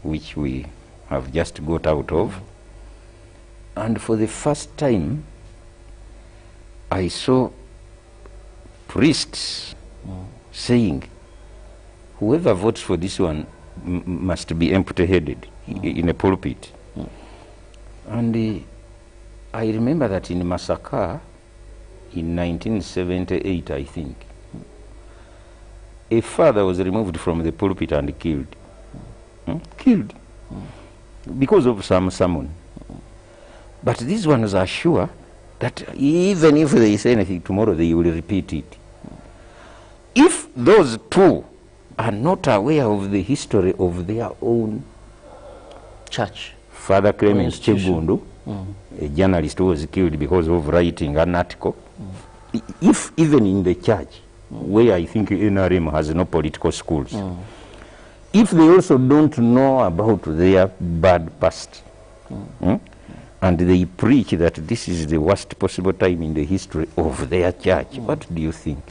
[SPEAKER 22] which we have just got out of, and for the first time, I saw priests saying, whoever votes for this one must be empty-headed in a pulpit. And I remember that in Masaka, in 1978, I think, a father was removed from the pulpit and killed. Killed. Because of some sermon. But these ones are sure that even if they say anything tomorrow, they will repeat it. If those two are not aware of the history of their own
[SPEAKER 14] church,
[SPEAKER 22] Father Clement Chegundu, a journalist who was killed because of writing an article, if even in the church, where I think NRM has no political schools, if they also don't know about their bad past, and they preach that this is the worst possible time in the history of their church, what do you think?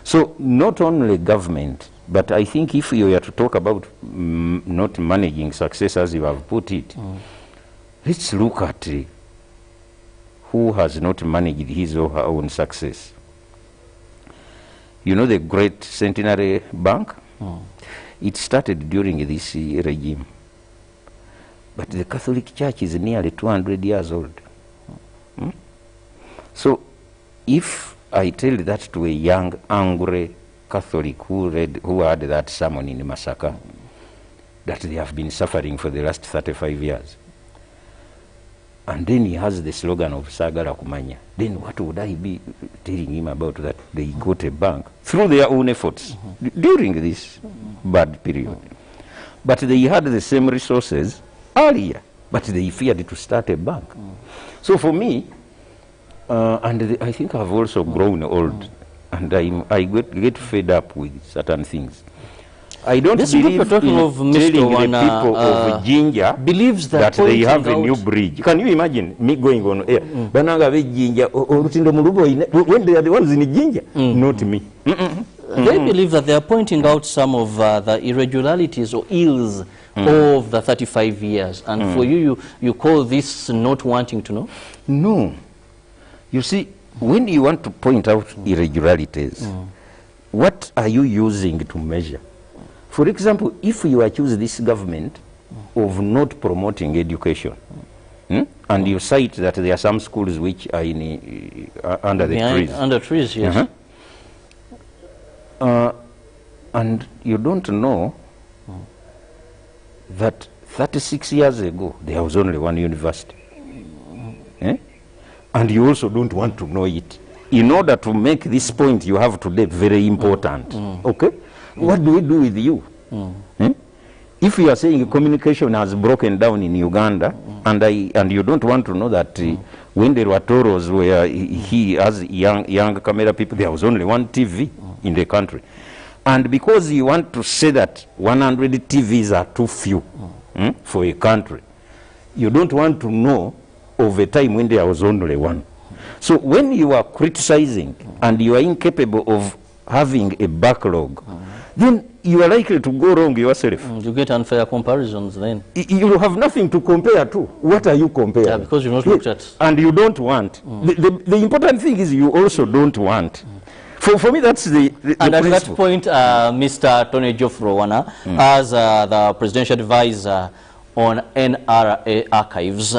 [SPEAKER 22] So not only government, but I think if you were to talk about not managing success as you have put it, let's look at who has not managed his or her own success. You know the great Centenary Bank? It started during this regime. But the Catholic Church is nearly 200 years old. So if I tell that to a young, angry Catholic who had that sermon in Masaka, that they have been suffering for the last 35 years, and then he has the slogan of Sagala Kumanya, then what would I be telling him about that they got a bank through their own efforts during this bad period? But they had the same resources earlier, but they feared to start a bank. So for me, I think I've also grown old, and I get fed up with certain things. I don't believe in telling the people of Jinja believes that they have a new bridge. Can you imagine me going on air? Bananga ve Jinja, when they are the ones in Jinja, not me.
[SPEAKER 14] They believe that they are pointing out some of the irregularities or ills of the 35 years. And for you call this not wanting to know?
[SPEAKER 22] No. You see, when you want to point out irregularities, what are you using to measure? For example, if you accuse this government of not promoting education, and you cite that there are some schools which are in, under the trees.
[SPEAKER 14] Under trees, yes.
[SPEAKER 22] And you don't know that 36 years ago, there was only one university. And you also don't want to know it. In order to make this point you have today very important, okay? What do we do with you? If you are saying communication has broken down in Uganda, and you don't want to know that when there were toros where he has young camera people, there was only one TV in the country. And because you want to say that 100 TVs are too few for a country, you don't want to know of a time when there was only one. So when you are criticizing and you are incapable of having a backlog, then you are likely to go wrong yourself.
[SPEAKER 14] You get unfair comparisons then.
[SPEAKER 22] You have nothing to compare to. What are you comparing?
[SPEAKER 14] Yeah, because you've not looked at.
[SPEAKER 22] And you don't want. The important thing is you also don't want. For me, that's the
[SPEAKER 14] And at
[SPEAKER 22] principle.
[SPEAKER 14] that point, Mr. Tony Jofrowana, as the presidential advisor on NRA archives,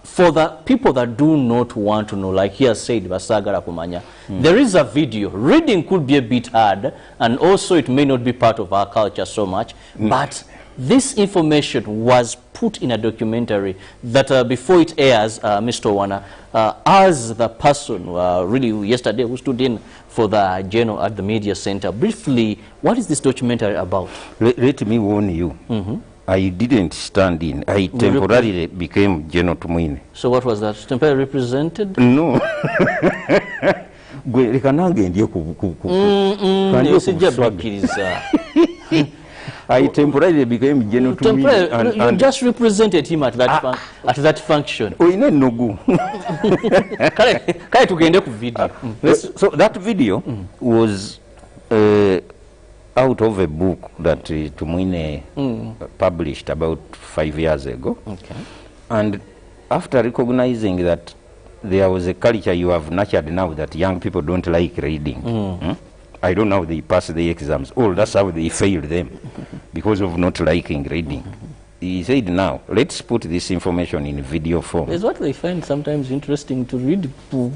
[SPEAKER 14] for the people that do not want to know, like he has said, Basagara Kumanya, there is a video. Reading could be a bit hard, and also it may not be part of our culture so much, but this information was put in a documentary that before it airs, Mr. Wana, as the person really yesterday who stood in for the journal at the media center, briefly, what is this documentary about?
[SPEAKER 22] Let me warn you. I didn't stand in. I temporarily became General Tumwine.
[SPEAKER 14] So what was that? Temporarily represented?
[SPEAKER 22] No. I temporarily became General Tumwine.
[SPEAKER 14] You just represented him at that function.
[SPEAKER 22] So that video was out of a book that Tumwine published about 5 years ago.
[SPEAKER 14] Okay.
[SPEAKER 22] And after recognizing that there was a culture you have nurtured now that young people don't like reading, I don't know how they pass the exams. Oh, that's how they failed them, because of not liking reading. He said, now, let's put this information in video form.
[SPEAKER 14] It's what they find sometimes interesting to read, and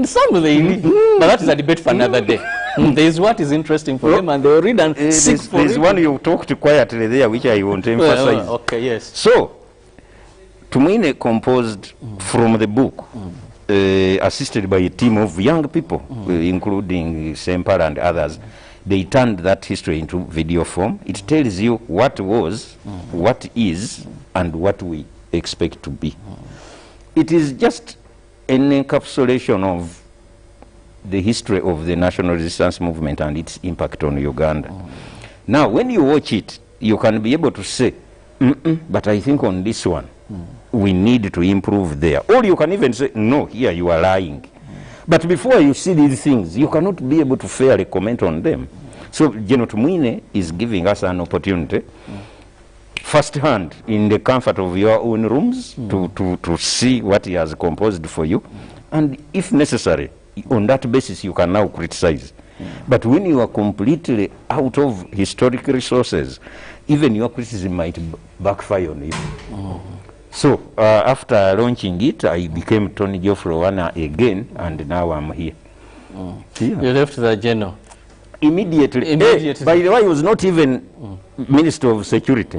[SPEAKER 14] some they read. But that is a debate for another day. There is what is interesting for them, and they will read and seek for
[SPEAKER 22] There's one you talked quietly there, which I want to emphasize.
[SPEAKER 14] Okay, yes.
[SPEAKER 22] So, Tumwine composed from the book, assisted by a team of young people, including Sempara and others. They turned that history into video form. It tells you what was, what is, and what we expect to be. It is just an encapsulation of the history of the national resistance movement and its impact on Uganda. Now, when you watch it, you can be able to say, but I think on this one, we need to improve there. Or you can even say, no, here you are lying. But before you see these things, you cannot be able to fairly comment on them. So General Tumwine is giving us an opportunity, firsthand, in the comfort of your own rooms, to see what he has composed for you. And if necessary, on that basis, you can now criticize. But when you are completely out of historic resources, even your criticism might backfire on you. So after launching it, I became Tony Jofrowana again, and now I'm here.
[SPEAKER 14] You left the journal?
[SPEAKER 22] Immediately. By the way, I was not even Minister of Security.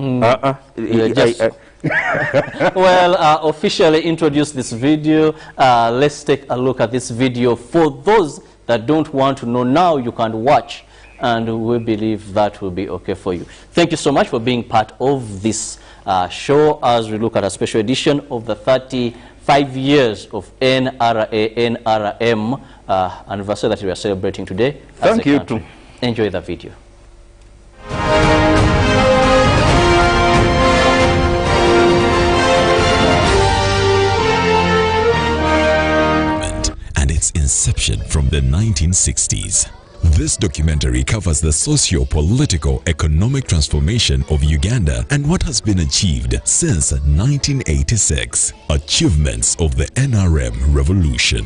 [SPEAKER 14] Well, officially introduce this video. Let's take a look at this video. For those that don't want to know now, you can watch, and we believe that will be okay for you. Thank you so much for being part of this show as we look at a special edition of the 35 years of NRM anniversary that we are celebrating today.
[SPEAKER 22] Thank you too.
[SPEAKER 14] Enjoy the video.
[SPEAKER 11] And its inception from the 1960s. This documentary covers the socio-political economic transformation of Uganda and what has been achieved since 1986. Achievements of the NRM revolution.